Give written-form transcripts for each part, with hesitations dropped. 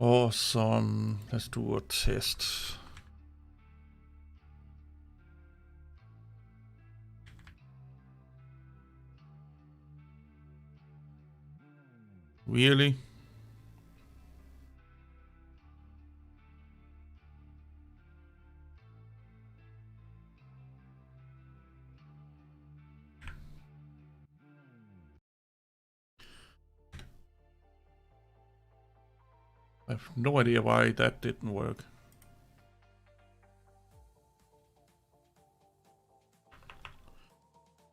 Awesome. Let's do a test. Really? I have no idea why that didn't work.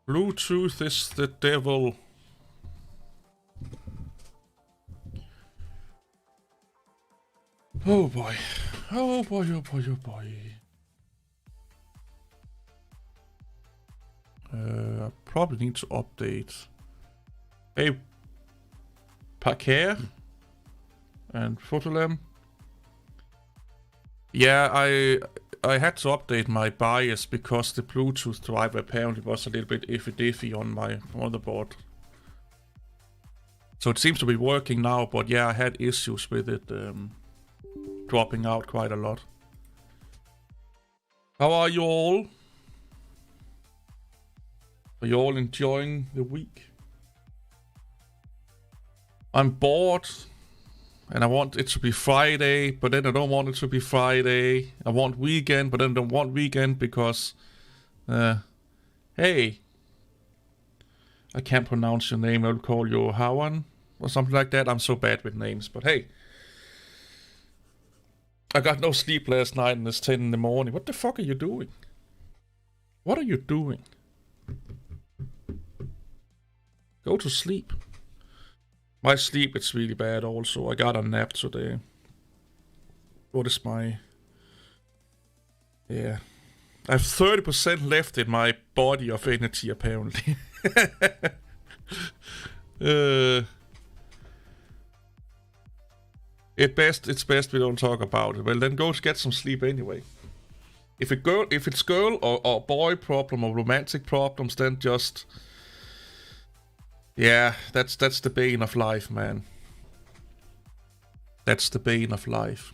Bluetooth is the devil. Oh boy. Oh boy, oh boy, oh boy. I probably need to update. Hey, Parker and Photolam. Yeah, I had to update my BIOS because the Bluetooth driver apparently was a little bit iffy on my motherboard. So it seems to be working now, but yeah, I had issues with it dropping out quite a lot. How are you all? Are you all enjoying the week? I'm bored. And I want it to be Friday, but then I don't want it to be Friday. I want weekend, but then I don't want weekend because... hey. I can't pronounce your name. I'll call you Hawan or something like that. I'm so bad with names, but hey. I got no sleep last night and it's 10 in the morning. What the fuck are you doing? What are you doing? Go to sleep. My sleep is really bad also. I got a nap today. What is my... Yeah. I have 30% left in my body of energy apparently. It's best we don't talk about it. Well, then go get some sleep anyway. If it's girl or boy problem or romantic problems, then just... Yeah, that's the bane of life, man. That's the bane of life.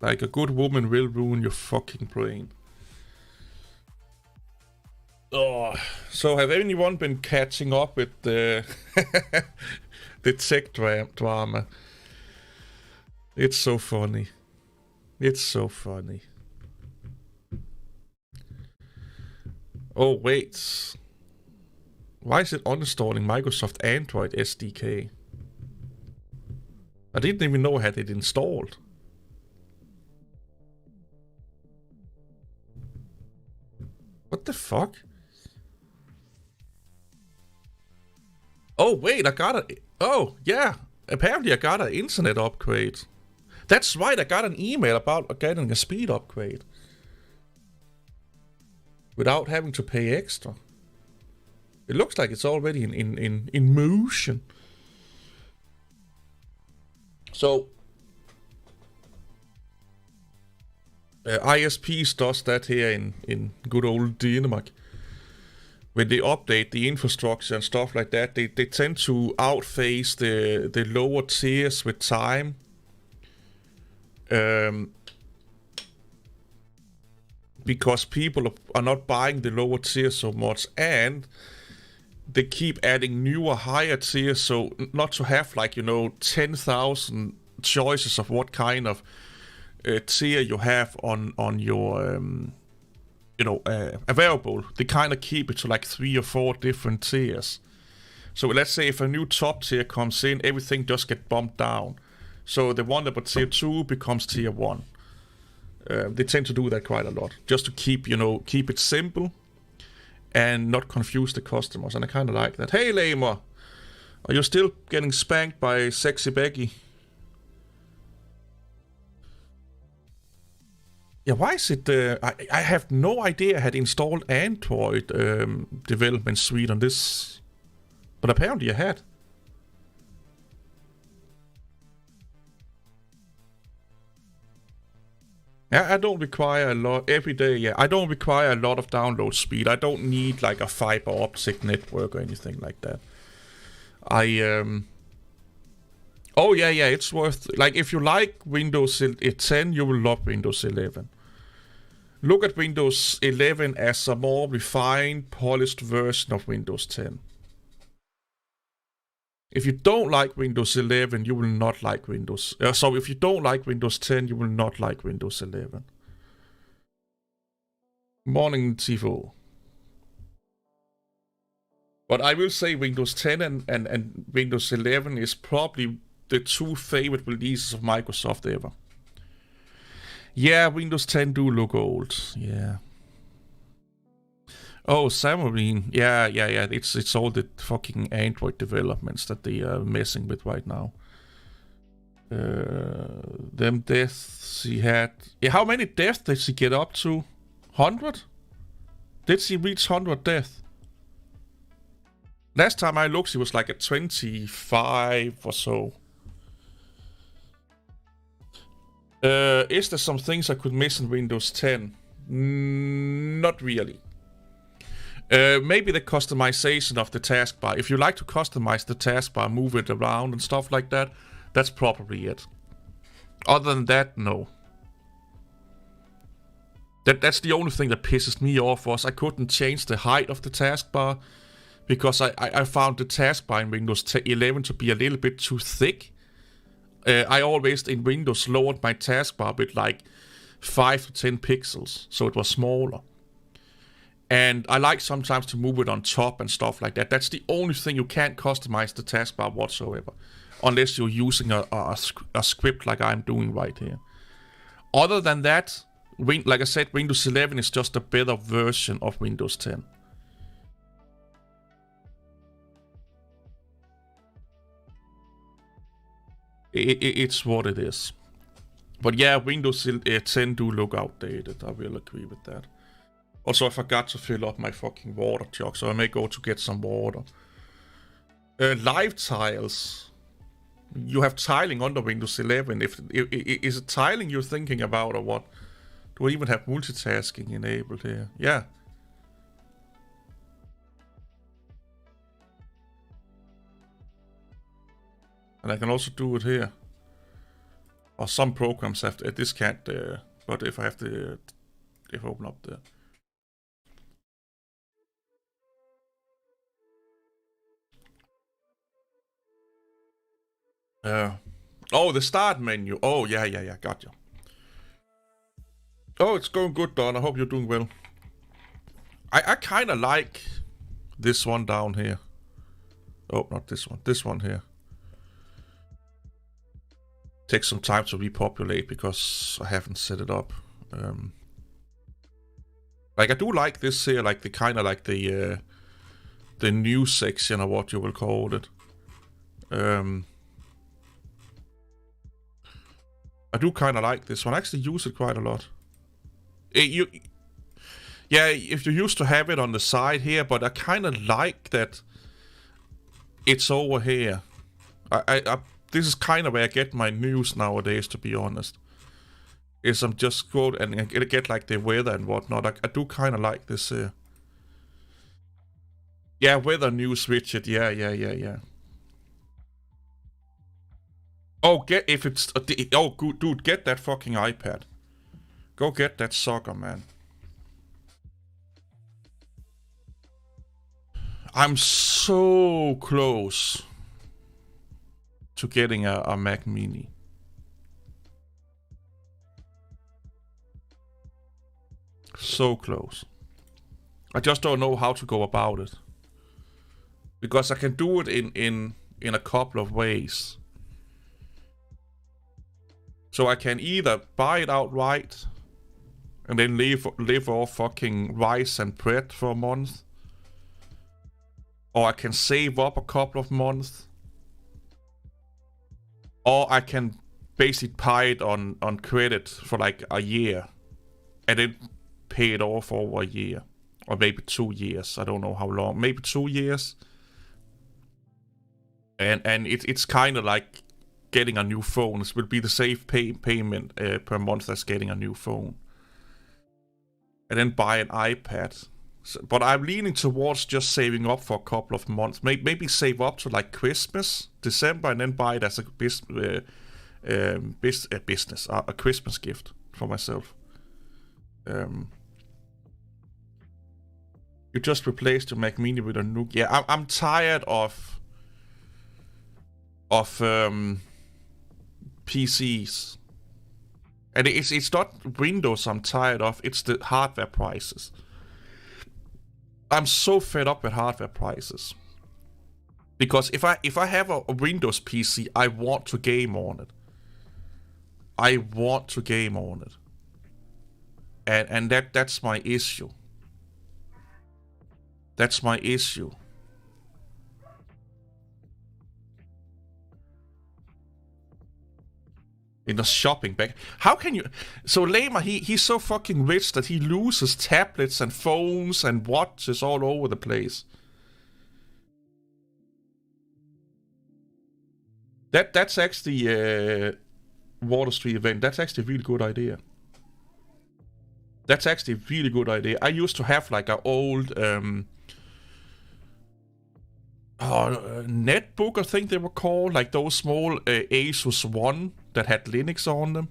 Like, a good woman will ruin your fucking brain. Oh, so have anyone been catching up with the the tech drama? It's so funny. It's so funny. Oh, wait. Why is it uninstalling Microsoft Android SDK? I didn't even know I had it installed. What the fuck? Oh, wait, I got a... Oh, yeah. Apparently I got an internet upgrade. That's right, I got an email about getting a speed upgrade. Without having to pay extra. It looks like it's already in motion. So ISPs does that here in good old Denmark. When they update the infrastructure and stuff like that, they tend to outphase the lower tiers with time. Because people are not buying the lower tiers so much, and they keep adding newer, higher tiers, so not to have, like, 10,000 choices of what kind of tier you have on your, available. They kind of keep it to like 3 or 4 different tiers. So let's say if a new top tier comes in, everything just get bumped down. So the one that was tier 2 becomes tier 1. They tend to do that quite a lot, just to keep it simple and not confuse the customers. And I kind of like that. Hey, Lamer, are you still getting spanked by Sexy Becky? Yeah, why is it... I have no idea I had installed Android development suite on this, but apparently I had. Yeah, I don't require a lot every day. Yeah, I don't require a lot of download speed. I don't need like a fiber optic network or anything like that. Oh yeah, yeah, it's worth. Like if you like Windows 10, you will love Windows 11. Look at Windows 11 as a more refined, polished version of Windows 10. If you don't like Windows 11, you will not like Windows. So if you don't like Windows 10, you will not like Windows 11. Morning, Tifo. But I will say Windows 10 and Windows 11 is probably the two favorite releases of Microsoft ever. Yeah, Windows 10 do look old. Yeah. Oh, Xamarin. Yeah. It's all the fucking Android developments that they are messing with right now. Them deaths he had. Yeah, how many deaths did he get up to? 100? Did he reach 100 deaths? Last time I looked, he was like at 25 or so. Is there some things I could miss in Windows 10? Not really. Maybe the customization of the taskbar. If you like to customize the taskbar, move it around and stuff like that, that's probably it. Other than that, no. That's the only thing that pisses me off was I couldn't change the height of the taskbar because I found the taskbar in Windows 11 to be a little bit too thick. I always in Windows lowered my taskbar with like 5 to 10 pixels, so it was smaller. And I like sometimes to move it on top and stuff like that. That's the only thing you can't customize the taskbar whatsoever. Unless you're using a script like I'm doing right here. Other than that, like I said, Windows 11 is just a better version of Windows 10. It's what it is. But yeah, Windows 10 do look outdated. I will agree with that. Also, I forgot to fill up my fucking water jug, so I may go to get some water. Live tiles. You have tiling under Windows 11. Is it tiling you're thinking about, or what? Do I even have multitasking enabled here? Yeah. And I can also do it here. Or some programs have to, this can't, but if I have to, if I open up there. Oh, the start menu. Oh, yeah, gotcha. Oh, it's going good, Don. I hope you're doing well. I kind of like this one down here. Oh, not this one. This one here. Takes some time to repopulate because I haven't set it up. Like I do like this here, like the kind of like the news section or what you will call it. I do kind of like this one. I actually use it quite a lot. Yeah, if you used to have it on the side here, but I kind of like that it's over here. This is kind of where I get my news nowadays, to be honest. Is I'm just go and I get like the weather and whatnot. I do kind of like this here. Yeah, weather news widget. Yeah. Oh, if it's oh, good dude, get that fucking iPad. Go get that sucker, man. I'm so close to getting a Mac Mini. So close. I just don't know how to go about it. Because I can do it in a couple of ways. So I can either buy it outright and then live off fucking rice and bread for a month. Or I can save up a couple of months. Or I can basically buy it on credit for like a year. And then pay it off over a year. Or maybe 2 years. I don't know how long. Maybe 2 years. And it's kind of like getting a new phone. It will be the same payment per month as getting a new phone. And then buy an iPad. So, but I'm leaning towards just saving up for a couple of months. Maybe save up to like Christmas, December, and then buy it as a Christmas gift for myself. You just replaced your Mac Mini with a Nook. Yeah, I'm tired of PCs. And it's not Windows I'm tired of, it's the hardware prices. I'm so fed up with hardware prices. Because if I have a Windows PC, I want to game on it. And that's my issue. That's my issue. In a shopping bag. How can you... So Lema, he's so fucking rich that he loses tablets and phones and watches all over the place. That's actually Water Street event. That's actually a really good idea. I used to have like an old netbook, I think they were called, like those small Asus One that had Linux on them.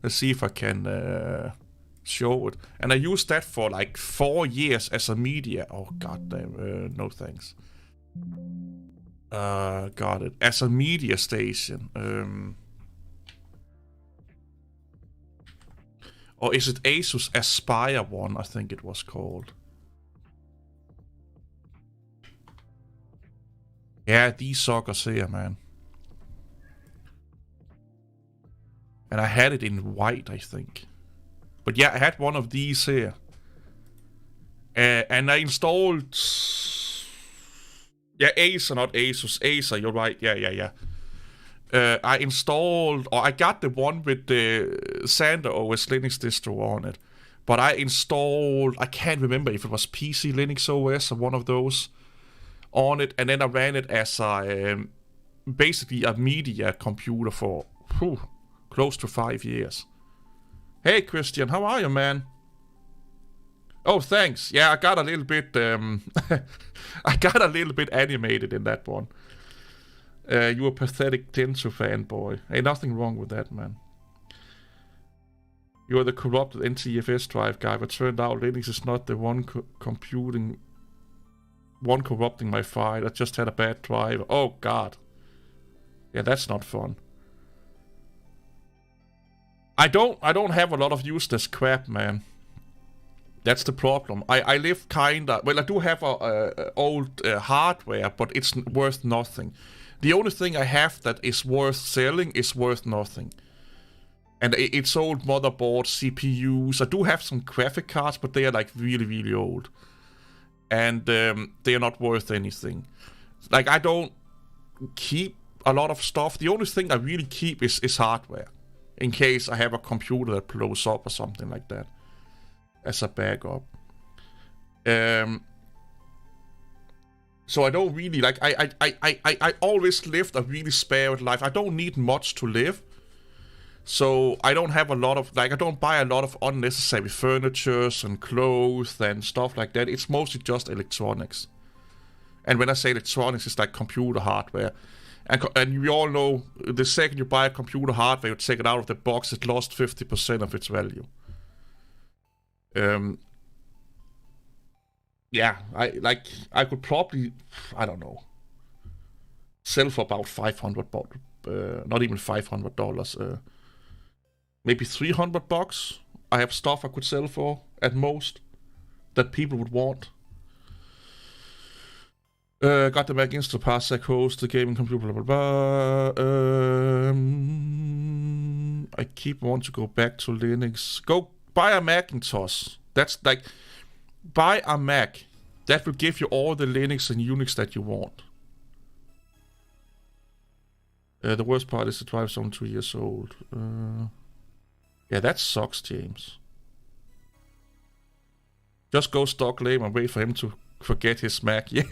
Let's see if I can show it. And I used that for like 4 years as a media. Oh goddamn, no thanks. Got it. As a media station. Or is it Asus Aspire One? I think it was called. Yeah, these suckers here, man. And I had it in white, I think. But yeah, I had one of these here. And I installed... Yeah, Acer, not Asus. Acer, you're right. Yeah. I installed... Or I got the one with the Xander OS Linux distro on it. But I installed... I can't remember if it was PC Linux OS or one of those on it. And then I ran it as basically a media computer for... close to 5 years. Hey Christian, how are you, man? Oh, thanks. Yeah, I got a little bit I got a little bit animated in that one. You a pathetic Dentsu fanboy. Ain't nothing wrong with that, man. You're the corrupted NTFS drive guy, but turned out Linux is not the one corrupting my file. I just had a bad drive. Oh god. Yeah, that's not fun. I don't have a lot of useless crap, man. That's the problem. I live kinda... Well, I do have old hardware, but it's worth nothing. The only thing I have that is worth selling is worth nothing. And it's old motherboards, CPUs. I do have some graphic cards, but they are like really, really old. And they are not worth anything. Like, I don't keep a lot of stuff. The only thing I really keep is hardware. In case I have a computer that blows up or something like that. As a backup. So I don't really, like, I always lived a really spared life. I don't need much to live. So I don't have a lot of, like, I don't buy a lot of unnecessary furnitures and clothes and stuff like that. It's mostly just electronics. And when I say electronics, it's like computer hardware. And you all know, the second you buy a computer hardware, you take it out of the box, it lost 50% of its value. Yeah, I could probably, I don't know, sell for about $500, not even $500, maybe $300. I have stuff I could sell for, at most, that people would want. Got the Mac install, Parsec host, the gaming computer, blah, blah, blah. I keep wanting to go back to Linux. Go buy a Macintosh. That's like, buy a Mac. That will give you all the Linux and Unix that you want. The worst part is the drive's only 2 years old. Yeah, that sucks, James. Just go stock Lame and wait for him to forget his Mac. Yeah.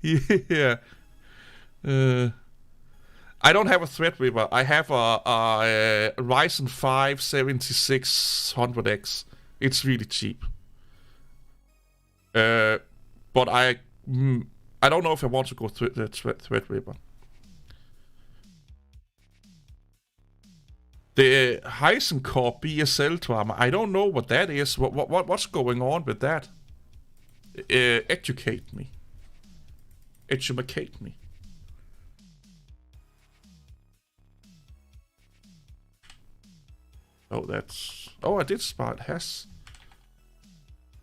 Yeah. I don't have a Threadripper. I have a Ryzen 5 7600X. It's really cheap. But I don't know if I want to go through the Threadripper. The Heisencore BSL drama. I don't know what that is. What's going on with that? Educate me. Educate me. Oh, that's... Oh, I did spot Has.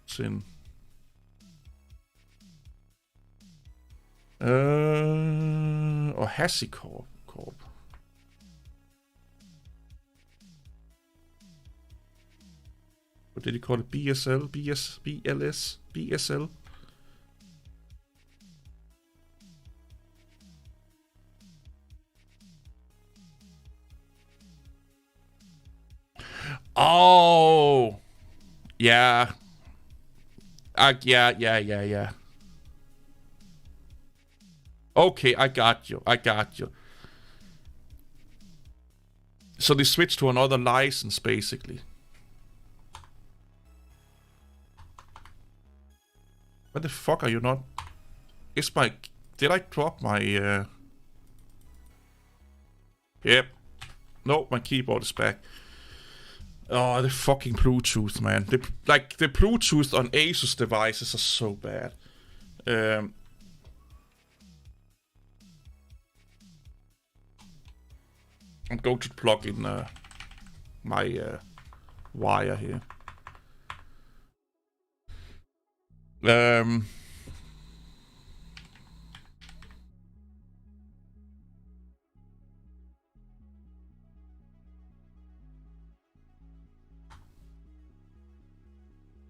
Sin. Or Hassi Corp. What did he call it? BSL? BLS? BSL? Oh, yeah. Yeah. Okay, I got you. So they switched to another license, basically. What the fuck are you not? Is my... Did I drop my... Yep. No, my keyboard is back. Oh, the fucking Bluetooth, man. The Bluetooth on Asus devices are so bad. I'm going to plug in my wire here.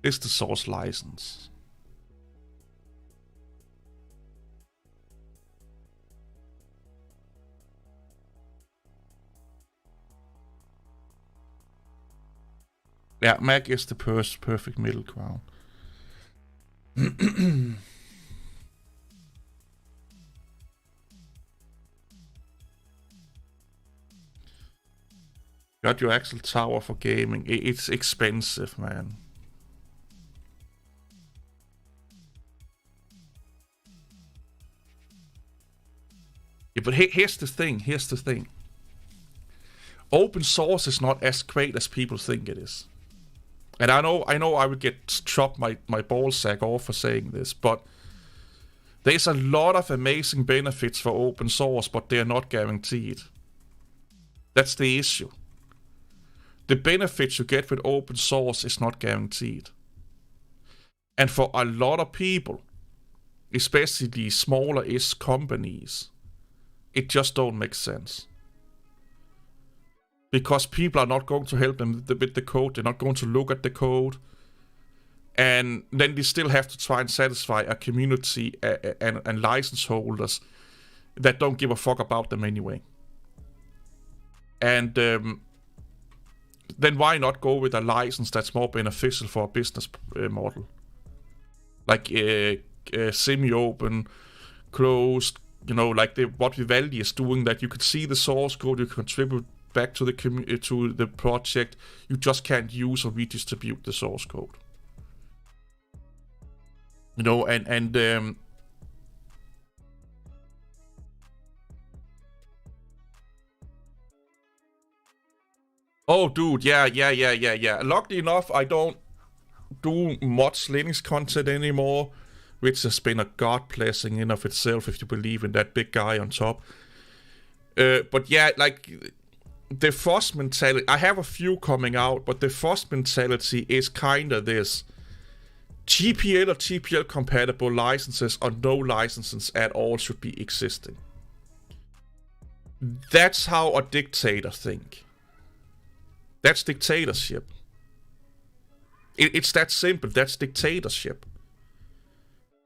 Is the source license. Yeah, Mac is the perfect middle ground. Got your Axel Tower for gaming. It's expensive, man. Yeah, but here's the thing. Open source is not as great as people think it is. And I know I would get chopped my ballsack off for saying this, but there's a lot of amazing benefits for open source, but they're not guaranteed. That's the issue. The benefits you get with open source is not guaranteed. And for a lot of people, especially the smaller-ish companies, it just don't make sense. Because people are not going to help them with the code. They're not going to look at the code. And then they still have to try and satisfy a community and license holders that don't give a fuck about them anyway. And then why not go with a license that's more beneficial for a business model? Like semi-open, closed, like what Vivaldi is doing, that you can see the source code, you contribute back to the project, you just can't use or redistribute the source code. Oh, dude, yeah. Luckily enough, I don't do much Linux content anymore, which has been a god blessing in of itself if you believe in that big guy on top. But yeah, like the FOSS mentality, I have a few coming out, but the FOSS mentality is kind of this: GPL or TPL compatible licenses or no licenses at all should be existing. That's how a dictator think. That's dictatorship. It's that simple. That's dictatorship.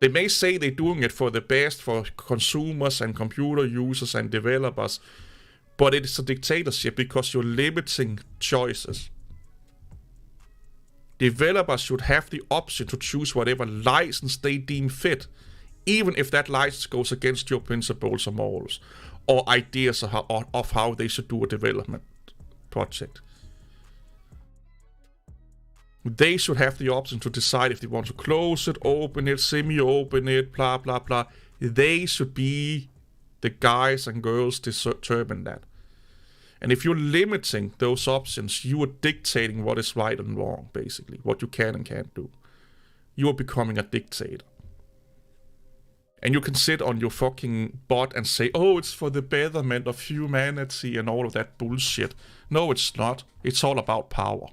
They may say they're doing it for the best for consumers and computer users and developers, but it's a dictatorship because you're limiting choices. Developers should have the option to choose whatever license they deem fit, even if that license goes against your principles or morals. or ideas of how they should do a development project. They should have the option to decide if they want to close it, open it, semi-open it, blah, blah, blah. They should be the guys and girls determine that. And if you're limiting those options, you are dictating what is right and wrong, basically. What you can and can't do. You are becoming a dictator. And you can sit on your fucking butt and say, oh, it's for the betterment of humanity and all of that bullshit. No, it's not. It's all about power.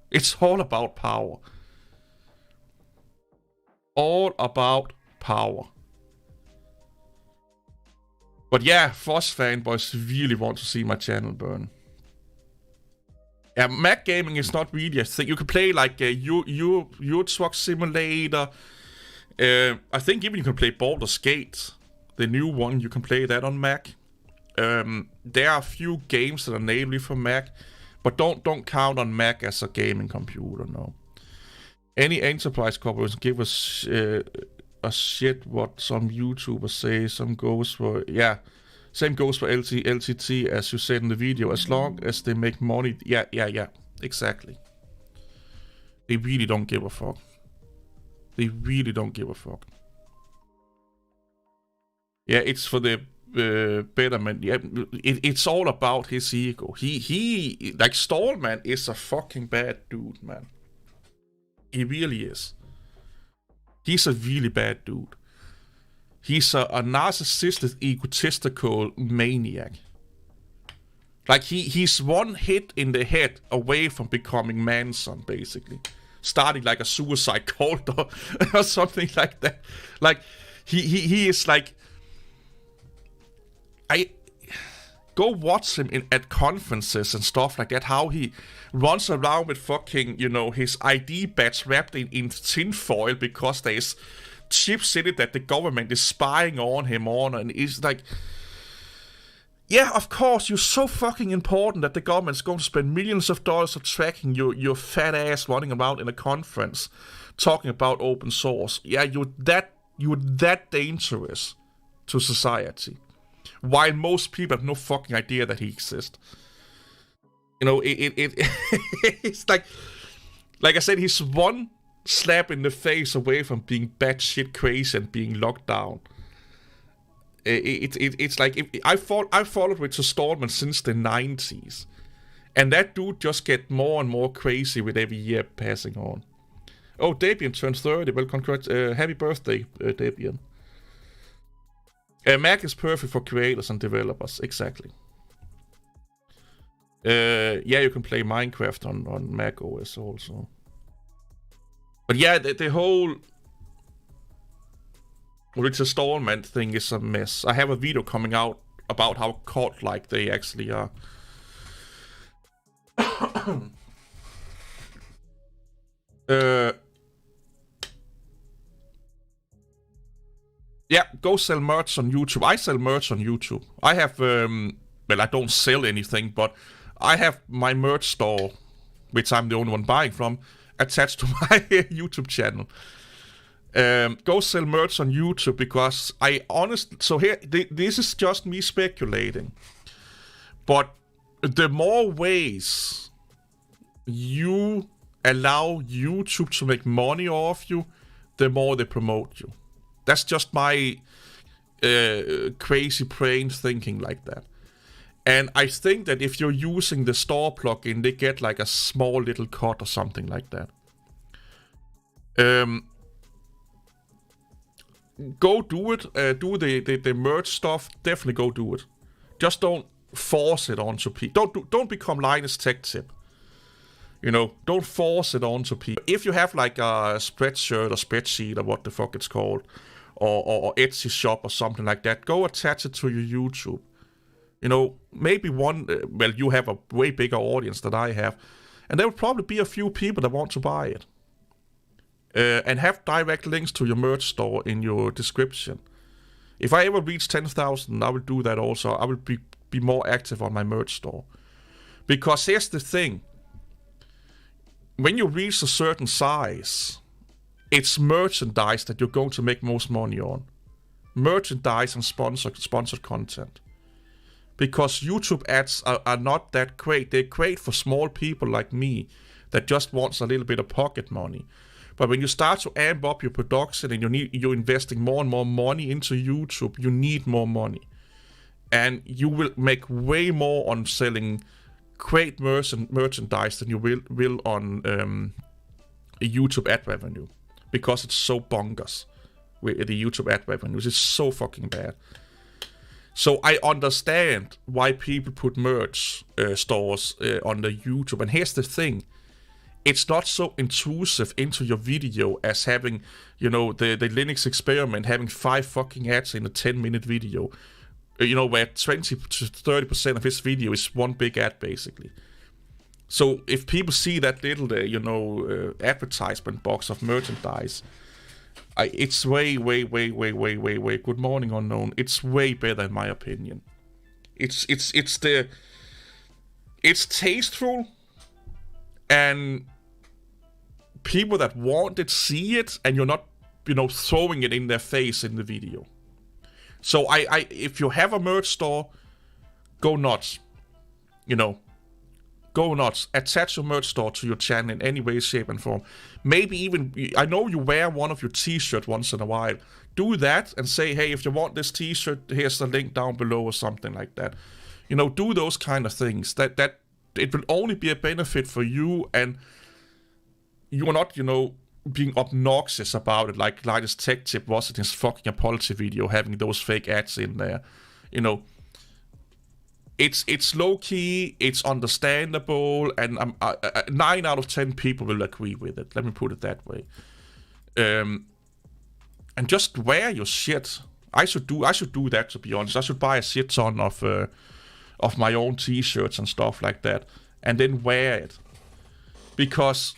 It's all about power. All about power. But yeah, Foss fanboys really want to see my channel burn. Yeah, Mac gaming is not really a thing. You can play like Euro Truck Simulator. I think even you can play Baldur's Gate, the new one. You can play that on Mac. There are a few games that are natively for Mac, but don't count on Mac as a gaming computer. No. Any enterprise corporation give us a shit what some YouTubers say. Some goes for same goes for LTT as you said in the video. As long as they make money, yeah, exactly. They really don't give a fuck. They really don't give a fuck. Yeah, it's for the betterment. Yeah, it's all about his ego. He like Stallman is a fucking bad dude, man. He really is. He's a really bad dude. He's a narcissistic, egotistical maniac. Like he's one hit in the head away from becoming Manson, basically. Starting like a suicide cult or something like that. Like he is like, I go watch him at conferences and stuff like that. How he runs around with fucking, his ID badge wrapped in tinfoil because there's chips in it that the government is spying on him on, and it's like, yeah, of course, you're so fucking important that the government's going to spend millions of dollars of tracking your fat ass running around in a conference talking about open source. Yeah, you're that dangerous to society. While most people have no fucking idea that he exists. It's like I said, he's one slap in the face away from being batshit crazy and being locked down. It's like I followed Richard Stallman since the 90s, and that dude just get more and more crazy with every year passing on. Oh, Debian turns 30. Well, congrats, happy birthday, Debian. Mac is perfect for creators and developers, exactly. Yeah, you can play Minecraft on Mac OS also. But yeah, the whole Richard Stallman thing is a mess. I have a video coming out about how cult-like they actually are. Yeah, go sell merch on YouTube. I sell merch on YouTube. I have, well, I don't sell anything, but I have my merch store, which I'm the only one buying from, attached to my YouTube channel. Go sell merch on YouTube because so here, this is just me speculating, but the more ways you allow YouTube to make money off you, the more they promote you. That's just my crazy brain thinking like that. And I think that if you're using the store plugin, they get like a small little cut or something like that. Go do it. Do the merch stuff. Definitely go do it. Just don't force it onto people. Don't become Linus Tech Tip. Don't force it onto people. If you have like a spreadshirt or spreadsheet or what the fuck it's called, or Etsy shop or something like that, go attach it to your YouTube. Maybe one, well, you have a way bigger audience than I have, and there will probably be a few people that want to buy it. And have direct links to your merch store in your description. If I ever reach 10,000, I will do that also. I will be more active on my merch store. Because here's the thing. When you reach a certain size, it's merchandise that you're going to make most money on. Merchandise and sponsored content. because YouTube ads are not that great. They're great for small people like me that just wants a little bit of pocket money. But when you start to amp up your production and you're investing more and more money into YouTube, you need more money. And you will make way more on selling great merchandise than you will on YouTube ad revenue. Because it's so bonkers with the YouTube ad revenues. It's so fucking bad. So I understand why people put merch stores on the YouTube. And here's the thing. It's not so intrusive into your video as having, the Linux experiment, having 5 fucking ads in a 10-minute video. Where 20 to 30% of his video is one big ad, basically. So if people see that little, advertisement box of merchandise, it's way, good morning, unknown. It's way better in my opinion. It's tasteful, and people that want it see it, and you're not, throwing it in their face in the video. So if you have a merch store, go nuts. Go nuts. Attach your merch store to your channel in any way, shape, and form. Maybe even, I know you wear one of your t-shirts once in a while. Do that and say, hey, if you want this t-shirt, here's the link down below or something like that. Do those kind of things. That it will only be a benefit for you, and you're not, being obnoxious about it like Linus Tech Tip was in his fucking apology video, having those fake ads in there. It's low-key, it's understandable, and 9 out of 10 people will agree with it. Let me put it that way. And just wear your shit. I should do that, to be honest. I should buy a shit ton of my own t-shirts and stuff like that, and then wear it. Because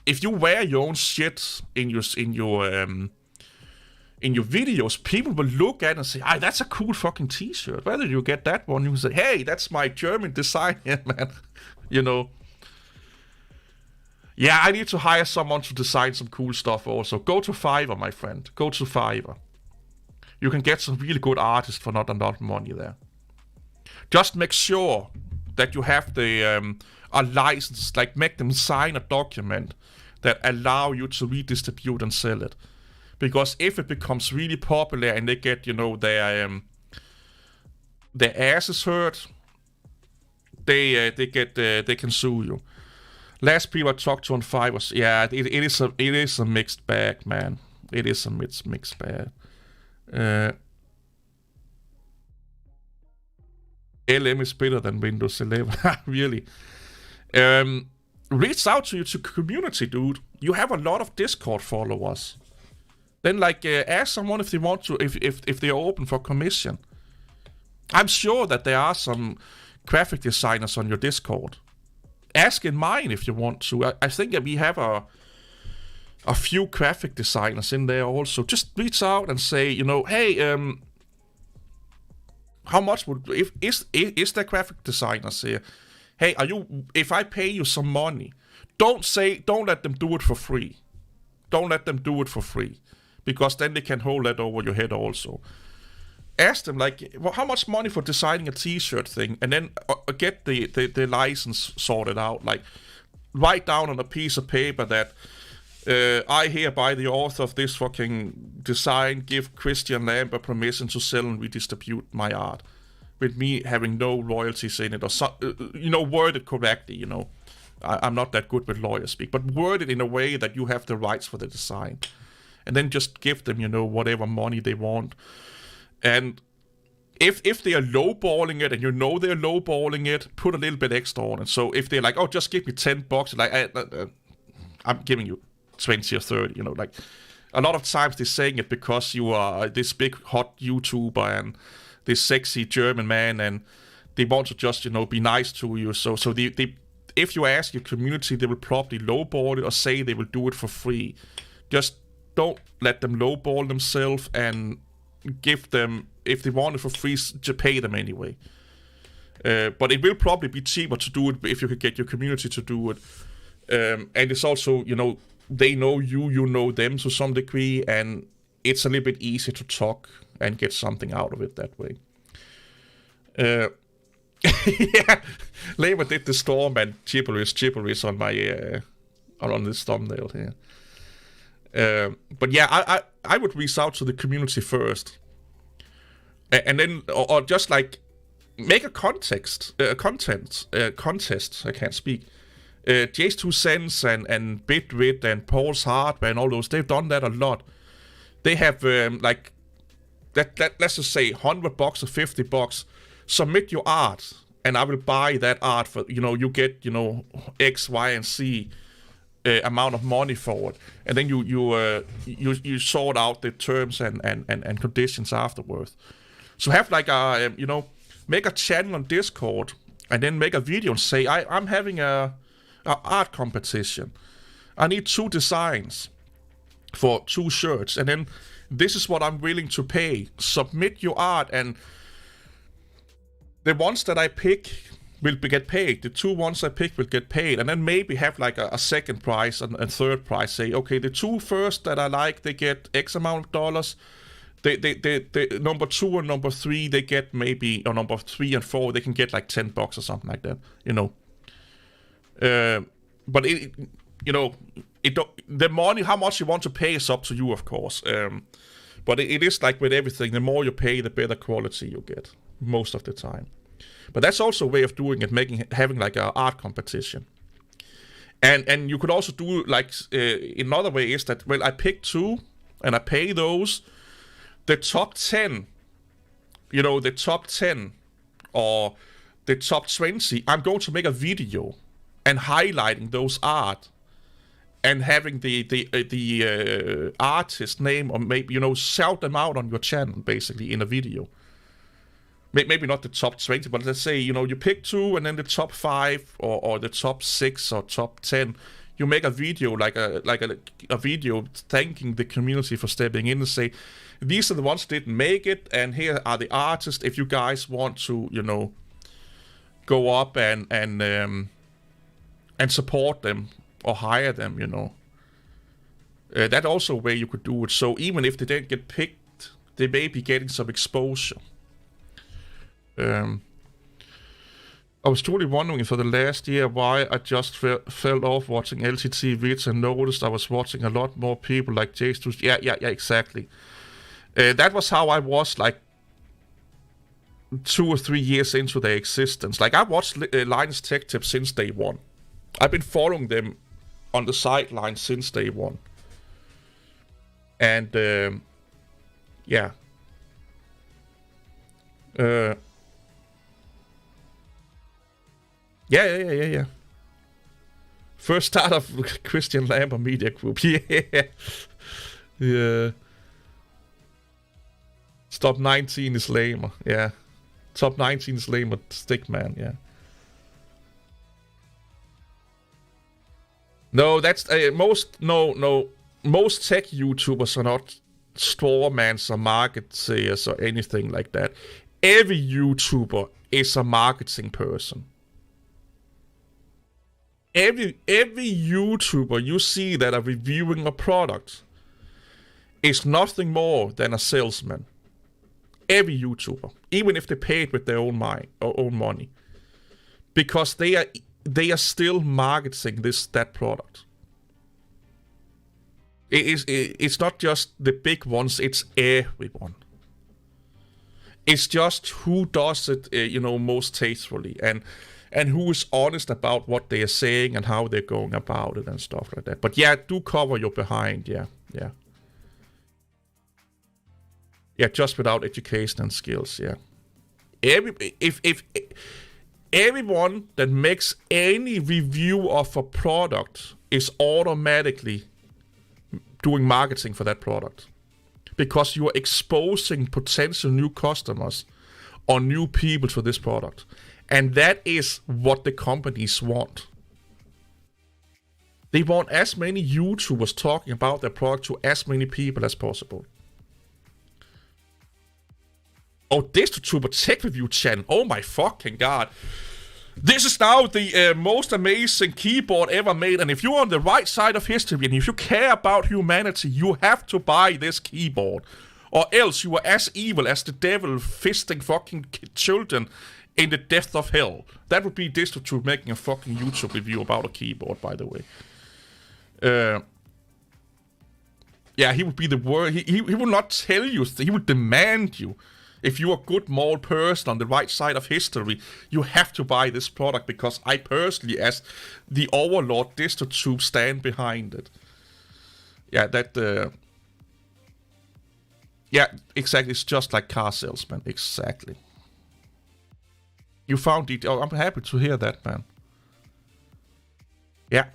if you wear your own shit in your videos, people will look at it and say, that's a cool fucking t-shirt. Whether you get that one, you say, hey, that's my German design here, man. Yeah, I need to hire someone to design some cool stuff also. Go to Fiverr, my friend. Go to Fiverr. You can get some really good artists for not a lot of money there. Just make sure that you have a license, like make them sign a document that allow you to redistribute and sell it. Because if it becomes really popular and they get, their asses hurt, they can sue you. Last people I talked to on Fiverr, yeah, it is a mixed bag, man. It is a mixed bag. LM is better than Windows 11. Really. Reach out to your community, dude. You have a lot of Discord followers. Then, ask someone if they want to, if they are open for commission. I'm sure that there are some graphic designers on your Discord. Ask in mine if you want to. I think that we have a few graphic designers in there also. Just reach out and say, hey, how much would is there graphic designers here? Hey, if I pay you some money, don't let them do it for free. Don't let them do it for free. Because then they can hold that over your head also. Ask them, how much money for designing a t-shirt thing? And then get the license sorted out. Write down on a piece of paper that I hereby, the author of this fucking design, give Christian Lambert permission to sell and redistribute my art. With me having no royalties in it. Or word it correctly, I'm not that good with lawyer speak. But word it in a way that you have the rights for the design. And then just give them, whatever money they want. And if they are lowballing it, and they're lowballing it, put a little bit extra on it. So if they're like, just give me $10, I'm giving you 20 or 30, a lot of times they're saying it because you are this big hot YouTuber and this sexy German man, and they want to just, be nice to you. So they if you ask your community, they will probably lowball it or say they will do it for free. Just don't let them lowball themselves, and give them, if they want it for free, to pay them anyway. But it will probably be cheaper to do it if you could get your community to do it. And it's also, they know you know them to some degree, and it's a little bit easier to talk and get something out of it that way. Uh, yeah, Labor did the storm and gibberish on my on this thumbnail here. But yeah, I would reach out to the community first, and then or just like make a contest. I can't speak. Jace 2 Cents and Bitwit and Paul's Hardware and all those, they've done that a lot. They have like let's just say $100 or $50. Submit your art, and I will buy that art for you get X, Y, and Z amount of money for it, and then you sort out the terms and conditions afterwards. So have like a make a channel on Discord, and then make a video and say I'm having a art competition. I need 2 designs for 2 shirts, and then this is what I'm willing to pay. Submit your art, and the ones that I pick will get paid. The 2 ones I pick will get paid, and then maybe have like a second prize and third prize. Say, okay, the 2 first that I like, they get X amount of dollars. The number 2 and number 3, they get maybe, or number 3 and 4, they can get like $10 or something like that. But the money, how much you want to pay is up to you, of course. But it is like with everything, the more you pay, the better quality you get most of the time. But that's also a way of doing it, having like an art competition. And you could also do like another way is that, well, I pick 2 and I pay those. The top 10, the top 10 or the top 20, I'm going to make a video and highlighting those art and having the artist name, or maybe shout them out on your channel basically in a video. Maybe not the top 20, but let's say you pick 2 and then the top 5 or the top 6 or top 10. You make a video like a video thanking the community for stepping in and say, these are the ones that didn't make it, and here are the artists. If you guys want to go up and support them or hire them, that also a way you could do it. So even if they didn't get picked, they may be getting some exposure. I was truly wondering for the last year why I just fell off watching LTT vids and noticed I was watching a lot more people like Jace. Yeah, exactly. That was how I was like 2 or 3 years into their existence. Like I watched Linus Tech Tips since day one. I've been following them on the sidelines since day one. And yeah. Yeah. First start of Christian Lambert Media Group. Yeah. Top 19 is lamer. Yeah. Top 19 is lamer. Stickman. Yeah. No, that's most tech YouTubers are not strawmans or marketeers or anything like that. Every YouTuber is a marketing person. Every YouTuber you see that are reviewing a product is nothing more than a salesman. Every YouTuber, even if they paid with their own money, because they are still marketing that product. It's not just the big ones; it's everyone. It's just who does it, most tastefully, and who is honest about what they are saying and how they're going about it and stuff like that. But yeah, do cover your behind, yeah. Yeah, just without education and skills, yeah. If everyone that makes any review of a product is automatically doing marketing for that product, because you are exposing potential new customers or new people to this product. And that is what the companies want. They want as many YouTubers talking about their product to as many people as possible. Oh, DistroTuber Tech Review channel. Oh my fucking god. This is now the most amazing keyboard ever made. And if you're on the right side of history and if you care about humanity, you have to buy this keyboard. Or else you are as evil as the devil fisting fucking children in the depth of hell. That would be DistroTube making a fucking YouTube review about a keyboard, by the way. Yeah, he would be the worst. He will not tell you. He would demand you. If you're a good moral person on the right side of history, you have to buy this product because I personally, as the overlord DistroTube, stand behind it. Yeah, that... yeah, exactly. It's just like car salesman. Exactly. You found it. Oh, I'm happy to hear that, man. Yeah.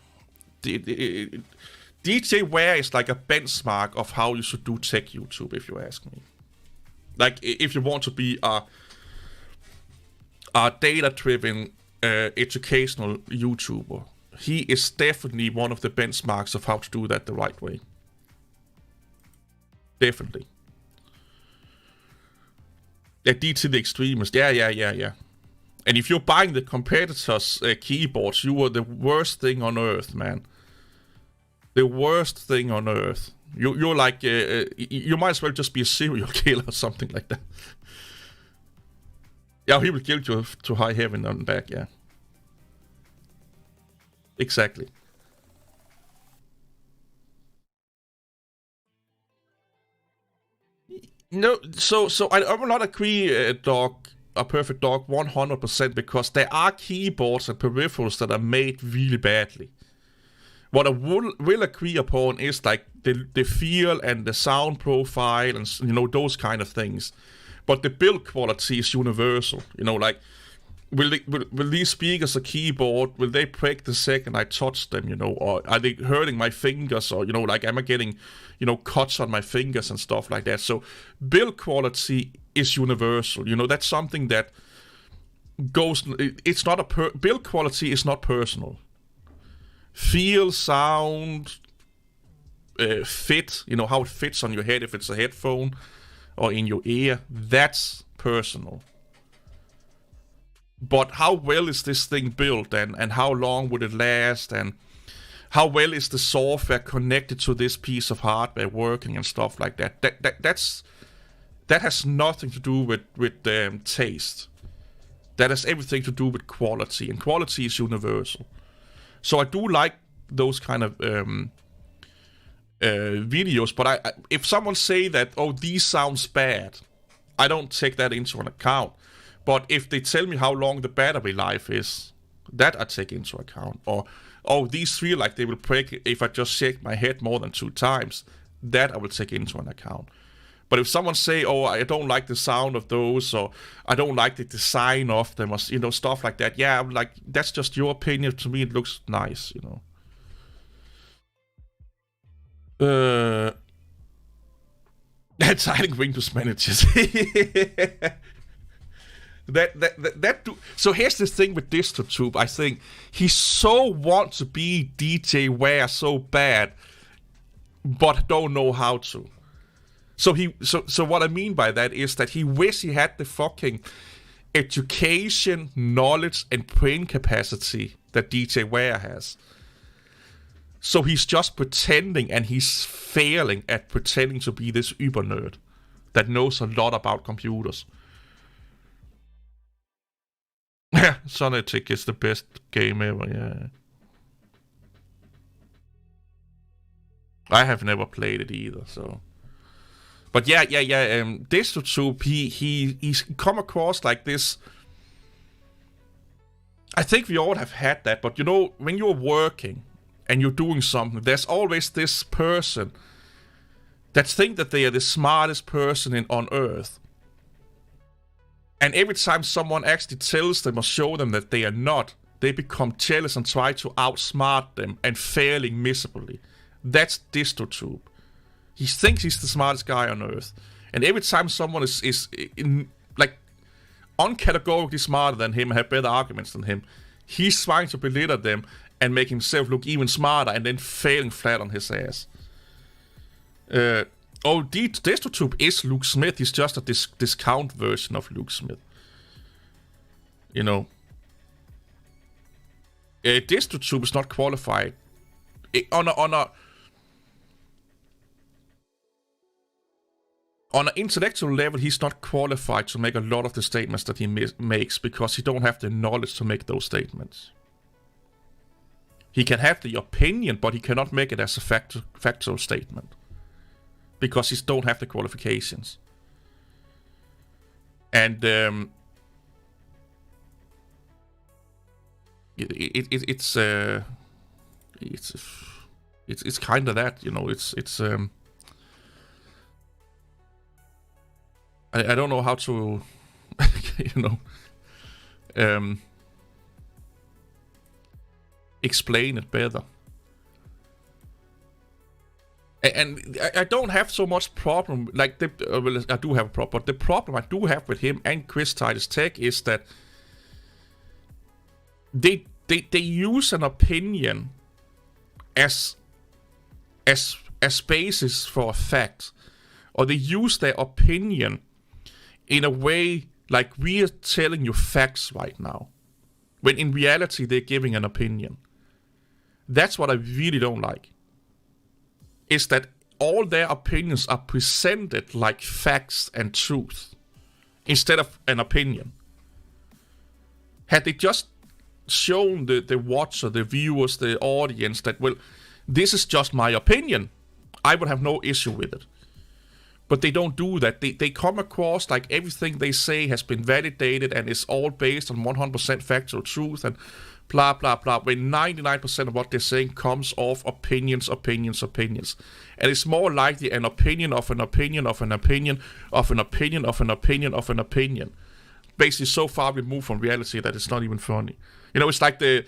DJ Ware is like a benchmark of how you should do tech YouTube, if you ask me. Like, if you want to be a data-driven, educational YouTuber, he is definitely one of the benchmarks of how to do that the right way. Definitely. Yeah, DT the Extremist. Yeah. And if you're buying the competitors' keyboards, you are the worst thing on earth, man. The worst thing on earth. You're like, you might as well just be a serial killer or something like that. Yeah, he will kill you to high heaven and back, yeah. Exactly. No, so I will not agree, a perfect dog 100% because there are keyboards and peripherals that are made really badly. What I will agree upon is like the feel and the sound profile and, you know, those kind of things. But the build quality is universal. You know, like, will these speakers or keyboard, will they break the second I touch them, you know? Or are they hurting my fingers? Or, you know, like, am I getting, you know, cuts on my fingers and stuff like that? So build quality is universal. You know, that's something that goes... It's not a... build quality is not personal. Feel, sound, fit, you know, how it fits on your head if it's a headphone or in your ear, that's personal. But how well is this thing built and how long would it last and how well is the software connected to this piece of hardware working and stuff like that. That has nothing to do with taste. That has everything to do with quality, and quality is universal. So I do like those kind of videos, but if someone say that, oh, these sounds bad, I don't take that into an account. But if they tell me how long the battery life is, that I take into account. Or, oh, these feel like they will break if I just shake my head more than 2 times, that I will take into an account. But if someone say, oh, I don't like the sound of those, or I don't like the design of them, or, you know, stuff like that, yeah, I'm like, that's just your opinion. To me, it looks nice, you know. That's hiding Windows managers. So here's the thing with DistroTube. I think he so wants to be DJ Ware so bad, but don't know how to. So what I mean by that is that he wish he had the fucking education, knowledge, and brain capacity that DJ Ware has. So he's just pretending, and he's failing at pretending to be this uber nerd that knows a lot about computers. Yeah, Sonetic is the best game ever, yeah. I have never played it either, so... But yeah, DistroTube, he's come across like this... I think we all have had that, but you know, when you're working and you're doing something, there's always this person that think that they are the smartest person on Earth. And every time someone actually tells them or show them that they are not, they become jealous and try to outsmart them and failing miserably. That's DistroTube. He thinks he's the smartest guy on Earth. And every time someone is like uncategorically smarter than him and have better arguments than him, he's trying to belittle them and make himself look even smarter and then failing flat on his ass. DistroTube is Luke Smith. He's just a discount version of Luke Smith. You know. DistroTube is not qualified. On a On an intellectual level, he's not qualified to make a lot of the statements that he makes because he don't have the knowledge to make those statements. He can have the opinion, but he cannot make it as a factual statement because he don't have the qualifications. And it's kind of that, you know. It's I don't know how to, you know, explain it better. And I don't have so much problem, like, well, I do have a problem, but the problem I do have with him and Chris Titus Tech is that they use an opinion as basis for a fact, or they use their opinion in a way like we are telling you facts right now, when in reality they're giving an opinion. That's what I really don't like. Is that all their opinions are presented like facts and truth instead of an opinion. Had they just shown the watcher, the viewers, the audience that, well, this is just my opinion, I would have no issue with it. But they don't do that. They come across like everything they say has been validated and is all based on 100% factual truth and blah, blah, blah. When 99% of what they're saying comes off opinions. And it's more likely an opinion of an opinion of an opinion of an opinion of an opinion of an opinion. Basically so far removed from reality that it's not even funny. You know, it's like the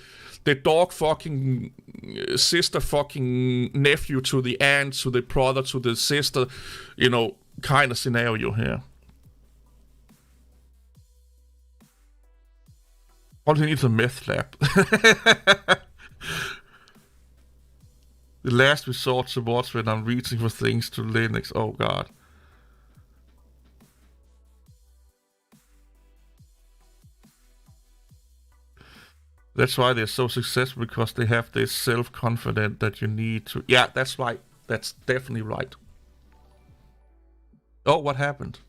dog fucking sister fucking nephew to the aunt, to the brother, to the sister, you know, kind of scenario here. All he needs a meth lab. The last resort to watch when I'm reaching for things to Linux. Oh god. That's why they're so successful, because they have this self-confidence that you need to... Yeah, that's right. That's definitely right. Oh, what happened?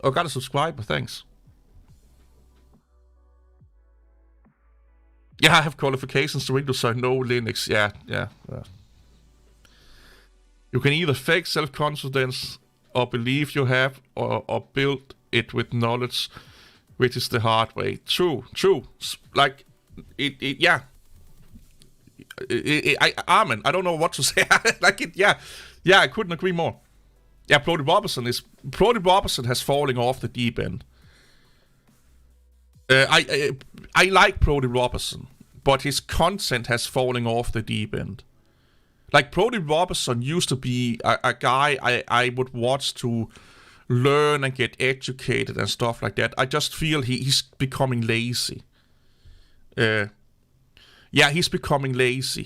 Oh, got a subscriber, thanks. Yeah, I have qualifications to Windows, so I know Linux. Yeah. You can either fake self-confidence or believe you have, or build it with knowledge, which is the hard way. True. Like, yeah. Amen. I don't know what to say. Like it, yeah. I couldn't agree more. Yeah, Brody Robertson has fallen off the deep end. I like Brody Robertson, but his content has fallen off the deep end. Like, Brody Robertson used to be a guy I would watch to learn and get educated and stuff like that. I just feel he's becoming lazy. He's becoming lazy.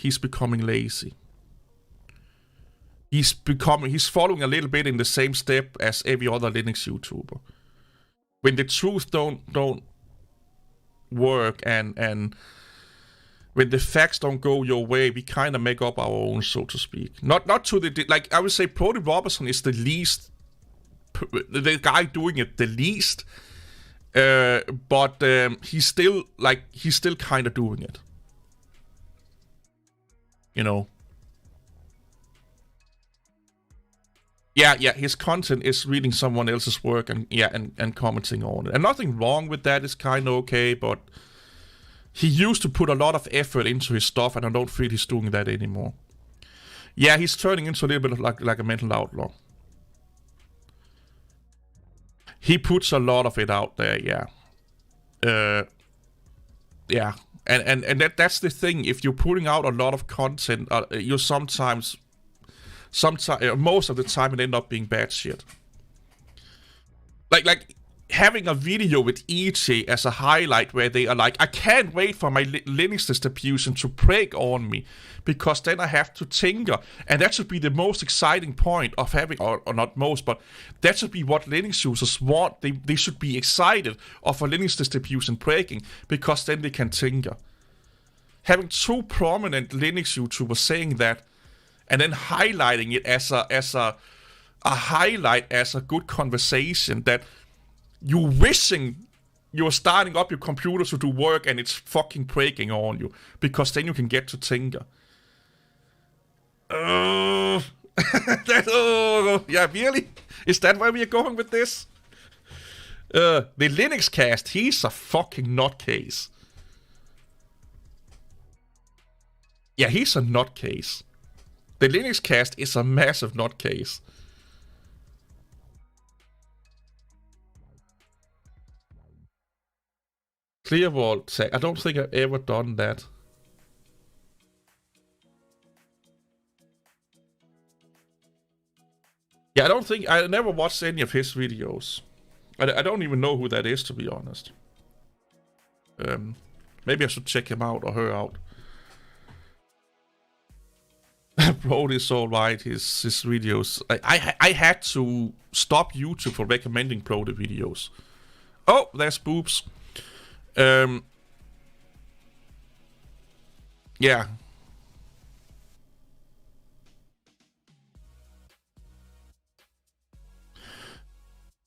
He's following a little bit in the same step as every other Linux YouTuber. When the truth don't work and when the facts don't go your way, we kind of make up our own, so to speak. Not to the, like, I would say Brody Robertson is the guy doing it the least, but he's still kind of doing it, you know. Yeah, his content is reading someone else's work and commenting on it. And nothing wrong with that, it's kind of okay, but he used to put a lot of effort into his stuff, and I don't feel he's doing that anymore. Yeah, he's turning into a little bit like a mental outlaw. He puts a lot of it out there, yeah. Yeah, and that's the thing. If you're putting out a lot of content, you sometimes most of the time it end up being bad shit. Like having a video with EJ as a highlight where they are like, I can't wait for my Linux distribution to break on me, because then I have to tinker. And that should be the most exciting point of having, or not most, but that should be what Linux users want. They should be excited of a Linux distribution breaking, because then they can tinker. Having two prominent Linux YouTubers saying that, and then highlighting it as a highlight as a good conversation that you wishing you're starting up your computer to do work and it's fucking breaking on you, because then you can get to Tinker. Yeah, really? Is that where we are going with this? The Linux cast, he's a fucking nutcase. Yeah, he's a nutcase. The Linux cast is a massive nutcase. Clearwall tag. I don't think I've ever done that. Yeah, I never watched any of his videos. I don't even know who that is, to be honest. Maybe I should check him out or her out. Brody's alright, his videos. I had to stop YouTube for recommending Brody videos. Oh, there's boobs. Yeah.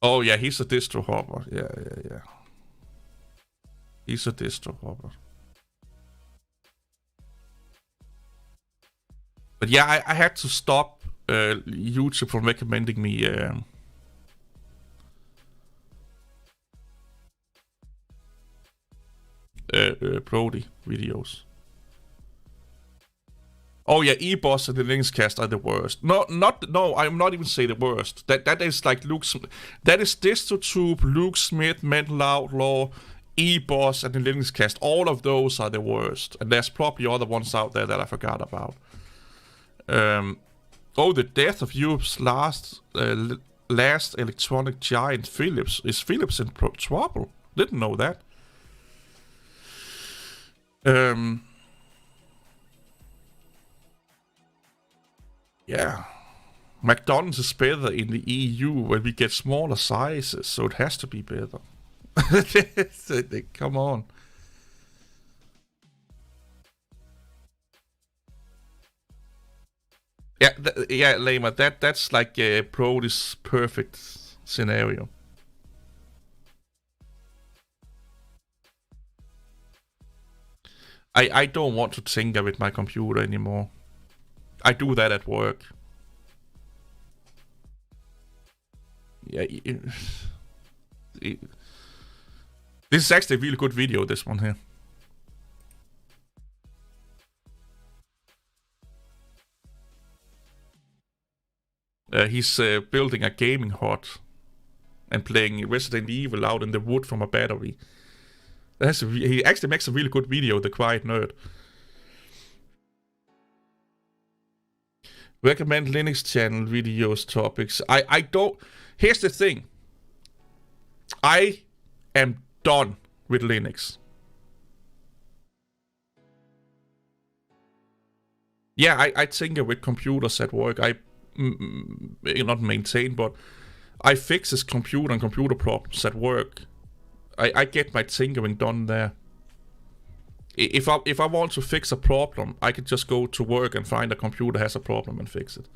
Oh yeah, he's a distro hopper. Yeah. He's a distro hopper. But yeah, I had to stop YouTube from recommending me Brody videos. Oh yeah, eBoss and the Linux cast are the worst. No, I'm not even saying the worst. That is like that is DistroTube, Luke Smith, Mental Outlaw, eBoss, and the Linux cast. All of those are the worst. And there's probably other ones out there that I forgot about. The death of Europe's last electronic giant, Philips. Is Philips in trouble? Didn't know that. Yeah. McDonald's is better in the EU when we get smaller sizes, so it has to be better. Come on. Yeah, Lama, that's like Brody's perfect scenario. I don't want to tinker with my computer anymore. I do that at work. Yeah. This is actually a really good video, this one here. He's building a gaming hut and playing Resident Evil out in the wood from a battery. He actually makes a really good video, The Quiet Nerd. Recommend Linux channel videos, topics. I don't... Here's the thing. I am done with Linux. Yeah, I tinker with computers at work. I not maintain, but I fix his computer and computer problems at work. I get my tinkering done there. If I want to fix a problem, I can just go to work and find a computer has a problem and fix it.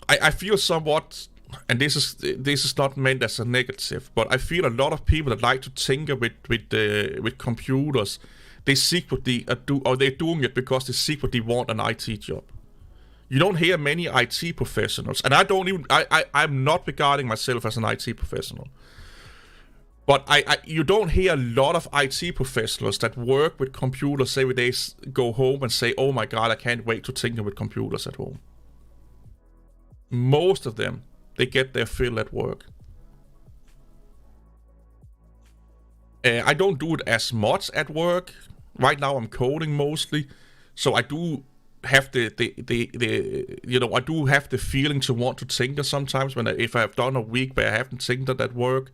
I feel somewhat, and this is not meant as a negative, but I feel a lot of people that like to tinker with computers, they secretly they're doing it because they secretly want an IT job. You don't hear many IT professionals, and I'm not regarding myself as an IT professional. But you don't hear a lot of IT professionals that work with computers every day go home and say, oh my god, I can't wait to tinker with computers at home. Most of them, they get their fill at work. I don't do it as much at work. Right now I'm coding mostly, so I do have I do have the feeling to want to tinker sometimes if I have done a week where I haven't tinkered at work.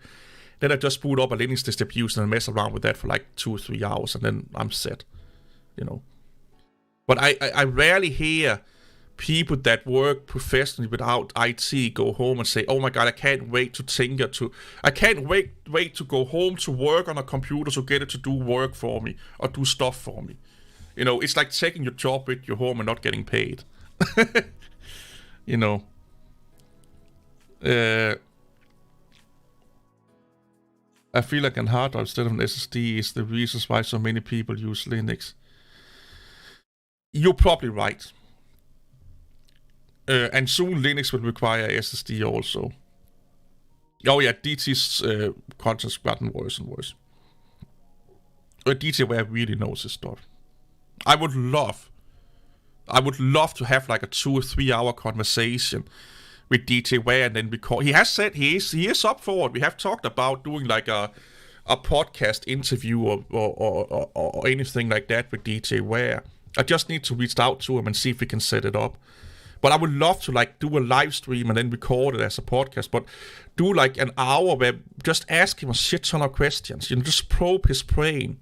Then I just boot up a Linux distribution and mess around with that for like 2 or 3 hours, and then I'm set, But I rarely hear people that work professionally without IT go home and say, oh my god, I can't wait to tinker I can't wait to go home to work on a computer to get it to do work for me or do stuff for me. You know, it's like taking your job with you home and not getting paid. You know. I feel like a hard drive instead of an SSD is the reasons why so many people use Linux. You're probably right. And soon Linux will require SSD also. Oh yeah, DT's content's gotten worse and worse. DTware really knows his stuff. I would love to have like a 2 or 3 hour conversation with DTware and then record. He has said he is up for it. We have talked about doing like a podcast interview or anything like that with DTware. I just need to reach out to him and see if we can set it up. But I would love to like do a live stream and then record it as a podcast. But do like an hour where just ask him a shit ton of questions. You know, just probe his brain.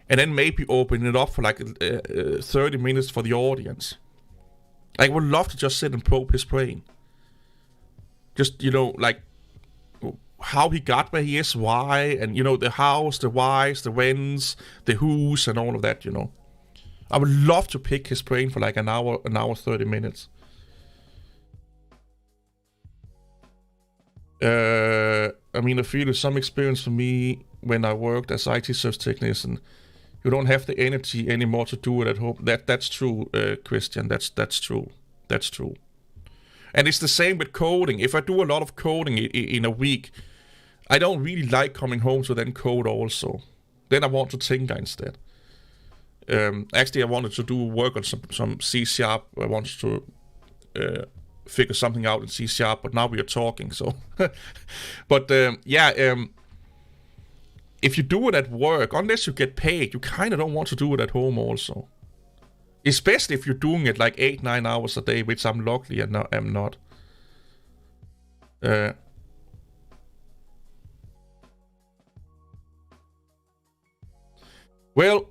And then maybe open it up for like 30 minutes for the audience. I would love to just sit and probe his brain. Just, you know, like how he got where he is, why, and, you know, the hows, the whys, the whens, the whos, and all of that, you know. I would love to pick his brain for like an hour, 30 minutes. I mean, I feel there's some experience for me when I worked as IT service technician. You don't have the energy anymore to do it at home. That's true, Christian. That's true. That's true. And it's the same with coding. If I do a lot of coding in a week, I don't really like coming home to then code also. Then I want to tinker instead. Actually, I wanted to do work on some C#. I wanted to figure something out in C#, but now we are talking. So, but if you do it at work, unless you get paid, you kind of don't want to do it at home also. Especially if you're doing it like 8-9 hours a day, which I'm luckily am not. Well,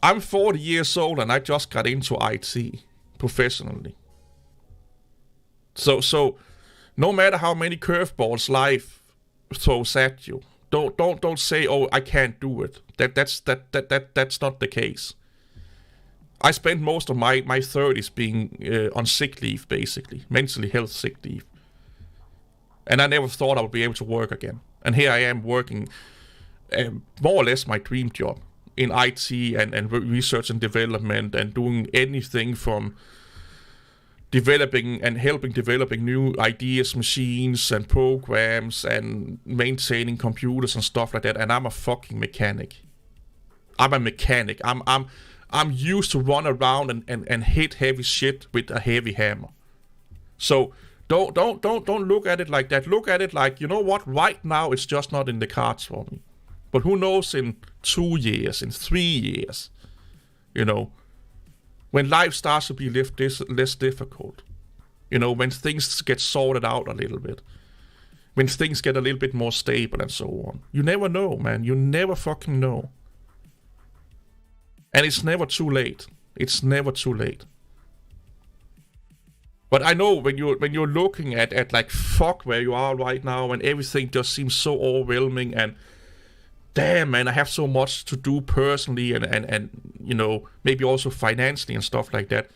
I'm 40 years old and I just got into IT professionally. So no matter how many curveballs life throws at you, don't say, oh, I can't do it. That's not the case. I spent most of my 30s being on sick leave, basically. Mentally health sick leave. And I never thought I would be able to work again. And here I am working more or less my dream job in IT and research and development and doing anything from developing and helping developing new ideas, machines and programs and maintaining computers and stuff like that. And I'm a fucking mechanic. I'm a mechanic. I'm used to run around and hit heavy shit with a heavy hammer. So don't look at it like that. Look at it like, you know what? Right now it's just not in the cards for me. But who knows in 2 years, in 3 years, you know, when life starts to be less difficult, you know, when things get sorted out a little bit, when things get a little bit more stable and so on. You never know, man. You never fucking know. And it's never too late. It's never too late. But I know when you're looking at like fuck where you are right now and everything just seems so overwhelming and damn man, I have so much to do personally and you know, maybe also financially and stuff like that.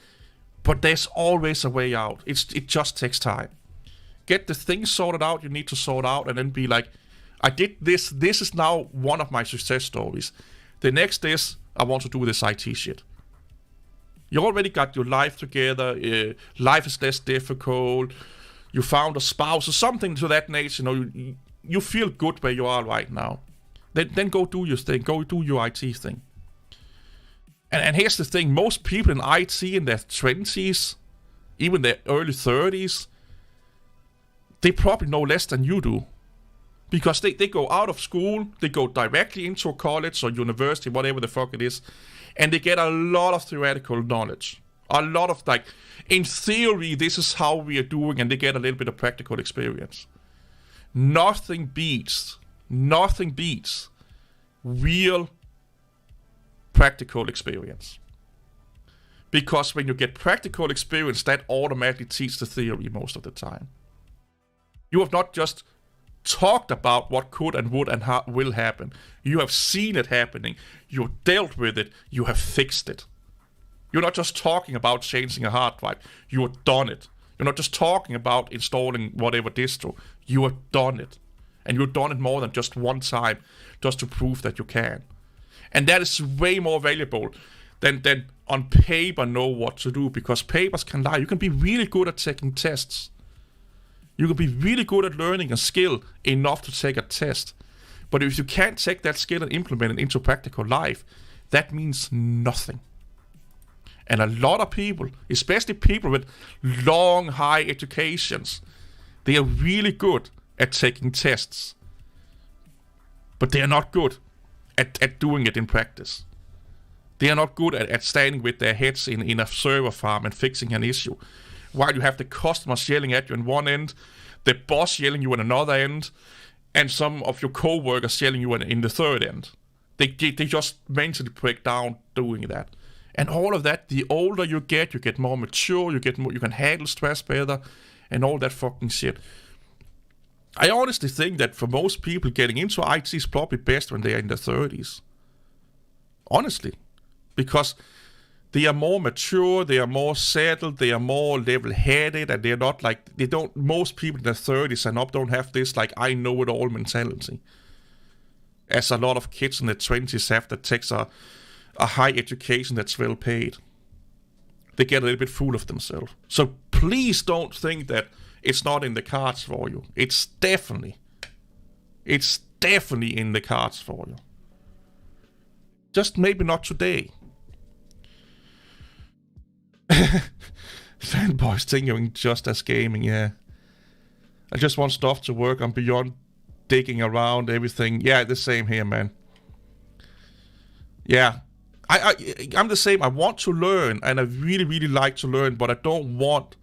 But there's always a way out. It just takes time. Get the things sorted out you need to sort out and then be like, I did this. This is now one of my success stories. The next is I want to do this IT shit. You already got your life together. Life is less difficult. You found a spouse or something to that nature. You know, you feel good where you are right now. Then go do your thing. Go do your IT thing. And here's the thing. Most people in IT in their 20s, even their early 30s, they probably know less than you do. Because they go out of school, they go directly into a college or university, whatever the fuck it is, and they get a lot of theoretical knowledge. A lot of like, in theory, this is how we are doing, and they get a little bit of practical experience. Nothing beats real practical experience. Because when you get practical experience, that automatically teaches the theory most of the time. You have not just talked about what could and would and will happen. You have seen it happening. You've dealt with it. You have fixed it. You're not just talking about changing a hard drive. You have done it. You're not just talking about installing whatever distro. You have done it. And you've done it more than just one time just to prove that you can. And that is way more valuable than on paper know what to do, because papers can lie. You can be really good at taking tests. You can be really good at learning a skill enough to take a test. But if you can't take that skill and implement it into practical life, that means nothing. And a lot of people, especially people with long, high educations, they are really good at taking tests. But they are not good at doing it in practice. They are not good at standing with their heads in a server farm and fixing an issue. While you have the customers yelling at you on one end, the boss yelling you on another end, and some of your co-workers yelling you in the third end. They just mentally break down doing that. And all of that, the older you get more mature, you can handle stress better, and all that fucking shit. I honestly think that for most people, getting into IT is probably best when they are in their 30s. Honestly. Because they are more mature, they are more settled, they are more level-headed, and they're not like, most people in their 30s and up don't have this, like, I know it all mentality. As a lot of kids in their 20s have that takes a high education that's well paid. They get a little bit full of themselves. So please don't think that it's not in the cards for you. It's definitely in the cards for you. Just maybe not today. Fanboys thinking just as gaming, yeah. I just want stuff to work on beyond digging around everything. Yeah, the same here, man. Yeah. I'm the same. I want to learn, and I really, really like to learn, but I don't want...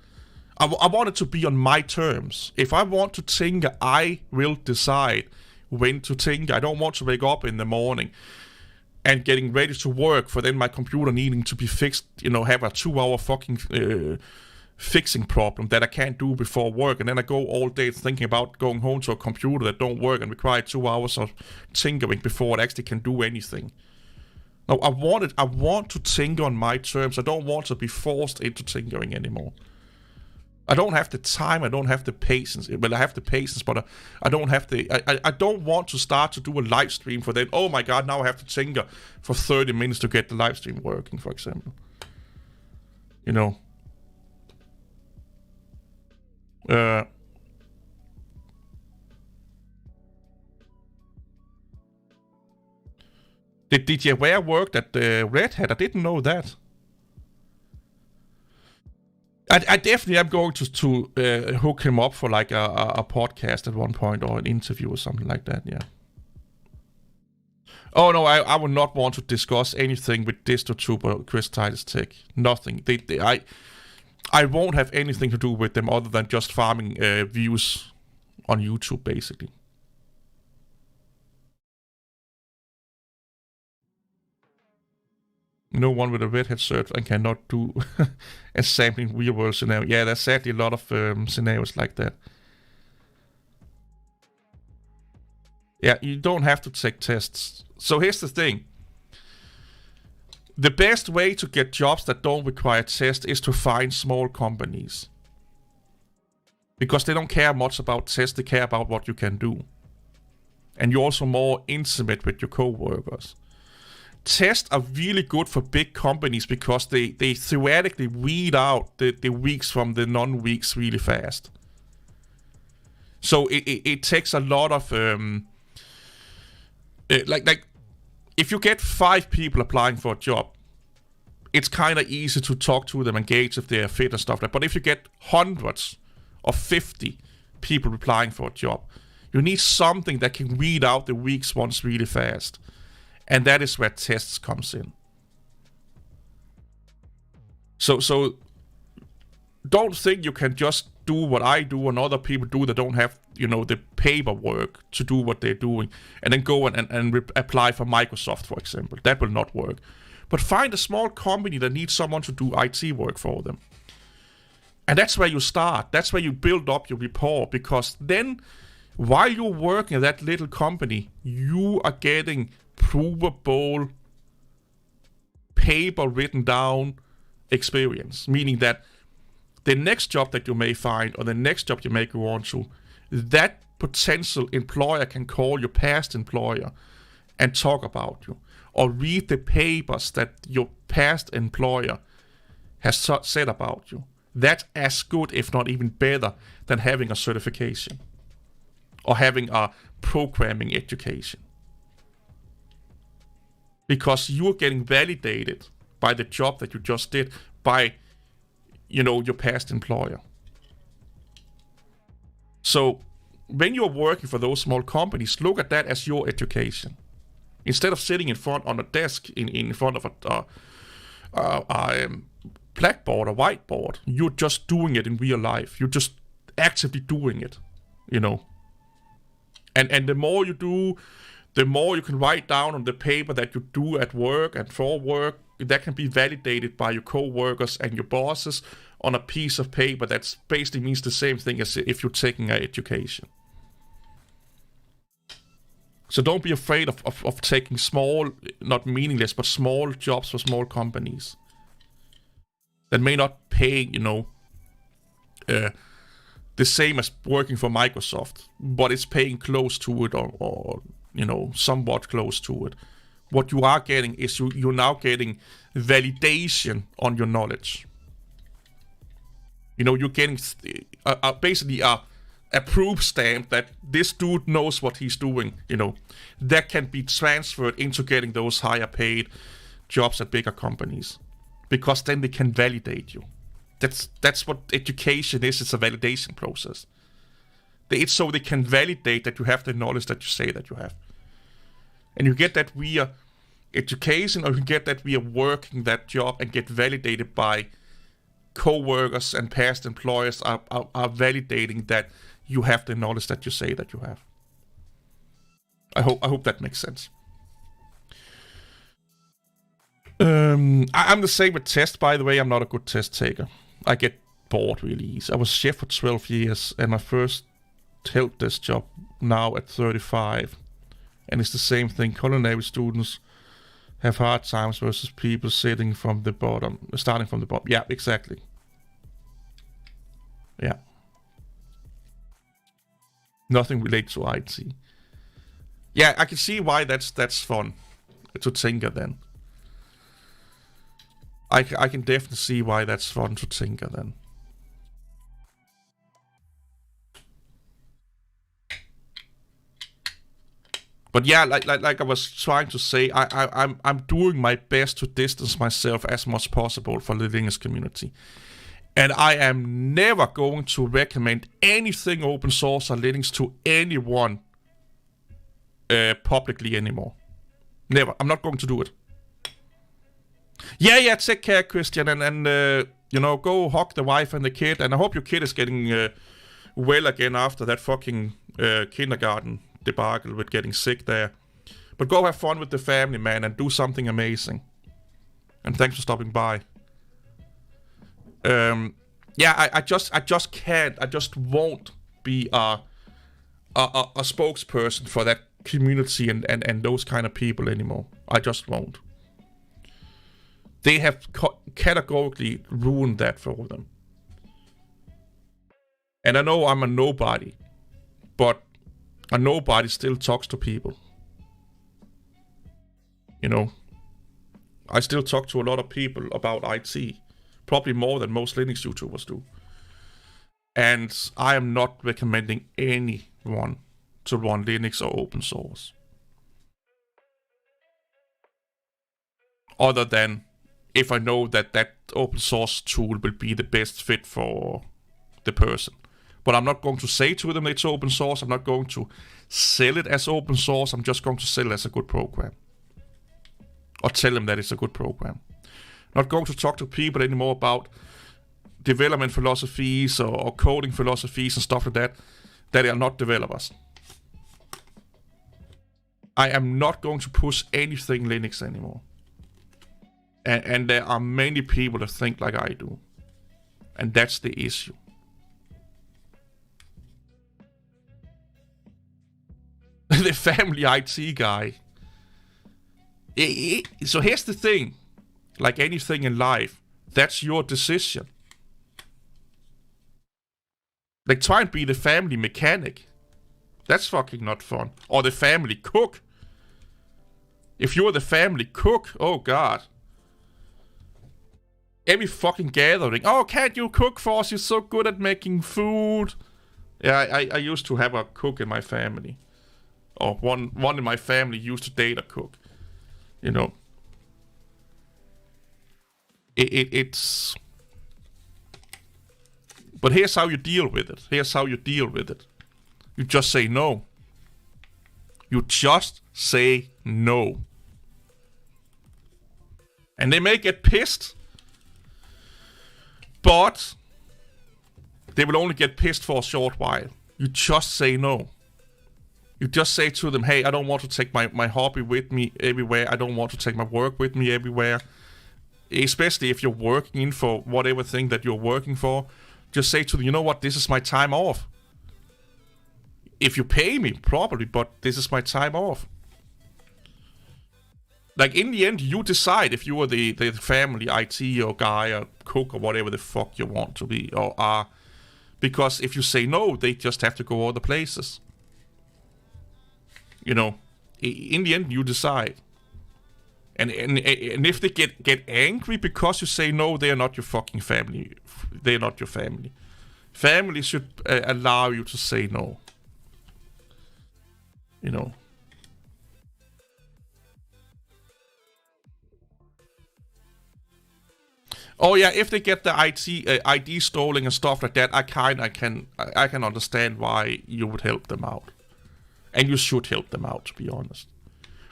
I want it to be on my terms. If I want to tinker, I will decide when to tinker. I don't want to wake up in the morning and getting ready to work for then my computer needing to be fixed, have a 2-hour fucking fixing problem that I can't do before work, and then I go all day thinking about going home to a computer that don't work and require 2 hours of tinkering before it actually can do anything. No, I want to tinker on my terms. I don't want to be forced into tinkering anymore. I don't have the time, I don't have the patience. Well, I have the patience, but I don't have the... I don't want to start to do a live stream for then, oh my god, now I have to tinker for 30 minutes to get the live stream working, for example. Did DJ Ware work at Red Hat? I didn't know that. I definitely am going to hook him up for like a podcast at one point, or an interview or something like that, yeah. Oh no, I would not want to discuss anything with DistroTube or Chris Titus Tech. Nothing. I won't have anything to do with them other than just farming views on YouTube, basically. No one with a Red Hat cert and cannot do a sampling real world scenario. Yeah, there's sadly a lot of scenarios like that. Yeah, you don't have to take tests. So here's the thing. The best way to get jobs that don't require tests is to find small companies. Because they don't care much about tests, they care about what you can do. And you're also more intimate with your co-workers. Tests are really good for big companies because they theoretically weed out the weaks from the non-weaks really fast. So it takes a lot of... like if you get 5 people applying for a job, it's kind of easy to talk to them and gauge if they're fit and stuff like that. But if you get hundreds of 50 people applying for a job, you need something that can weed out the weak ones really fast. And that is where tests comes in. So don't think you can just do what I do and other people do that don't have, the paperwork to do what they're doing, and then go and apply for Microsoft, for example. That will not work. But find a small company that needs someone to do IT work for them. And that's where you start. That's where you build up your rapport, because then while you're working at that little company, you are getting provable, paper written down experience, meaning that the next job that you may find or the next job you may go on to, that potential employer can call your past employer and talk about you, or read the papers that your past employer has said about you. That's as good, if not even better, than having a certification or having a programming education. Because you're getting validated by the job that you just did by, your past employer. So when you're working for those small companies, look at that as your education. Instead of sitting in front on a desk in front of a blackboard or whiteboard, you're just doing it in real life. You're just actively doing it, And the more you do, the more you can write down on the paper that you do at work and for work. That can be validated by your co-workers and your bosses on a piece of paper that basically means the same thing as if you're taking an education. So don't be afraid of taking small, not meaningless, but small jobs for small companies that may not pay, the same as working for Microsoft, but it's paying close to it or somewhat close to it. What you are getting is you're now getting validation on your knowledge. You're getting basically a proof stamp that this dude knows what he's doing, that can be transferred into getting those higher paid jobs at bigger companies, because then they can validate you. That's what education is. It's a validation process. It's so they can validate that you have the knowledge that you say that you have. And you get that via education, or you can get that via working that job and get validated by co-workers and past employers are validating that you have the knowledge that you say that you have. I hope that makes sense. I'm the same with tests, by the way. I'm not a good test taker. I get bored really easy. I was chef for 12 years, and my first help desk job now at 35. And it's the same thing. Culinary students have hard times versus people starting from the bottom. Yeah, exactly. Yeah. Nothing related to IT. Yeah, I can see why that's fun to tinker then. I can definitely see why that's fun to tinker then. But yeah, like I was trying to say, I'm doing my best to distance myself as much possible from the Linux community. And I am never going to recommend anything open source or Linux to anyone publicly anymore. Never. I'm not going to do it. Yeah, take care, Christian, and go hug the wife and the kid. And I hope your kid is getting well again after that fucking kindergarten debacle with getting sick there. But go have fun with the family, man, and do something amazing. And thanks for stopping by. I just can't. I just won't be a spokesperson for that community and those kind of people anymore. I just won't. They have categorically ruined that for them. And I know I'm a nobody, but a nobody still talks to people. I still talk to a lot of people about IT. Probably more than most Linux YouTubers do. And I am not recommending anyone to run Linux or open source. Other than if I know that open source tool will be the best fit for the person. But I'm not going to say to them it's open source. I'm not going to sell it as open source. I'm just going to sell it as a good program. Or tell them that it's a good program. Not going to talk to people anymore about development philosophies or coding philosophies and stuff like that are not developers. I am not going to push anything Linux anymore. And there are many people that think like I do. And that's the issue. the family IT guy. So here's the thing. Like anything in life, that's your decision. Like, try and be the family mechanic. That's fucking not fun. Or the family cook. If you're the family cook, oh god. Every fucking gathering. Oh, can't you cook for us? You're so good at making food. Yeah, I used to have a cook in my family. Or one in my family used to date a cook. You know. It's... But here's how you deal with it. Here's how you deal with it. You just say no. You just say no. And they may get pissed. But they will only get pissed for a short while. You just say no. You just say to them, hey, I don't want to take my hobby with me everywhere. I don't want to take my work with me everywhere. Especially if you're working in for whatever thing that you're working for. Just say to them, you know what, this is my time off. If you pay me, probably, but this is my time off. Like, in the end, you decide if you are the family IT or guy or cook or whatever the fuck you want to be or are. Because if you say no, they just have to go other places. You know, in the end, you decide. And if they get angry because you say no, they are not your fucking family. They're not your family. Family should allow you to say no. You know. Oh yeah, if they get the ID stolen and stuff like that, I can understand why you would help them out, and you should help them out, to be honest.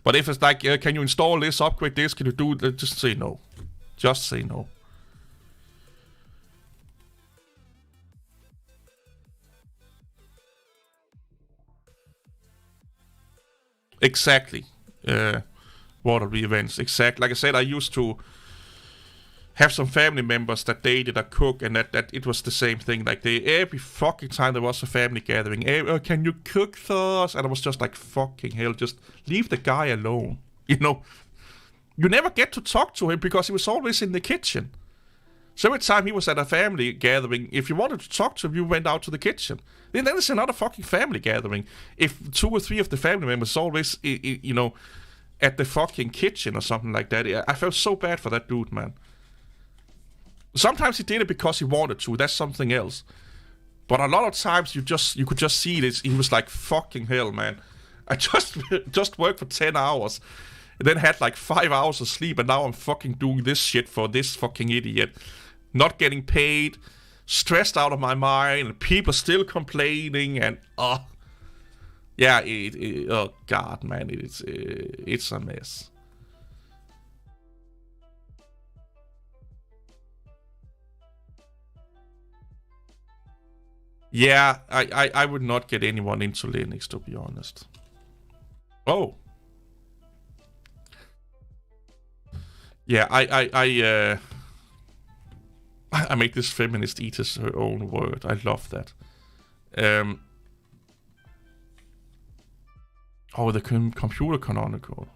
But if it's like, can you install this, upgrade this, can you do that? Just say no. Just say no. Exactly. Waterloo events. Exactly. Like I said, I used to have some family members that dated a cook, and that it was the same thing. Like, every fucking time there was a family gathering, can you cook for us? And I was just like, fucking hell, just leave the guy alone. You know, you never get to talk to him because he was always in the kitchen. So every time he was at a family gathering, if you wanted to talk to him, you went out to the kitchen. Then there's another fucking family gathering. If 2 or 3 of the family members always, you know, at the fucking kitchen or something like that, I felt so bad for that dude, man. Sometimes he did it because he wanted to. That's something else. But a lot of times you could just see this. He was like, fucking hell, man. I just worked for 10 hours. And then had like 5 hours of sleep. And now I'm fucking doing this shit for this fucking idiot. Not getting paid. Stressed out of my mind. And people still complaining. And yeah, oh god, man. It's a mess. Yeah, I would not get anyone into Linux, to be honest. Oh. Yeah, I make this feminist eat his her own word. I love that. Oh, the computer canonical.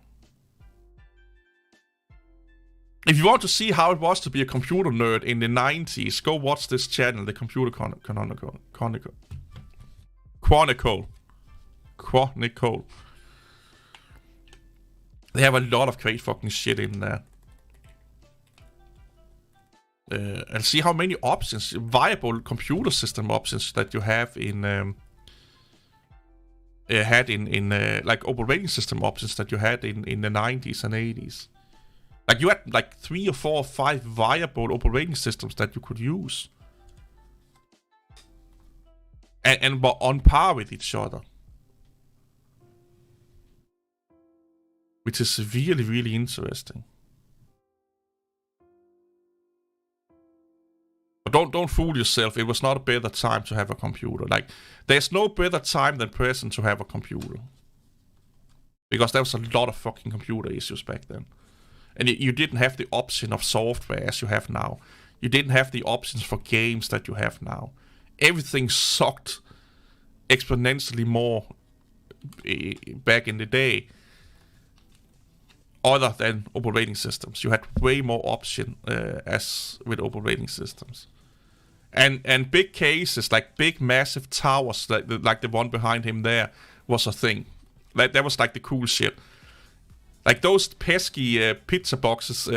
If you want to see how it was to be a computer nerd in the 90s, go watch this channel, the Computer Chronicle. They have a lot of great fucking shit in there. And see how many options, viable computer system options that you have in like operating system options that you had in the 90s and 80s. Like, you had like 3 or 4 or 5 viable operating systems that you could use. And were on par with each other. Which is really, really interesting. But don't fool yourself, it was not a better time to have a computer. Like, there's no better time than present to have a computer. Because there was a lot of fucking computer issues back then. And you didn't have the option of software as you have now. You didn't have the options for games that you have now. Everything sucked exponentially more back in the day. Other than operating systems, you had way more option as with operating systems. And big cases, like big massive towers, like the one behind him there, was a thing. Like that was like the cool shit. Like those pesky pizza boxes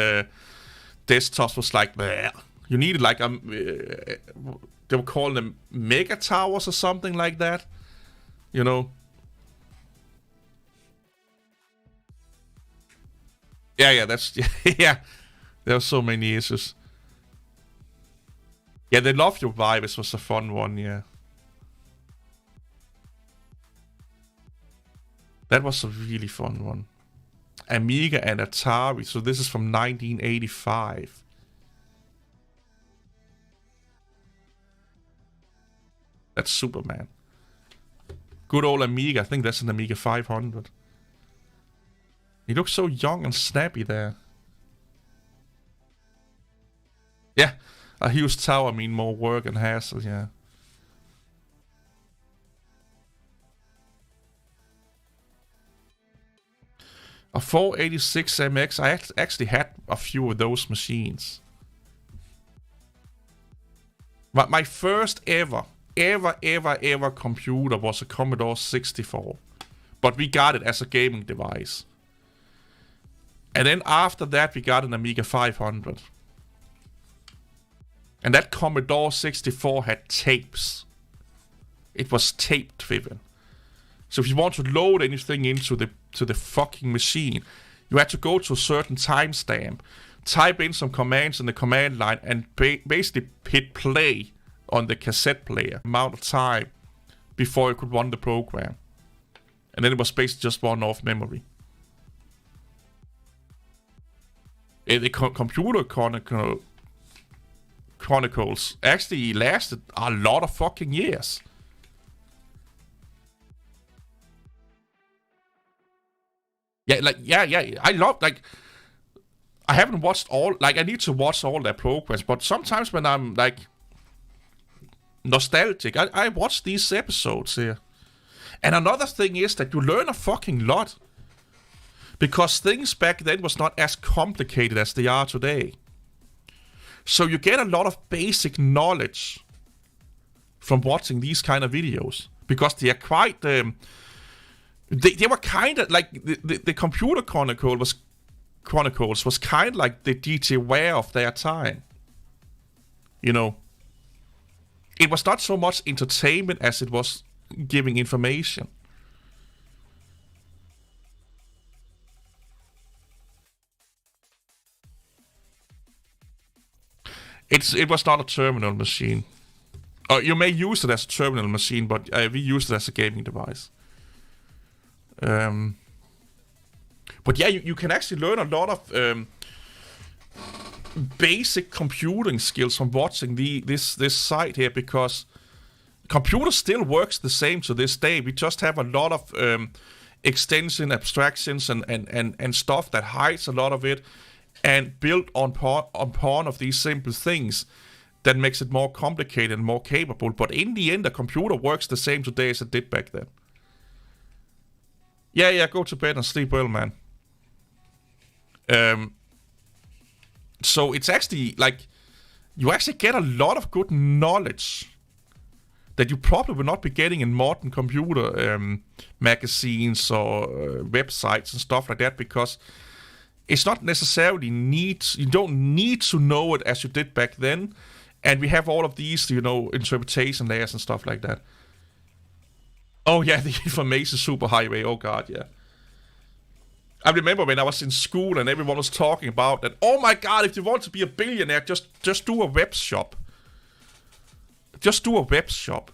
desktops was like, bleh. You needed like they were calling them mega towers or something like that. You know. Yeah, that's yeah. There are so many issues. Yeah, the Love Your Virus was a fun one, yeah. That was a really fun one. Amiga and Atari, so this is from 1985. That's Superman. Good old Amiga, I think that's an Amiga 500. He looks so young and snappy there. Yeah, a huge tower mean more work and hassle, yeah. A 486 MX, I actually had a few of those machines. But my first ever computer was a Commodore 64. But we got it as a gaming device. And then after that, we got an Amiga 500. And that Commodore 64 had tapes. It was tape driven. So if you want to load anything into the fucking machine, you had to go to a certain timestamp, type in some commands in the command line, and basically hit play on the cassette player amount of time before you could run the program. And then it was basically just run off memory. The Computer Chronicles actually lasted a lot of fucking years. Yeah. I love, like, I haven't watched all, like, I need to watch all their programs, but sometimes when I'm, like, nostalgic, I watch these episodes here. And another thing is that you learn a fucking lot. Because things back then was not as complicated as they are today. So you get a lot of basic knowledge from watching these kind of videos. Because they are quite... they were kind of like... The Computer Chronicles was kind of like the GTA of their time. You know? It was not so much entertainment as it was giving information. It was not a terminal machine. You may use it as a terminal machine, but we used it as a gaming device. But yeah, you can actually learn a lot of basic computing skills from watching this site here, because computer still works the same to this day. We just have a lot of extension, abstractions, and stuff that hides a lot of it, and built upon of these simple things that makes it more complicated and more capable. But in the end, the computer works the same today as it did back then. Yeah, go to bed and sleep well, man. So it's actually, like, you actually get a lot of good knowledge that you probably will not be getting in modern computer magazines or websites and stuff like that, because it's not necessarily you don't need to know it as you did back then. And we have all of these, interpretation layers and stuff like that. Oh yeah, the information superhighway, oh god, yeah. I remember when I was in school and everyone was talking about that, oh my god, if you want to be a billionaire, just do a web shop. Just do a web shop.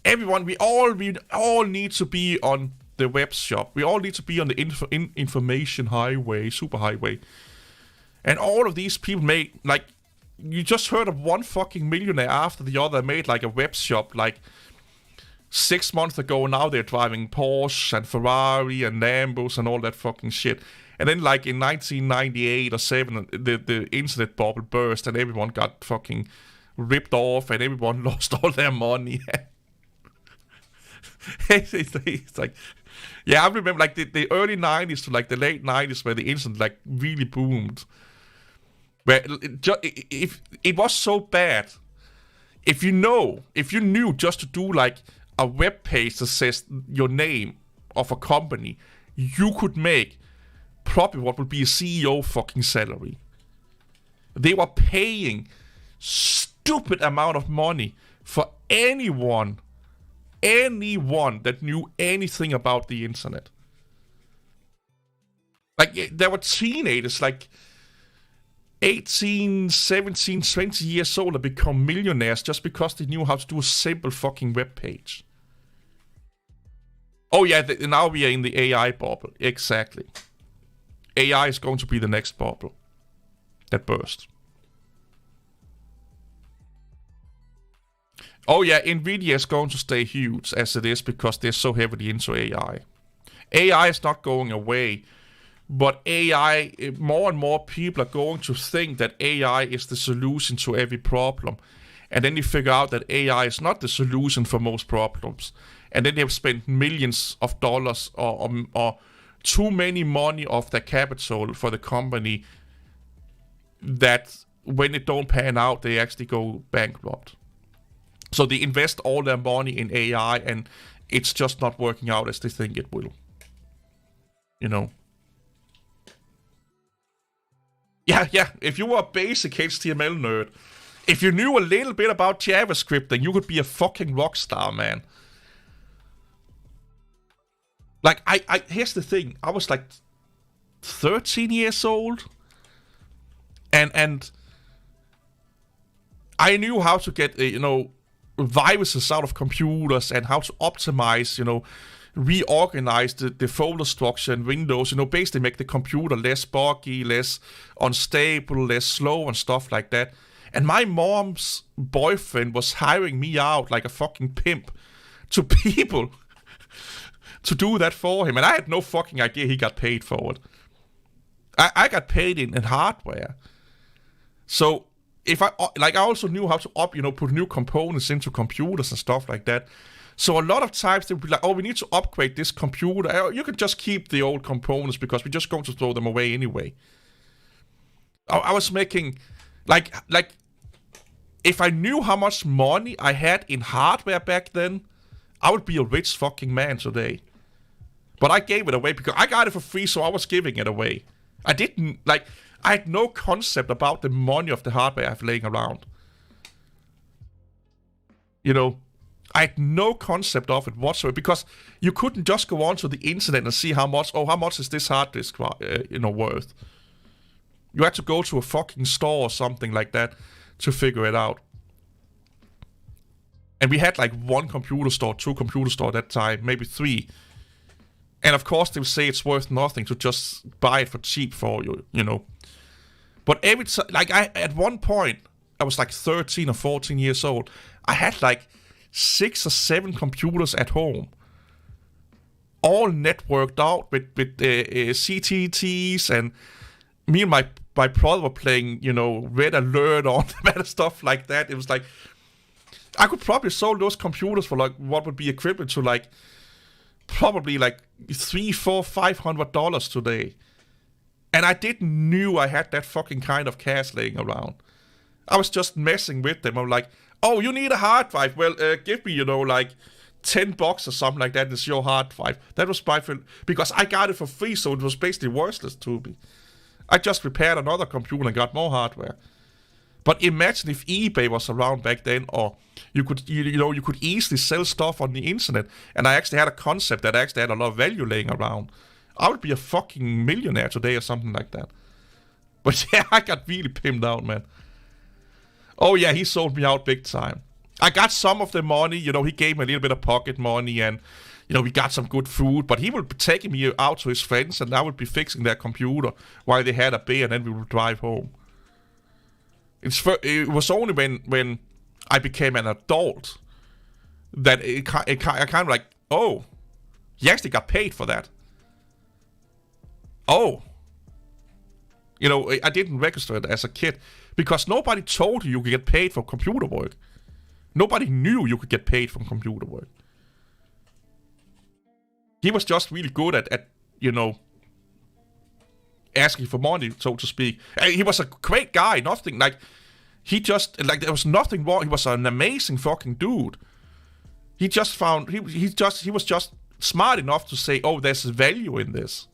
Everyone, we all need to be on the web shop. We all need to be on the information highway, superhighway. And all of these people made, like, you just heard of one fucking millionaire after the other made like a web shop, like 6 months ago. Now they're driving Porsche and Ferrari and Lambos and all that fucking shit. And then, like, in 1998 or 7, the internet bubble burst and everyone got fucking ripped off and everyone lost all their money. It's like, yeah, I remember like the early 90s to like the late 90s where the internet like really boomed. Where if it was so bad, if you knew just to do like a web page that says your name of a company, you could make probably what would be a CEO fucking salary. They were paying stupid amount of money for anyone that knew anything about the internet. Like, there were teenagers, like 18, 17, 20 years old that become millionaires just because they knew how to do a simple fucking web page. Oh yeah, now we are in the AI bubble. Exactly. AI is going to be the next bubble that bursts. Oh yeah, Nvidia is going to stay huge as it is because they're so heavily into AI. AI is not going away, but AI, more and more people are going to think that AI is the solution to every problem. And then you figure out that AI is not the solution for most problems. And then they have spent millions of dollars or too many money of their capital for the company that when it don't pan out, they actually go bankrupt. So they invest all their money in AI and it's just not working out as they think it will. You know? Yeah. If you were a basic HTML nerd, if you knew a little bit about JavaScript, then you could be a fucking rock star, man. Like, here's the thing. I was like 13 years old. And I knew how to get, viruses out of computers and how to optimize, reorganize the folder structure in Windows, basically make the computer less buggy, less unstable, less slow and stuff like that. And my mom's boyfriend was hiring me out like a fucking pimp to people to do that for him. And I had no fucking idea he got paid for it. I got paid in hardware. So I also knew how to put new components into computers and stuff like that. So a lot of times they would be like, oh, we need to upgrade this computer. You can just keep the old components because we're just going to throw them away anyway. I was making, like, if I knew how much money I had in hardware back then, I would be a rich fucking man today. But I gave it away because I got it for free, so I was giving it away. I had no concept about the money of the hardware I have laying around. I had no concept of it whatsoever because you couldn't just go onto the internet and see how much is this hard disk, worth. You had to go to a fucking store or something like that to figure it out. And we had like one computer store, two computer store at that time, maybe three. And of course they would say it's worth nothing to just buy it for cheap for you, But every time, at one point, I was like 13 or 14 years old. I had like 6 or 7 computers at home, all networked out with CTTs, and me and my brother were playing, Red Alert on them and stuff like that. It was like, I could probably sell those computers for like what would be equivalent to like probably like $300, $400, $500 today. And I didn't knew I had that fucking kind of cash laying around. I was just messing with them. I'm like, oh, you need a hard drive? Well, give me, like $10 or something like that. It's your hard drive. That was my because I got it for free, so it was basically worthless to me. I just repaired another computer and got more hardware. But imagine if eBay was around back then, or you could easily sell stuff on the internet, and I actually had a concept that actually had a lot of value laying around. I would be a fucking millionaire today or something like that. But yeah, I got really pimped out, man. Oh yeah, he sold me out big time. I got some of the money, he gave me a little bit of pocket money, and we got some good food, but he would be taking me out to his friends, and I would be fixing their computer while they had a beer, and then we would drive home. It was only when I became an adult that I kind of like, oh, he actually got paid for that. Oh. I didn't register it as a kid because nobody told you could get paid for computer work. Nobody knew you could get paid from computer work. he was just really good at asking for money, so to speak. And he was a great guy. Nothing like he just like there was nothing wrong. He was an amazing fucking dude. He just found he was just smart enough to say, oh, there's value in this,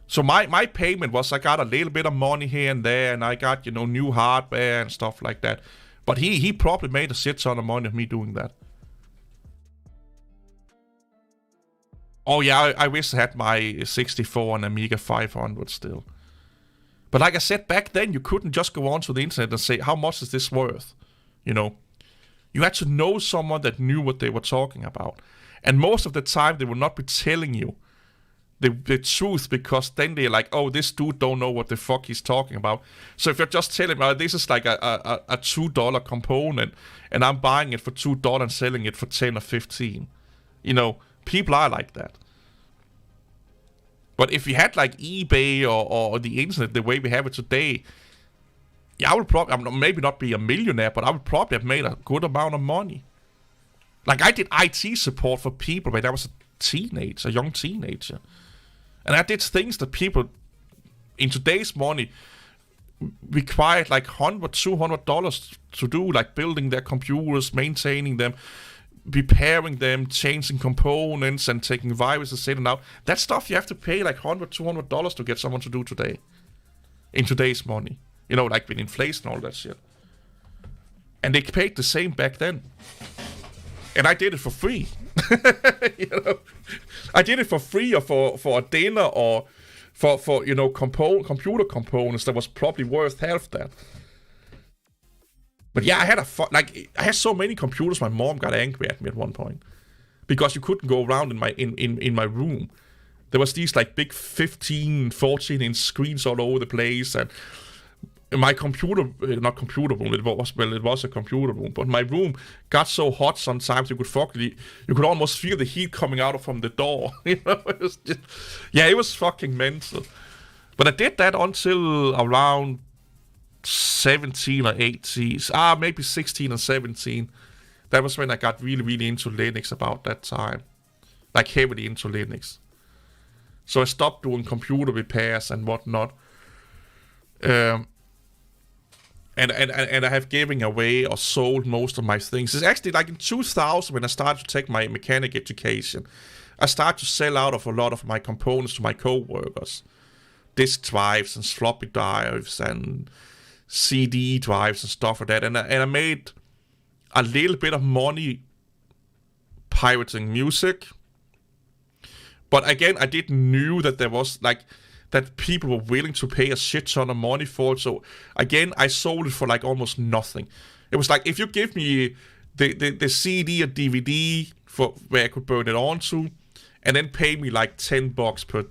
So my payment was I got a little bit of money here and there, and I got new hardware and stuff like that. But he probably made a shit ton of money of me doing that. Oh yeah, I wish I had my 64 and Amiga 500 still. But like I said back then, you couldn't just go onto the internet and say, how much is this worth? You had to know someone that knew what they were talking about. And most of the time, they will not be telling you the truth, because then they're like, oh, this dude don't know what the fuck he's talking about. So if you're just telling me, this is like a $2 component, and I'm buying it for $2 and selling it for 10 or 15, people are like that. But if you had like eBay or the internet the way we have it today, yeah, I would probably maybe not be a millionaire, but I would probably have made a good amount of money. Like I did IT support for people when I was a young teenager. And I did things that people in today's money required like $100, $200 to do, like building their computers, maintaining them, repairing them, changing components, and taking viruses in and out. That stuff you have to pay like $100, $200 to get someone to do today. In today's money. Like with inflation and all that shit. And they paid the same back then. And I did it for free. I did it for free, or for a dinner, or for computer components that was probably worth half that. But yeah, I had so many computers. My mom got angry at me at one point because you couldn't go around in my room. There was these like big 15, 14-inch screens all over the place, and my computer, not computer room, it was a computer room, but my room got so hot sometimes you could almost feel the heat coming out from the door. It was fucking mental. But I did that until around 17 or 18, maybe 16 or 17. That was when I got really, really into Linux about that time. Like heavily into Linux. So I stopped doing computer repairs and whatnot. And I have given away or sold most of my things. It's actually like in 2000 when I started to take my mechanic education. I started to sell out of a lot of my components to my co-workers. Disk drives and floppy drives and CD drives and stuff like that. And I made a little bit of money pirating music. But again, I didn't know that there was like that people were willing to pay a shit ton of money for it. So again, I sold it for like almost nothing. It was like, if you give me the CD or DVD for where I could burn it onto, and then pay me like $10 per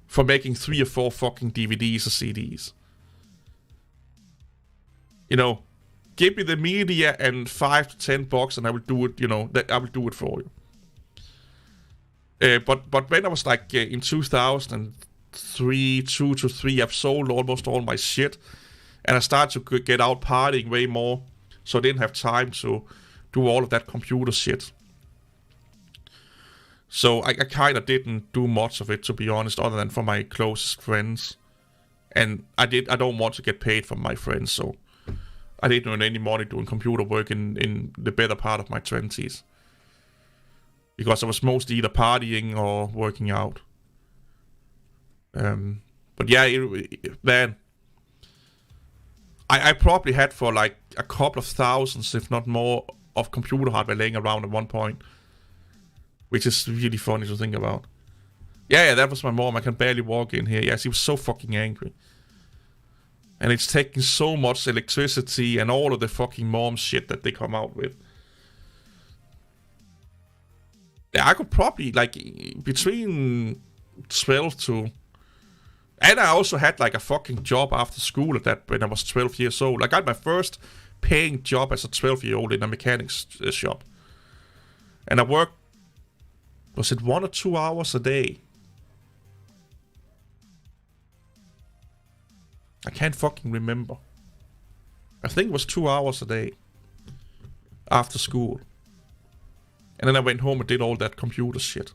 for making 3 or 4 fucking DVDs or CDs. Give me the media and $5 to $10, and I will do it. I will do it for you. But when I was like in 2003, 2 to 3, I've sold almost all my shit, and I started to get out partying way more, so I didn't have time to do all of that computer shit. So I kind of didn't do much of it, to be honest, other than for my closest friends. And I don't want to get paid from my friends, so I didn't earn any money doing computer work in the better part of my 20s. Because I was mostly either partying or working out. But yeah, man, I probably had for like a couple of thousands, if not more, of computer hardware laying around at one point. Which is really funny to think about. Yeah, that was my mom. I can barely walk in here. Yeah, she was so fucking angry. And it's taking so much electricity and all of the fucking mom shit that they come out with. I could probably, like, between 12 to... And I also had, like, a fucking job after school at that when I was 12 years old. I got my first paying job as a 12-year-old in a mechanics shop. And I worked, was it 1 or 2 hours a day? I can't fucking remember. I think it was 2 hours a day after school. And then I went home and did all that computer shit.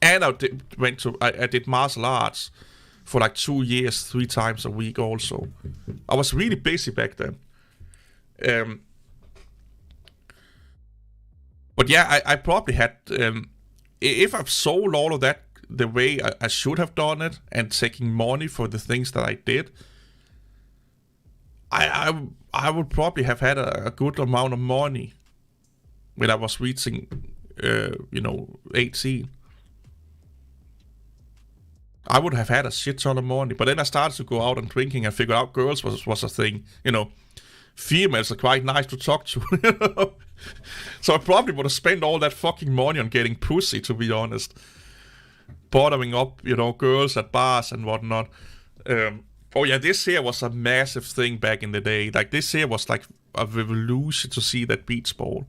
And I did martial arts for like 2 years, 3 times a week also. I was really busy back then. But yeah, I probably had... if I've sold all of that the way I should have done it and taking money for the things that I did, I would probably have had a good amount of money when I was reaching, 18. I would have had a shit ton of money. But then I started to go out and drinking and figured out girls was a thing. Females are quite nice to talk to. So I probably would have spent all that fucking money on getting pussy, to be honest. Bothering up, girls at bars and whatnot. Oh yeah, this here was a massive thing back in the day. Like, this here was like a revolution to see that beach ball.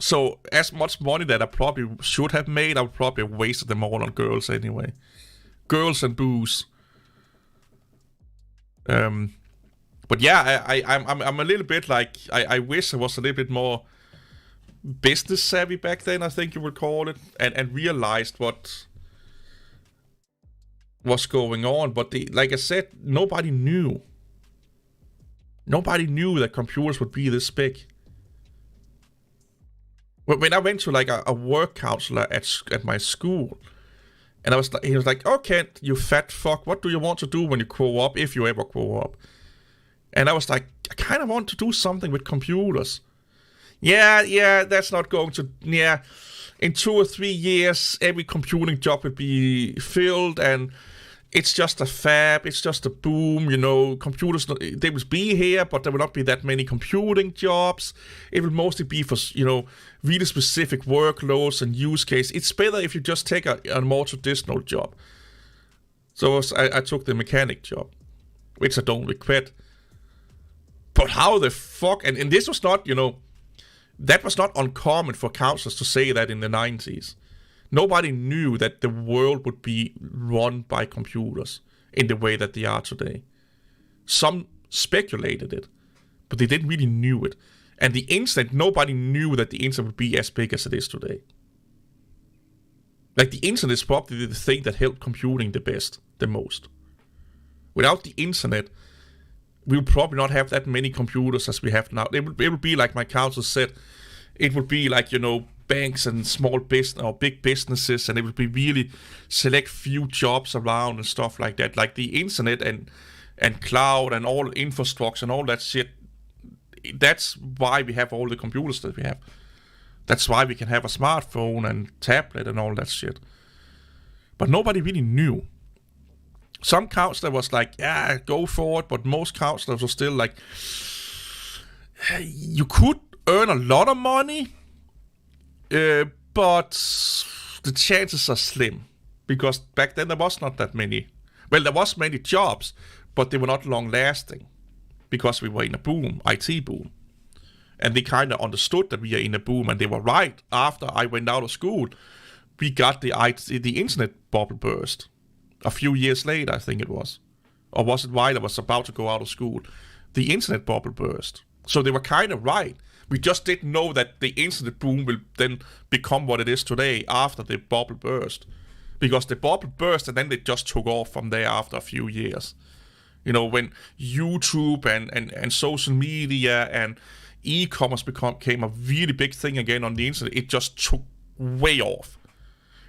So as much money that I probably should have made, I would probably have wasted them all on girls anyway. Girls and booze. But yeah, I'm a little bit like, I wish I was a little bit more business savvy back then, I think you would call it, and realized what was going on. But like I said, nobody knew. Nobody knew that computers would be this big. When I went to like a work counselor at my school, and he was like, "Oh, Kent, you fat fuck, what do you want to do when you grow up, if you ever grow up?" And I was like, I kind of want to do something with computers. Yeah, that's not going to... Yeah, in 2 or 3 years, every computing job will be filled, and it's just a fad, it's just a boom, computers, they will be here, but there will not be that many computing jobs. It will mostly be for, really specific workloads and use case. It's better if you just take a more traditional job. So I took the mechanic job, which I don't regret. But how the fuck... And this was not, that was not uncommon for counselors to say that in the 90s. Nobody knew that the world would be run by computers in the way that they are today. Some speculated it, but they didn't really knew it. And the internet, nobody knew that the internet would be as big as it is today. Like, the internet is probably the thing that helped computing the most. Without the internet, we would probably not have that many computers as we have now. It would be like my counselor said, it would be like, banks and small business or big businesses, and it would be really select few jobs around and stuff like that. Like the internet and cloud and all infrastructure and all that shit. That's why we have all the computers that we have. That's why we can have a smartphone and tablet and all that shit. But nobody really knew. Some counselor was like, yeah, go for it, but most counselors were still like, you could earn a lot of money, but the chances are slim, because back then there was not that many. Well, there was many jobs, but they were not long lasting, because we were in a boom, IT boom. And they kind of understood that we are in a boom, and they were right. After I went out of school, we got the internet bubble burst. A few years later, I think it was. Or was it while I was about to go out of school? The internet bubble burst. So they were kind of right. We just didn't know that the internet boom will then become what it is today after the bubble burst. Because the bubble burst and then they just took off from there after a few years. When YouTube and social media and e-commerce became a really big thing again on the internet, it just took way off.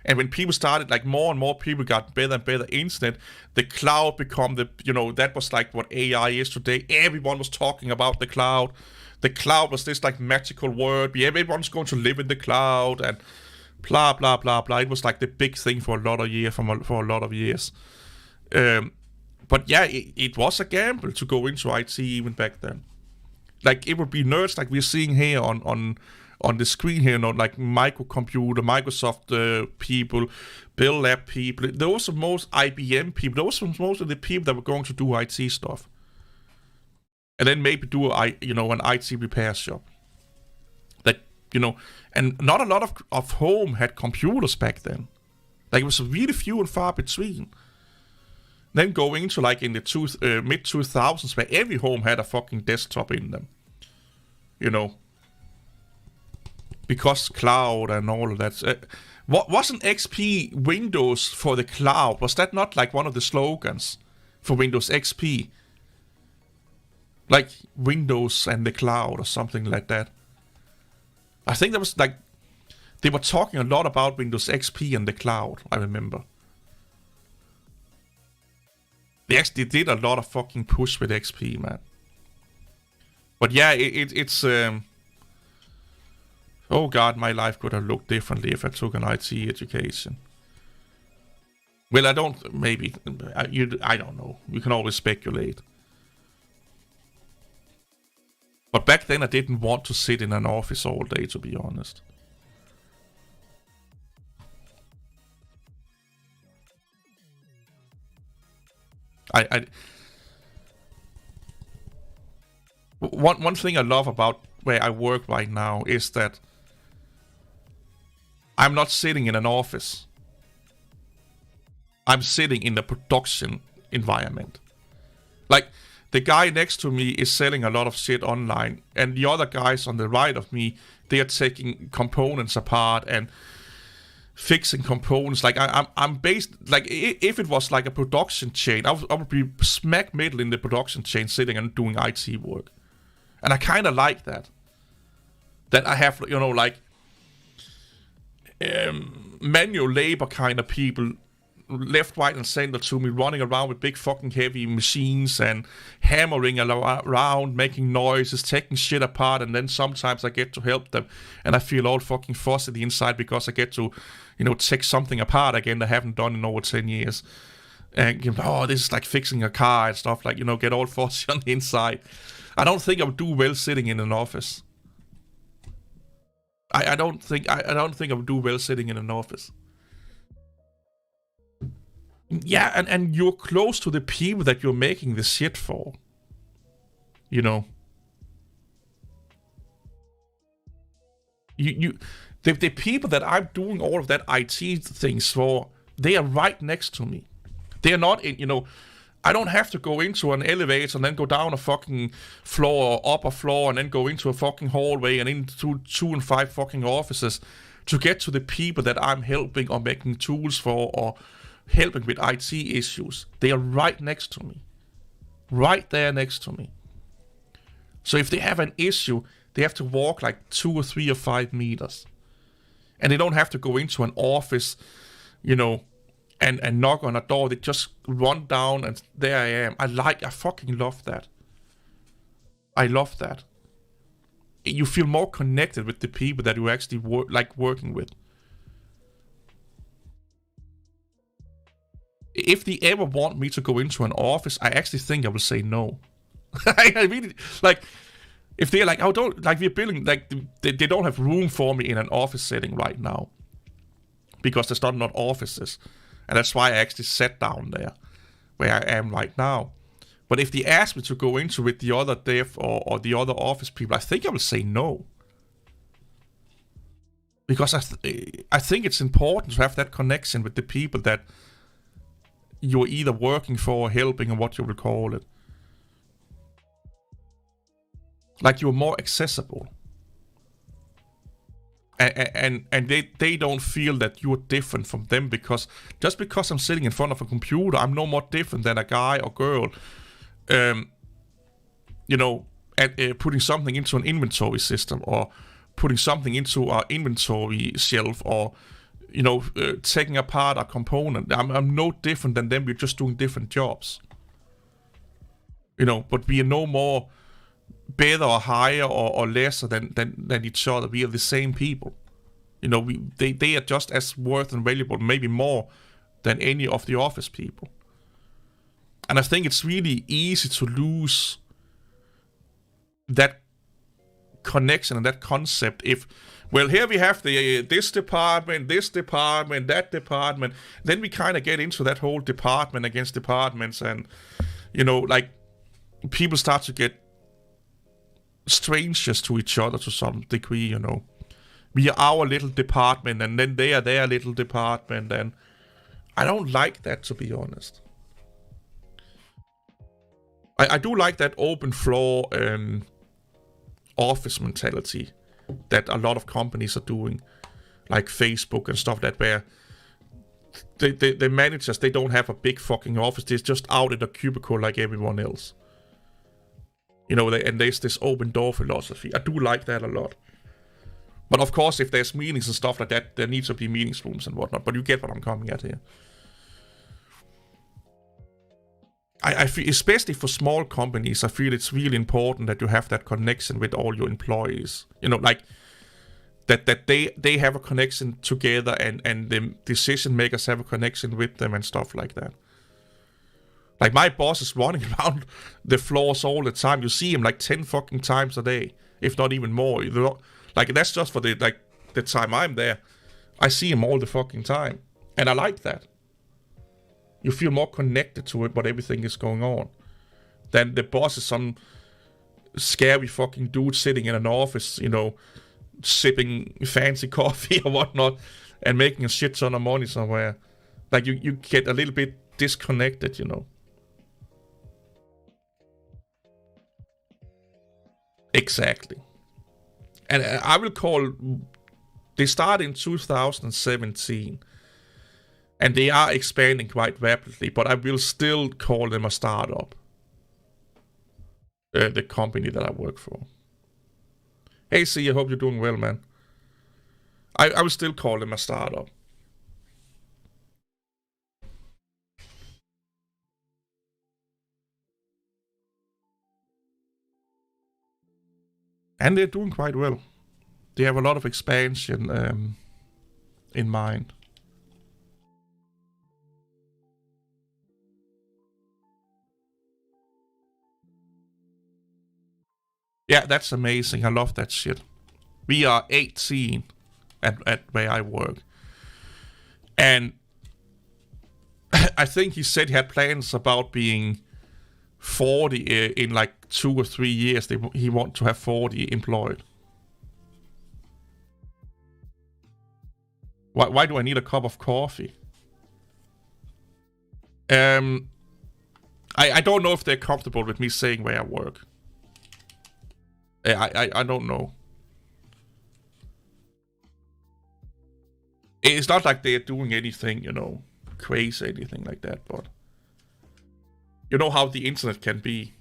And when people started, like more and more people got better and better internet, the cloud become that was like what AI is today. Everyone was talking about the cloud. The cloud was this like magical word. Everyone's going to live in the cloud and blah, blah, blah, blah. It was like the big thing for a lot of years. But yeah, it was a gamble to go into IT even back then. Like, it would be nerds like we're seeing here on the screen here, like microcomputer, Microsoft people, Bell Lab people. Those are most IBM people. Those were most of the people that were going to do IT stuff. And then maybe do an IT repair shop. And not a lot of home had computers back then. Like, it was really few and far between. Then going into like in the mid 2000s, where every home had a fucking desktop in them. because cloud and all of that. What wasn't XP Windows for the cloud? Was that not like one of the slogans for Windows XP? Like Windows and the cloud or something like that. I think that was like, they were talking a lot about Windows XP and the cloud, I remember. They actually did a lot of fucking push with XP, man. But yeah, it's... oh god, my life could have looked differently if I took an IT education. Well, I don't... Maybe. I don't know. You can always speculate. But back then I didn't want to sit in an office all day, to be honest. One thing I love about where I work right now is that I'm not sitting in an office. I'm sitting in the production environment. Like, the guy next to me is selling a lot of shit online, and the other guys on the right of me, they are taking components apart and fixing components. Like, I'm based, like, if it was like a production chain, I would be smack middle in the production chain, sitting and doing IT work. And I kind of like that. That I have, you know, like, manual labor kind of people left, right, and center to me, running around with big fucking heavy machines and hammering around, making noises, taking shit apart, and then sometimes I get to help them, and I feel all fucking fuzzy inside because I get to, you know, take something apart again that I haven't done in over 10 years. And, you know, oh, this is like fixing a car and stuff, like, you know, get all fuzzy on the inside. I don't think I would do well sitting in an office. I don't think I would do well sitting in an office. Yeah, and you're close to the people that you're making the shit for. You know. The people that I'm doing all of that IT things for, they are right next to me. They are not in, you know, I don't have to go into an elevator and then go down a fucking floor or up a floor and then go into a fucking hallway and into 2 and 5 fucking offices to get to the people that I'm helping or making tools for or helping with IT issues. They are right next to me. Right there next to me. So if they have an issue, they have to walk like 2 or 3 or 5 meters. And they don't have to go into an office, you know, and knock on a door. They just run down and there I am. I fucking love that. I love that. You feel more connected with the people that you actually like working with. If they ever want me to go into an office, I actually think I will say no. I really, like, if they're like, oh, don't, like, we're building, like, they don't have room for me in an office setting right now. Because there's not enough offices. And that's why I actually sat down there, where I am right now. But if they ask me to go into with the other dev or the other office people, I think I will say no. Because I think it's important to have that connection with the people that you're either working for or helping, or what you will call it. Like, you're more accessible. And they don't feel that you're different from them, because just because I'm sitting in front of a computer, I'm no more different than a guy or girl, you know, putting something into an inventory system, or putting something into our inventory shelf, or, you know, taking apart a component. I'm no different than them. We're just doing different jobs. You know, but we are no more better or higher or lesser than each other. We are the same people. You know, they are just as worth and valuable, maybe more, than any of the office people. And I think it's really easy to lose that connection and that concept if, well, here we have this department, that department. Then we kind of get into that whole department against departments, and, you know, like, people start to get strangers to each other to some degree, you know. We are our little department, and then they are their little department, and I don't like that, to be honest. I do like that open floor office mentality, that a lot of companies are doing, like Facebook and stuff that where the managers, they don't have a big fucking office. They're just out in a cubicle like everyone else. You know, and there's this open door philosophy. I do like that a lot. But of course, if there's meetings and stuff like that, there needs to be meetings rooms and whatnot. But you get what I'm coming at here. I feel, especially for small companies, I feel it's really important that you have that connection with all your employees. You know, like that they have a connection together, and the decision makers have a connection with them and stuff like that. Like my boss is running around the floors all the time. You see him like 10 fucking times a day, if not even more. Like that's just for the time I'm there. I see him all the fucking time, and I like that. You feel more connected to it, but everything is going on. Then the boss is some scary fucking dude sitting in an office, you know, sipping fancy coffee or whatnot, and making a shit ton of money somewhere. Like you get a little bit disconnected, you know. Exactly. And I will call, they started in 2017. And they are expanding quite rapidly, but I will still call them a startup. The company that I work for. Hey, C, I hope you're doing well, man. I will still call them a startup. And they're doing quite well. They have a lot of expansion in mind. Yeah, that's amazing. I love that shit. We are 18 at where I work. And I think he said he had plans about being 40 in like 2 or 3 years. He want to have 40 employed. Why do I need a cup of coffee? I don't know if they're comfortable with me saying where I work. I don't know. It's not like they're doing anything, you know, crazy, anything like that, but you know how the internet can be.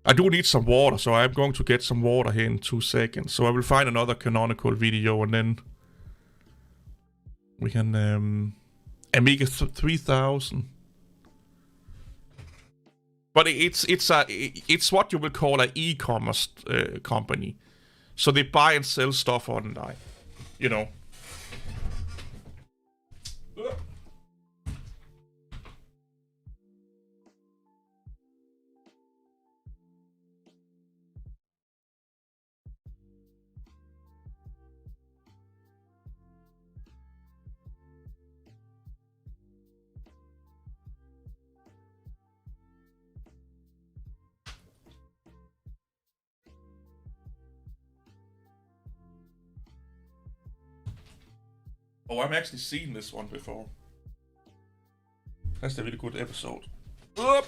I do need some water, so I'm going to get some water here in 2 seconds. So I will find another canonical video, and then we can Amiga 3000. But it's what you will call an e-commerce company. So they buy and sell stuff online, you know. Oh, I've actually seen this one before. That's a really good episode. Oh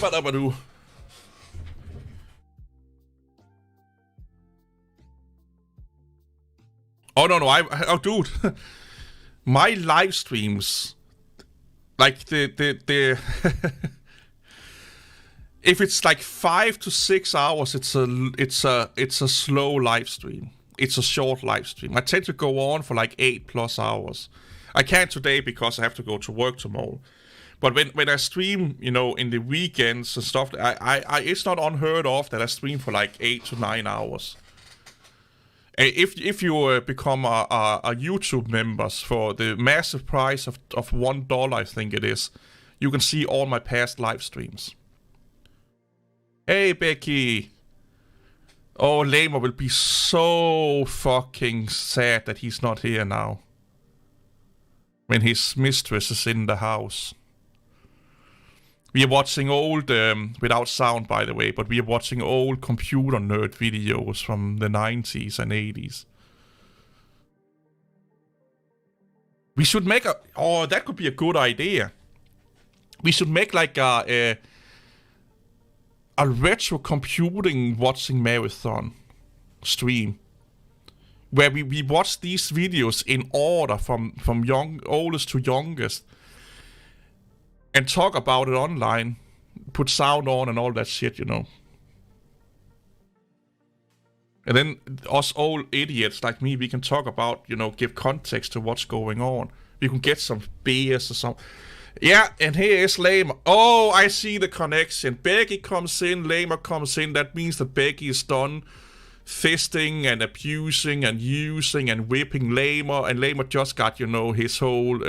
no, dude. My live streams, like the if it's like 5 to 6 hours, it's a slow live stream. It's a short live stream. I tend to go on for like 8+ hours. I can't today because I have to go to work tomorrow. But when I stream, you know, in the weekends and stuff, I it's not unheard of that I stream for like 8 to 9 hours. If you become a YouTube members for the massive price of $1, I think it is, you can see all my past live streams. Hey, Becky. Oh, Lamer will be so fucking sad that he's not here now. When his mistress is in the house. We are watching old, without sound by the way, but we are watching old computer nerd videos from the 90s and 80s. We should make a... Oh, that could be a good idea. We should make like a retro computing watching marathon stream, where we watch these videos in order from oldest to youngest, and talk about it online, put sound on and all that shit, you know. And then us old idiots like me, we can talk about, you know, give context to what's going on. We can get some beers or something. Yeah, and here is Lamer. Oh, I see the connection. Becky comes in, Lamer comes in. That means that Becky is done fisting and abusing and using and whipping Lamer. And Lamer just got, you know, his whole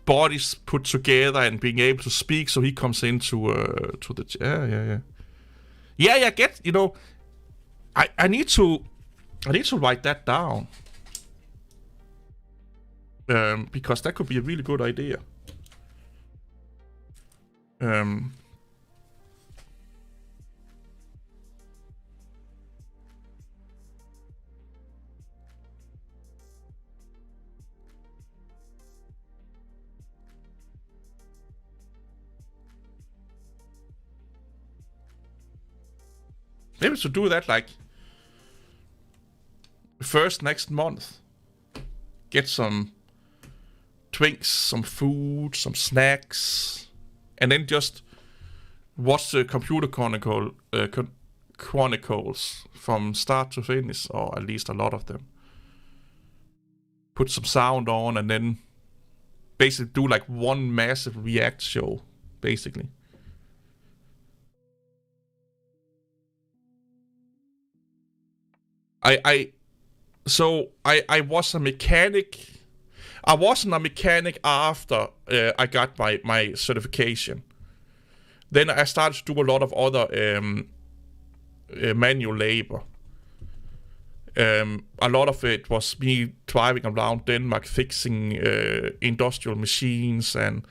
bodies put together and being able to speak. So he comes into the... Yeah, get, you know... I need to write that down. Because that could be a really good idea. Maybe to do that like first next month. Get some drinks, some food, some snacks, and then just watch the Computer Chronicles from start to finish, or at least a lot of them. Put some sound on, and then basically do like one massive React show, basically. I was a mechanic. I wasn't a mechanic after I got my certification. Then I started to do a lot of other manual labor. A lot of it was me driving around Denmark, fixing industrial machines and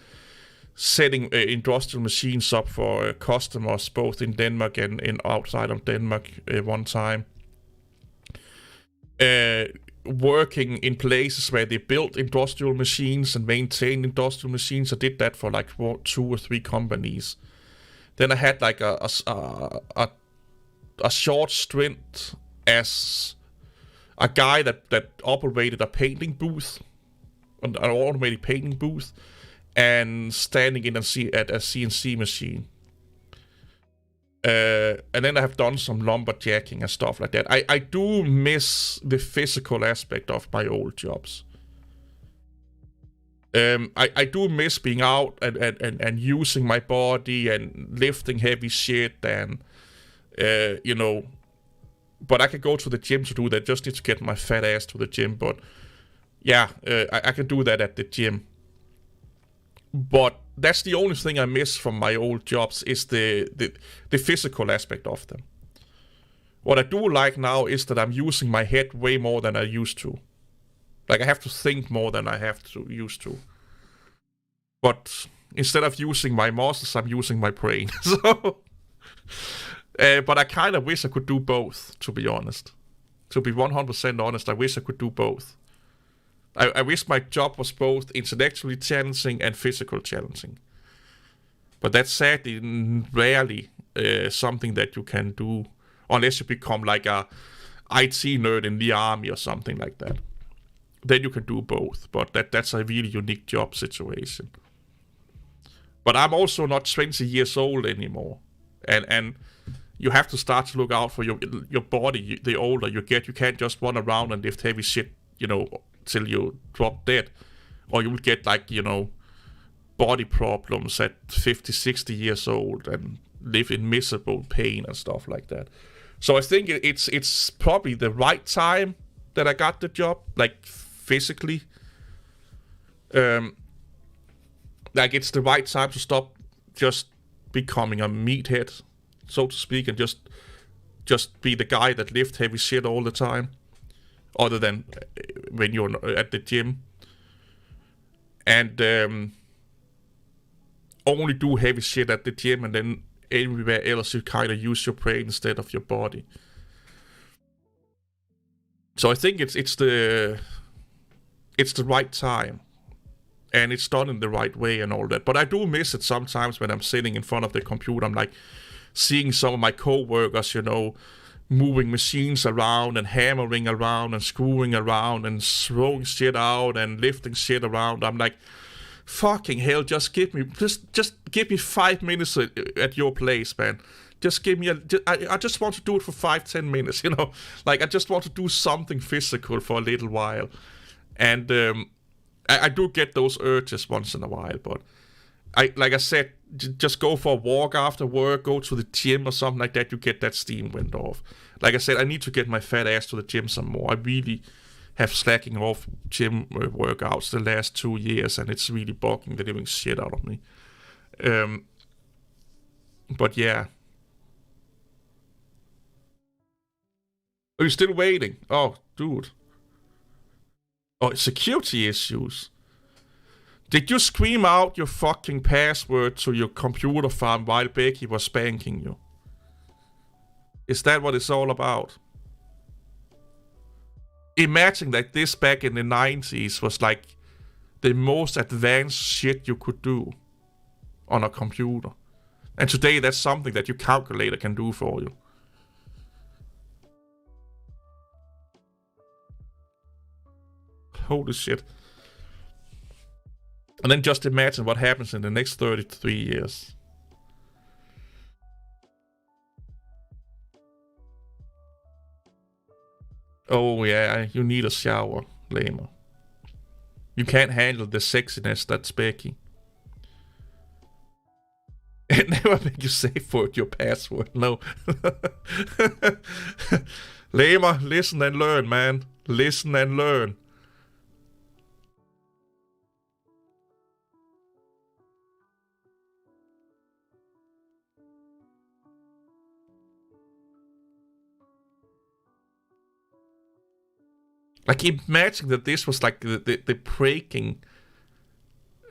setting industrial machines up for customers, both in Denmark and outside of Denmark one time. Working in places where they built industrial machines and maintained industrial machines. I did that for like 2 or 3 companies. Then I had like a short stint as a guy that operated a painting booth, an automated painting booth, and standing in at a CNC machine. And then I have done some lumberjacking and stuff like that. I do miss the physical aspect of my old jobs. I do miss being out and using my body and lifting heavy shit and, you know, but I can go to the gym to do that. Just need to get my fat ass to the gym. But yeah, I can do that at the gym. But that's the only thing I miss from my old jobs is the physical aspect of them. What I do like now is that I'm using my head way more than I used to. Like, I have to think more than I used to. But instead of using my muscles, I'm using my brain. So, but I kind of wish I could do both, to be honest. To be 100% honest, I wish I could do both. I wish my job was both intellectually challenging and physical challenging. But that's sadly rarely something that you can do unless you become like a IT nerd in the army or something like that. Then you can do both, but that's a really unique job situation. But I'm also not 20 years old anymore. And you have to start to look out for your body the older you get. You can't just run around and lift heavy shit, you know, till you drop dead, or you will get like, you know, body problems at 50, 60 years old and live in miserable pain and stuff like that. So I think it's probably the right time that I got the job, like physically. Like it's the right time to stop just becoming a meathead, so to speak, and just be the guy that lift heavy shit all the time. Other than when you're at the gym. And only do heavy shit at the gym, and then everywhere else you kind of use your brain instead of your body. So I think it's the right time. And it's done in the right way and all that. But I do miss it sometimes when I'm sitting in front of the computer. I'm like seeing some of my co-workers, you know, moving machines around and hammering around and screwing around and throwing shit out and lifting shit around. I'm like, fucking hell, just give me 5 minutes at your place, man. Just give me I just want to do it for 5-10 minutes, you know? Like, I just want to do something physical for a little while. And I do get those urges once in a while, but like I said, just go for a walk after work, go to the gym or something like that, you get that steam wind off. Like I said, I need to get my fat ass to the gym some more. I really have slacking off gym workouts the last 2 years, and it's really bugging the living shit out of me. But yeah. Are you still waiting? Oh, dude. Oh, security issues. Did you scream out your fucking password to your computer farm while Becky was spanking you? Is that what it's all about? Imagine that this back in the 90s was like the most advanced shit you could do on a computer. And today that's something that your calculator can do for you. Holy shit. And then just imagine what happens in the next 33 years. Oh yeah, you need a shower, Lamer. You can't handle the sexiness that's Becky. It never make you say word your password, no. Lamer, listen and learn, man. Listen and learn. Like, imagine that this was like the breaking,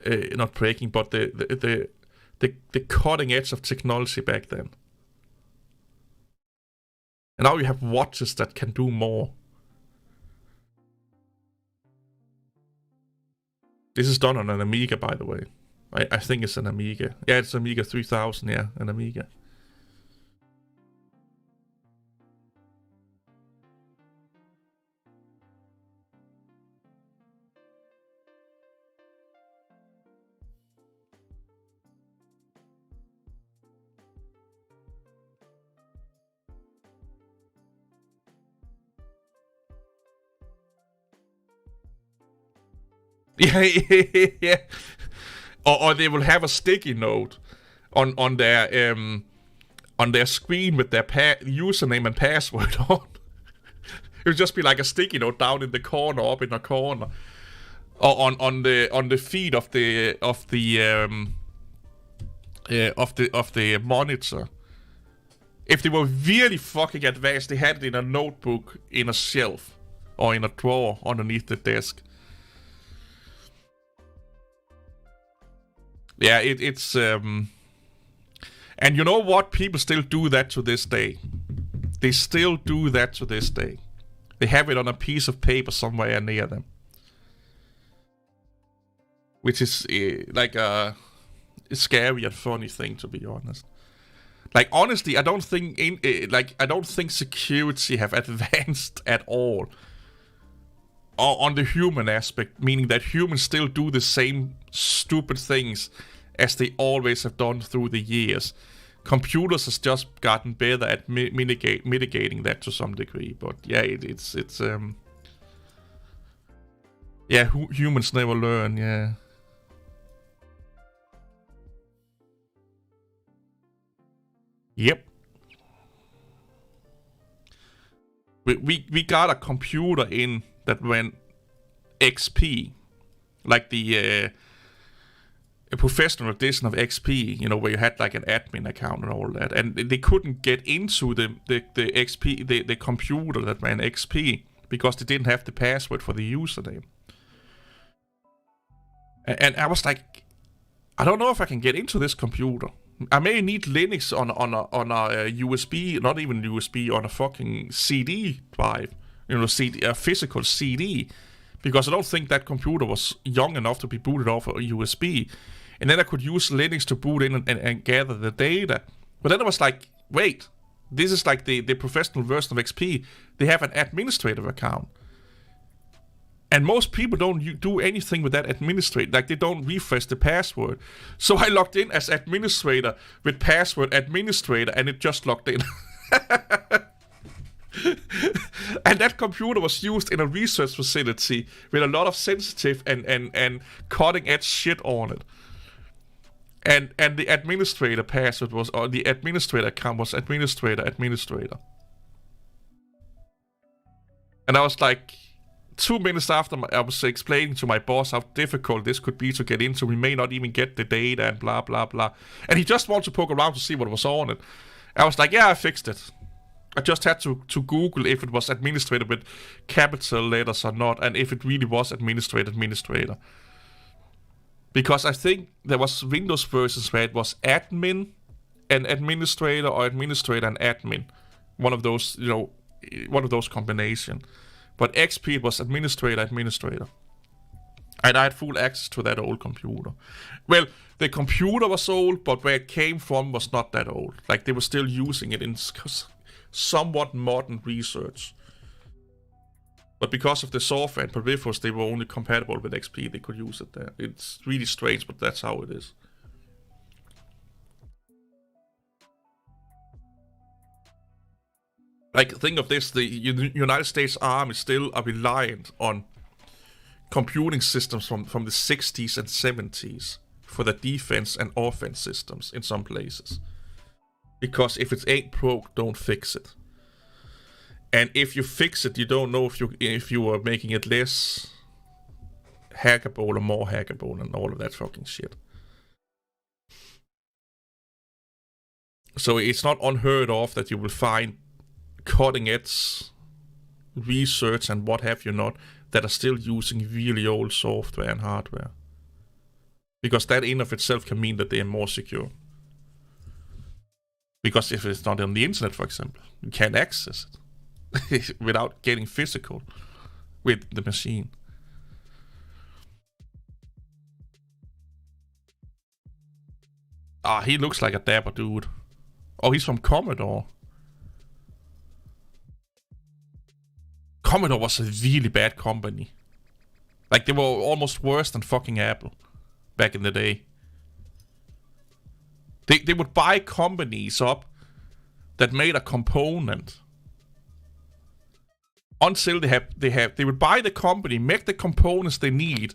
not breaking, but the cutting edge of technology back then. And now you have watches that can do more. This is done on an Amiga, by the way. I think it's an Amiga. Yeah, it's Amiga 3000, yeah, an Amiga. Yeah. Or they will have a sticky note on their screen with their username and password on. It'll just be like a sticky note down in the corner, up in a corner, or on the feed of the monitor. If they were really fucking advanced, they had it in a notebook, in a shelf, or in a drawer underneath the desk. Yeah, it's and you know what? People still do that to this day. They still do that to this day. They have it on a piece of paper somewhere near them, which is like a scary and funny thing, to be honest. Like, honestly, I don't think security have advanced at all on the human aspect, meaning that humans still do the same stupid things as they always have done through the years. Computers has just gotten better at mitigating that to some degree, but yeah, it's yeah, humans never learn, yeah. Yep. We got a computer in that went XP, like the a professional edition of XP, you know, where you had like an admin account and all that, and they couldn't get into the XP, the computer that ran XP, because they didn't have the password for the username. And I was like, I don't know if I can get into this computer. I may need Linux on a USB, not even USB, on a fucking CD drive, you know, a physical CD, because I don't think that computer was young enough to be booted off a USB. And then I could use Linux to boot in and gather the data. But then I was like, wait, This is like the professional version of XP. They have an administrative account. And most people don't do anything with that administrator. Like, they don't refresh the password. So I logged in as administrator with password administrator, and it just logged in. And that computer was used in a research facility with a lot of sensitive and cutting edge shit on it. And the administrator password was, or the administrator account was administrator. And I was like, 2 minutes after I was explaining to my boss how difficult this could be to get into, we may not even get the data and blah, blah, blah. And he just wanted to poke around to see what was on it. I was like, yeah, I fixed it. I just had to Google if it was administrator with capital letters or not, and if it really was administrator. Because I think there was Windows versions where it was admin and administrator, or administrator and admin. One of those, one of those combination. But XP, it was administrator. And I had full access to that old computer. Well, the computer was old, but where it came from was not that old. Like, they were still using it in somewhat modern research. But because of the software and peripherals, they were only compatible with XP. They could use it there. It's really strange, but that's how it is. Like, think of this, the United States Army still are reliant on computing systems from the 60s and 70s for the defense and offense systems in some places. Because if it ain't broke, don't fix it. And if you fix it, you don't know if you are making it less hackable or more hackable and all of that fucking shit. So it's not unheard of that you will find cutting edge research and what have you not that are still using really old software and hardware. Because that in of itself can mean that they are more secure. Because if it's not on the internet, for example, you can't access it without getting physical with the machine. Ah, he looks like a dapper dude. Oh, he's from Commodore. Commodore was a really bad company. Like, they were almost worse than fucking Apple back in the day. They would buy companies up that made a component until they would buy the company, make the components they need,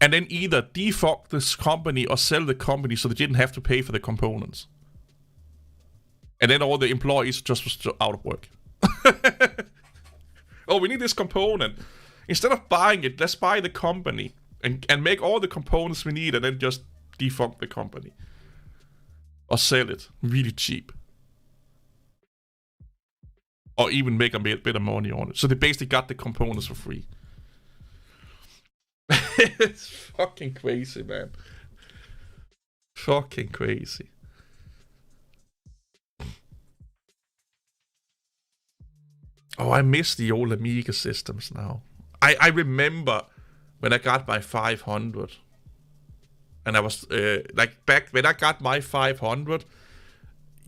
and then either defog this company or sell the company so they didn't have to pay for the components. And then all the employees just was out of work. Oh, we need this component. Instead of buying it, let's buy the company and make all the components we need and then just defog the company. Or sell it really cheap. Or even make a bit of money on it. So they basically got the components for free. It's fucking crazy, man. Fucking crazy. Oh, I miss the old Amiga systems now. I remember when I got my 500. And I was, like, back when I got my 500,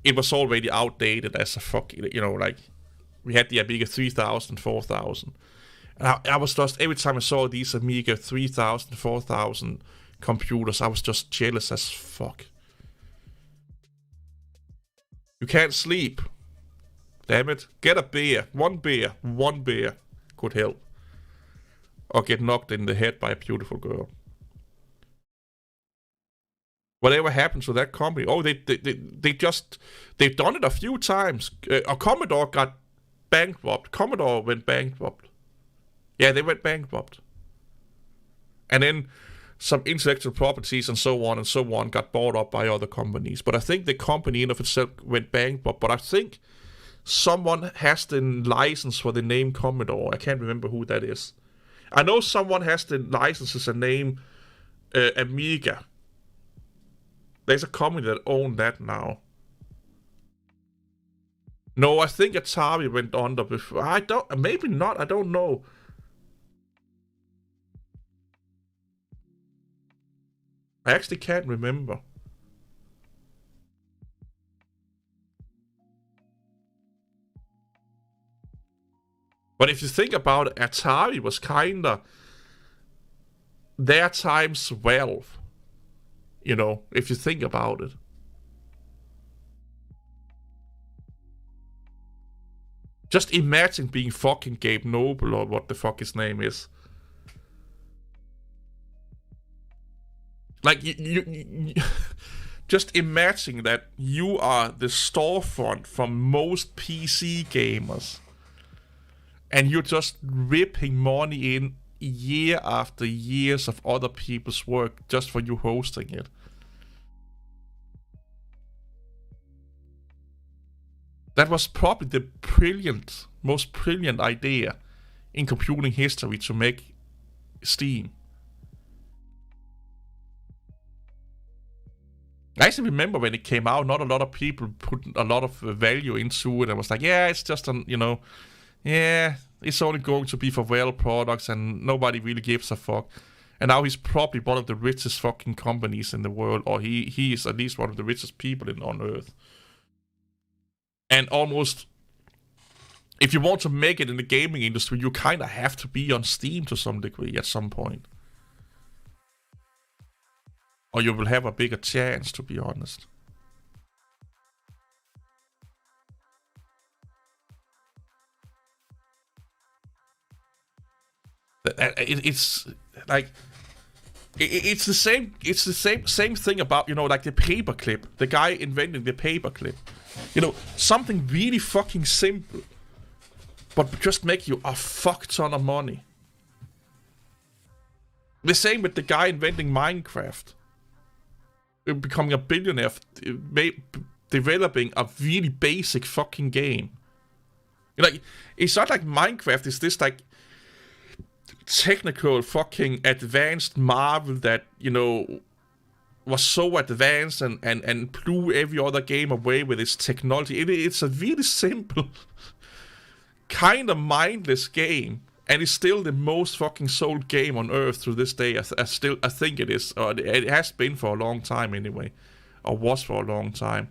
it was already outdated as a fucking, like, we had the Amiga 3000, 4000. And I was just, every time I saw these Amiga 3000, 4000 computers, I was just jealous as fuck. You can't sleep. Damn it. Get a beer. One beer could help. Or get knocked in the head by a beautiful girl. Whatever happened to that company? Oh, they've done it a few times. A Commodore got bankrupt. Commodore went bankrupt. Yeah, they went bankrupt. And then some intellectual properties and so on got bought up by other companies. But I think the company in of itself went bankrupt. But I think someone has the license for the name Commodore. I can't remember who that is. I know someone has the license as a name Amiga. There's a company that owns that now. No, I think Atari went under before. Maybe not, I don't know. I actually can't remember. But if you think about it, Atari was kinda their time's Valve. You know, if you think about it. Just imagine being fucking Gabe Nobel or what the fuck his name is. Like, you just imagine that you are the storefront for most PC gamers. And you're just ripping money in year after years of other people's work just for you hosting it. That was probably the most brilliant idea in computing history to make Steam. I actually remember when it came out, not a lot of people put a lot of value into it. I was like, yeah, it's just it's only going to be for Valve products and nobody really gives a fuck. And now he's probably one of the richest fucking companies in the world, or he is at least one of the richest people on Earth. And almost, if you want to make it in the gaming industry, you kind of have to be on Steam to some degree at some point. Or you will have a bigger chance, to be honest. It's like it's the same. It's the same thing about like the paperclip. The guy inventing the paperclip. Something really fucking simple, but just make you a fuck ton of money. The same with the guy inventing Minecraft. Becoming a billionaire, developing a really basic fucking game. Like, it's not like Minecraft is this like technical fucking advanced marvel that was so advanced and blew every other game away with its technology. It's a really simple, kind of mindless game. And it's still the most fucking sold game on Earth to this day. I think it is. Or it has been for a long time anyway. Or was for a long time.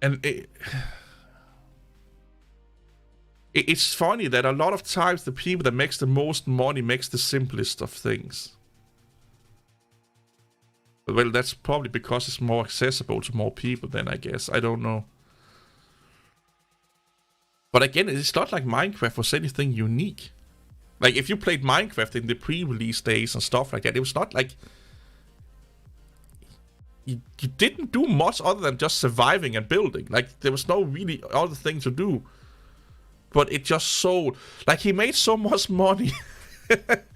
And it's funny that a lot of times the people that makes the most money makes the simplest of things. Well, that's probably because it's more accessible to more people then, I guess. I don't know. But again, it's not like Minecraft was anything unique. Like, if you played Minecraft in the pre-release days and stuff like that, it was not like... You didn't do much other than just surviving and building. Like, there was no really other thing to do. But it just sold. Like, he made so much money that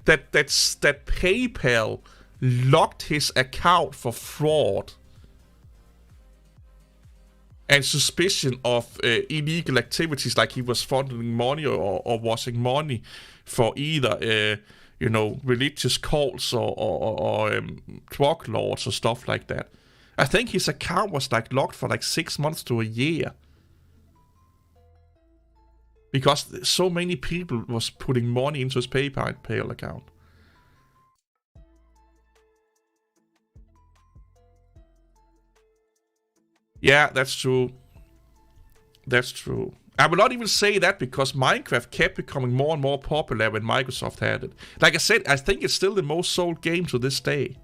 PayPal locked his account for fraud and suspicion of illegal activities, like he was funneling money or washing money for either, religious cults or drug lords or stuff like that. I think his account was like locked for like 6 months to a year. Because so many people was putting money into his PayPal account. Yeah, that's true. That's true. I will not even say that because Minecraft kept becoming more and more popular when Microsoft had it. Like I said, I think it's still the most sold game to this day.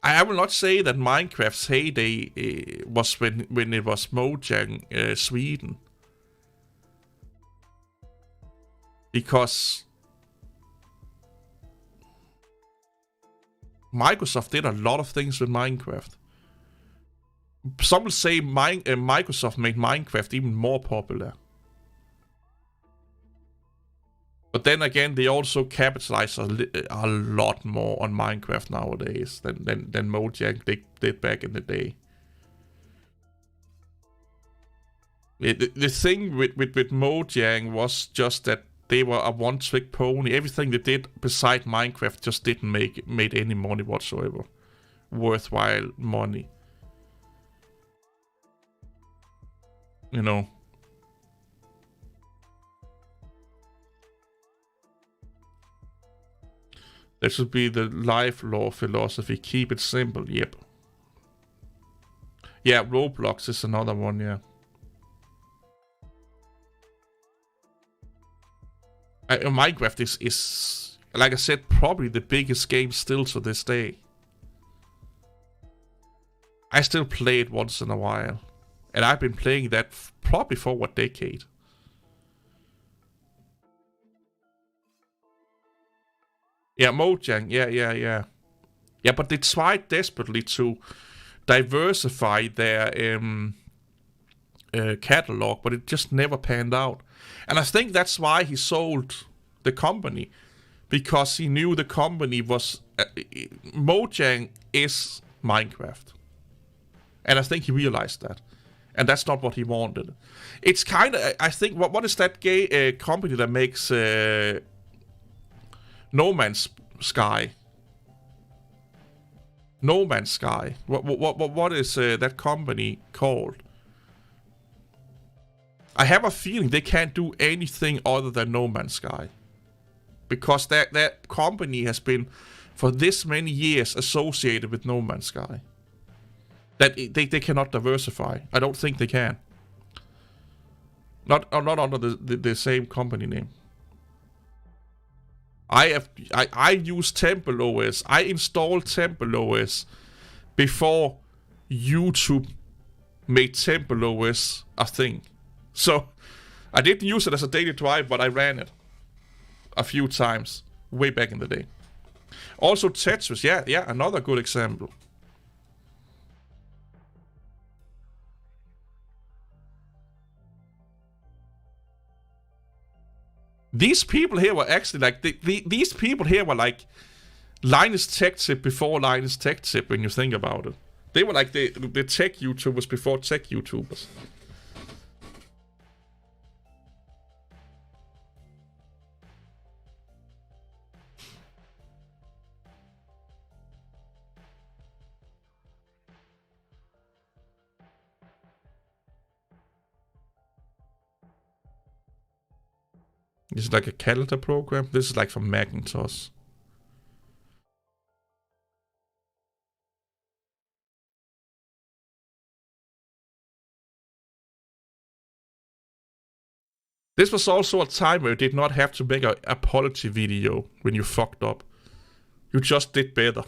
I will not say that Minecraft's heyday was when it was Mojang Sweden. Because Microsoft did a lot of things with Minecraft. Some will say Microsoft made Minecraft even more popular. But then again, they also capitalize a lot more on Minecraft nowadays than Mojang did back in the day. The thing with Mojang was just that they were a one-trick pony. Everything they did beside Minecraft just didn't made any money whatsoever. Worthwhile money. That should be the life law philosophy. Keep it simple. Yep. Yeah, Roblox is another one, yeah. Minecraft is, like I said, probably the biggest game still to this day. I still play it once in a while. And I've been playing that probably for a decade. Yeah, Mojang, yeah. Yeah, but they tried desperately to diversify their catalog, but it just never panned out. And I think that's why he sold the company, because he knew the company was Mojang is Minecraft, and I think he realized that, and that's not what he wanted. It's kind of, I think, what is that gay company that makes No Man's Sky? No Man's Sky. What is that company called? I have a feeling they can't do anything other than No Man's Sky, because that company has been for this many years associated with No Man's Sky. That they cannot diversify. I don't think they can. Not under the same company name. I use Temple OS. I installed Temple OS before YouTube made Temple OS a thing. So I didn't use it as a daily drive, but I ran it a few times way back in the day. Also Tetris, yeah, another good example. These people here were actually like these people here were like Linus Tech Tip before Linus Tech Tip when you think about it. They were like the tech YouTubers before tech YouTubers. This is like a calendar program. This is like from Macintosh. This was also a time where you did not have to make an apology video when you fucked up. You just did better.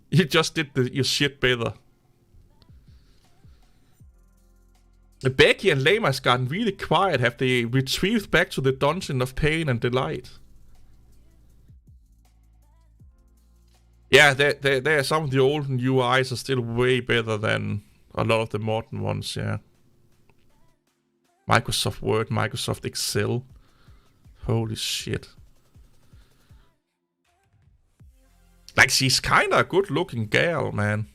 You just did your shit better. Becky and Lama's gotten really quiet. Have they retrieved back to the dungeon of pain and delight? Yeah, there some of the old UIs are still way better than a lot of the modern ones, yeah. Microsoft Word, Microsoft Excel. Holy shit. Like, she's kinda a good-looking gal, man.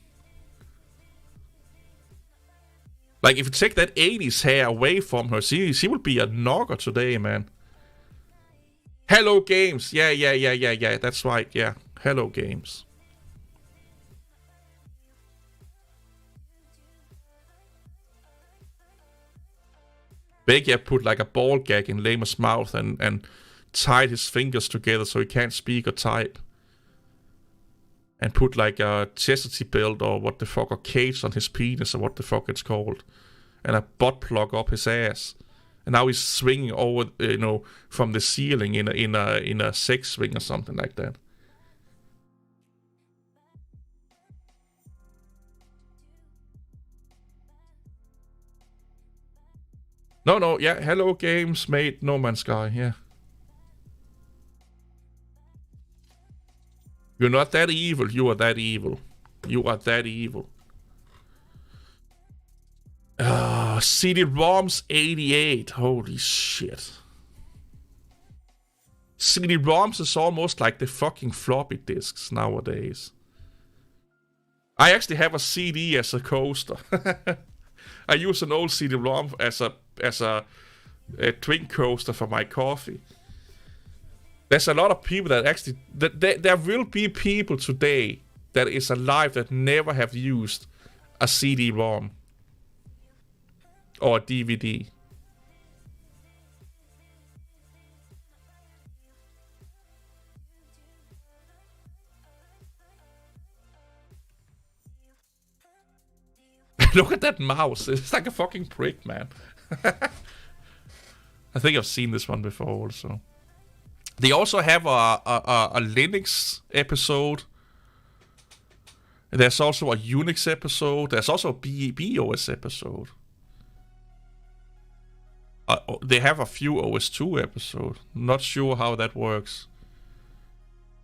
Like, if you take that 80s hair away from her, she would be a knocker today, man. Hello Games. Yeah. That's right, yeah. Hello Games. Begia put like a ball gag in Lamer's mouth and tied his fingers together so he can't speak or type. And put like a chastity belt or what the fuck, a cage on his penis or what the fuck it's called. And a butt plug up his ass. And now he's swinging over, from the ceiling in a sex swing or something like that. No, yeah, Hello Games made No Man's Sky, yeah. You're not that evil, you are that evil. You are that evil. CD-ROMs 88, holy shit. CD-ROMs is almost like the fucking floppy disks nowadays. I actually have a CD as a coaster. I use an old CD-ROM as a drink coaster for my coffee. There's a lot of people that actually... There will be people today that is alive that never have used a CD-ROM. Or a DVD. Look at that mouse. It's like a fucking prick, man. I think I've seen this one before also. They also have a Linux episode. There's also a Unix episode. There's also a BOS episode. They have a few OS2 episodes. Not sure how that works.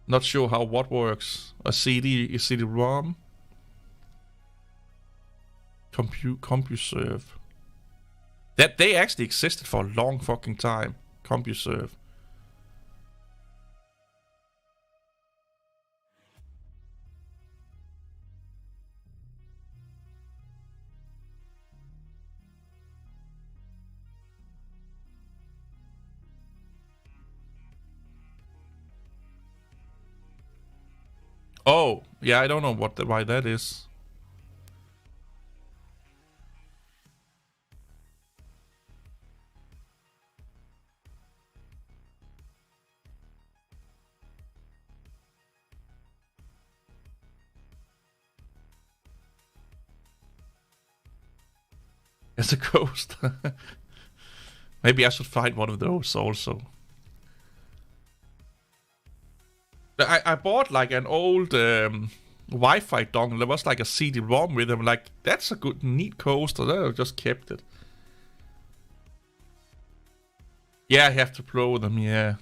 Not sure how what works. A CD-ROM. CompuServe. That they actually existed for a long fucking time. CompuServe. Oh, yeah, I don't know why that is. As a ghost. Maybe I should find one of those also. I bought like an old Wi-Fi dongle. There was like a CD-ROM with them. Like, that's a good, neat coaster. I just kept it. Yeah, I have to blow them, yeah.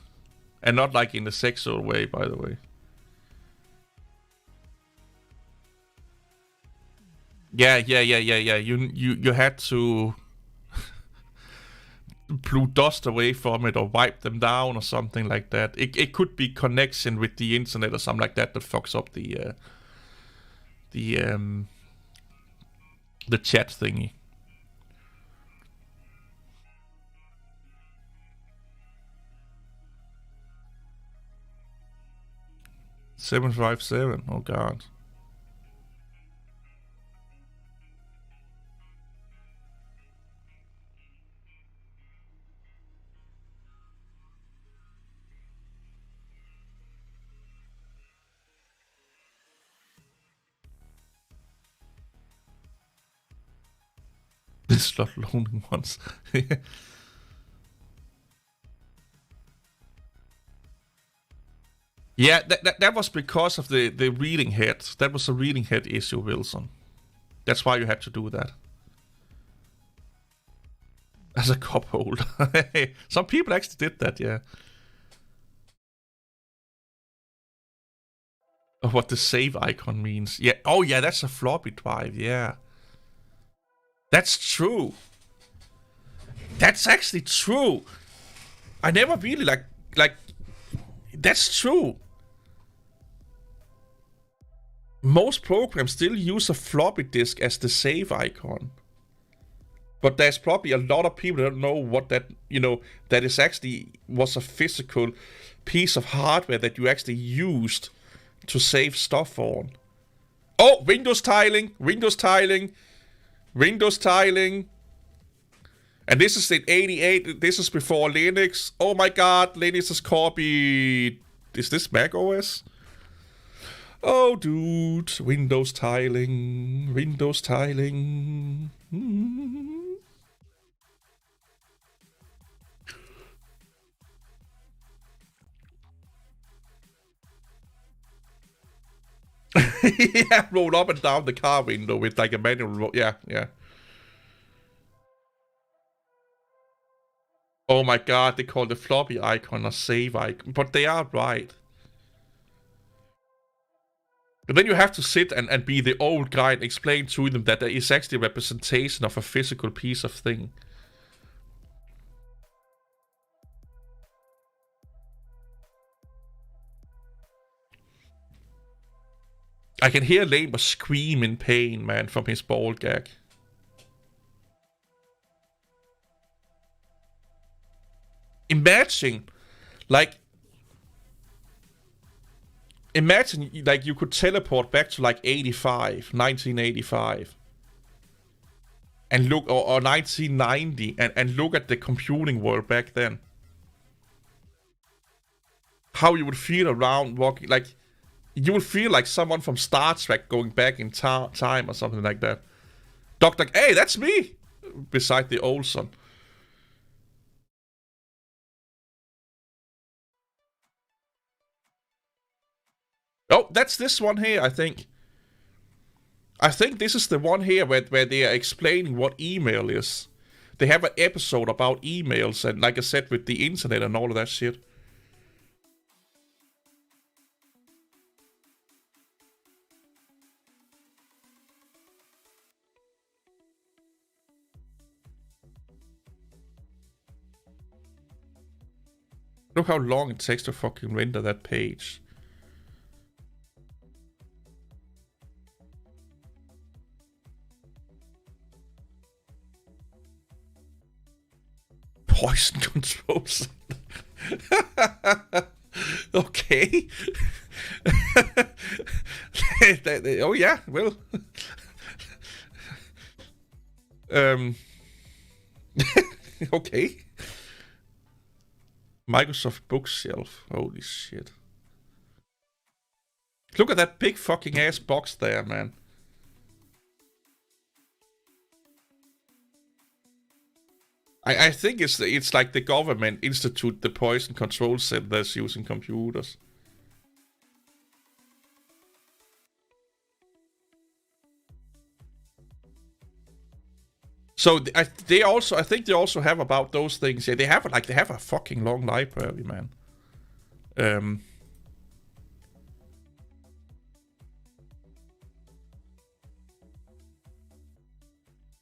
And not like in the sexual way, by the way. Yeah. You had to blew dust away from it or wipe them down or something like that. It could be connection with the internet or something like that fucks up the chat thingy. $757. Oh god. This slot loaning ones. Yeah, that was because of the reading head. That was a reading head issue, Wilson. That's why you had to do that. As a cup holder. Some people actually did that, yeah. Oh, what the save icon means. Yeah. Oh, yeah, that's a floppy drive, yeah. That's true. That's actually true. I never really like that's true. Most programs still use a floppy disk as the save icon. But there's probably a lot of people that don't know what that, that is actually was a physical piece of hardware that you actually used to save stuff on. Oh, Windows tiling. And this is in 88. This is before Linux. Oh my god, Linux is copied. Is this Mac OS? Oh, dude. Windows tiling. Yeah, roll up and down the car window with like a manual. Yeah. Oh my god, they call the floppy icon a save icon. But they are right. But then you have to sit and be the old guy and explain to them that there is actually a representation of a physical piece of thing. I can hear Lamer scream in pain, man, from his ball gag. Imagine, you could teleport back to, 1985. And look, or 1990, and look at the computing world back then. How you would feel around walking, you would feel like someone from Star Trek going back in time or something like that. Dr. Hey, that's me! Beside the Olsen. Oh, that's this one here, I think. I think this is the one here where they are explaining what email is. They have an episode about emails and, like I said, with the internet and all of that shit. Look how long it takes to fucking render that page. Poison controls. Okay. Oh yeah, well. Okay. Microsoft Bookshelf. Holy shit. Look at that big fucking ass box there, man. I think it's like the government institute the poison control centers using computers. So I think they also have about those things. Yeah, they have a fucking long library, man.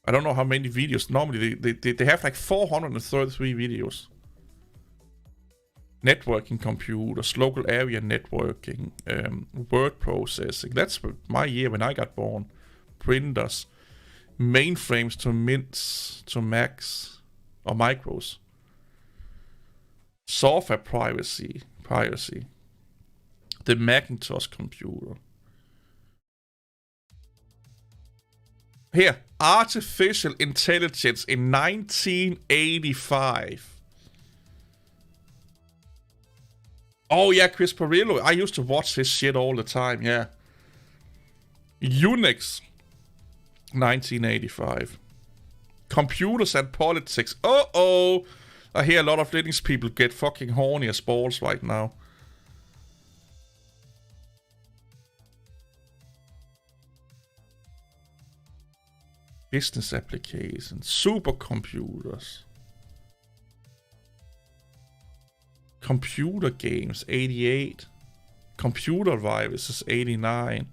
I don't know how many videos. Normally they have like 433 videos. Networking computers, local area networking, word processing. That's my year when I got born. Printers, mainframes to mints to Macs or micros. Software piracy. The Macintosh computer. Here, artificial intelligence in 1985. Oh yeah, Chris Perillo. I used to watch his shit all the time, yeah. Unix, 1985. Computers and politics. Uh-oh. I hear a lot of Linux people get fucking horny as balls right now. Business applications. Supercomputers. Computer games, 88. Computer viruses, 89.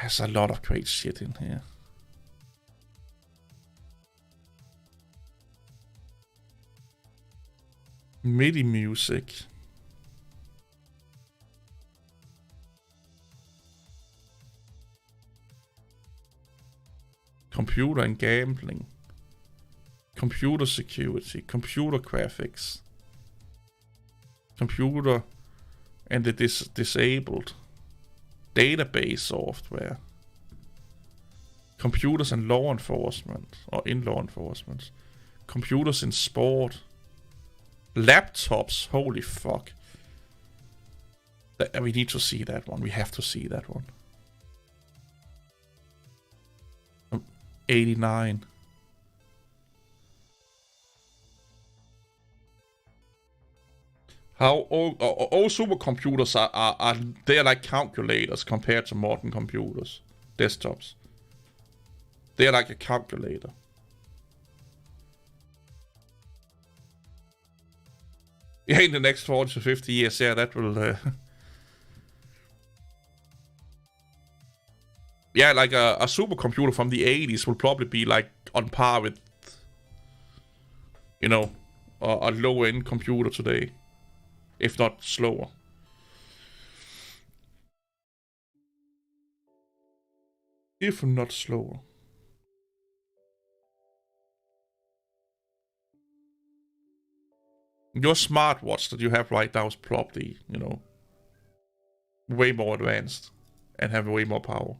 There's a lot of great shit in here. MIDI music. Computer and gambling. Computer security. Computer graphics. Computer and the disabled. Database software. Computers and law enforcement. Or in law enforcement. Computers in sport. Laptops. Holy fuck. We need to see that one. We have to see that one. 89. How all supercomputers are they're like calculators compared to modern computers, desktops. They're like a calculator. Yeah, in the next 40 to 50 years, yeah, that will. Yeah, like a supercomputer from the 80s will probably be like on par with, you know, a low-end computer today, if not slower. If not slower. Your smartwatch that you have right now is probably, you know, way more advanced and have way more power.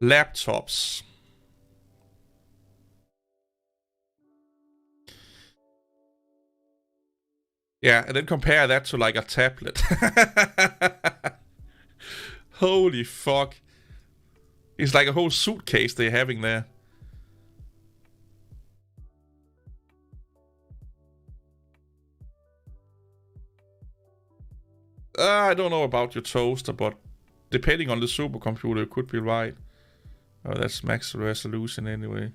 Laptops. Yeah, and then compare that to like a tablet. Holy fuck. It's like a whole suitcase they're having there. I don't know about your toaster, but depending on the supercomputer, it could be right. Oh, that's max resolution anyway.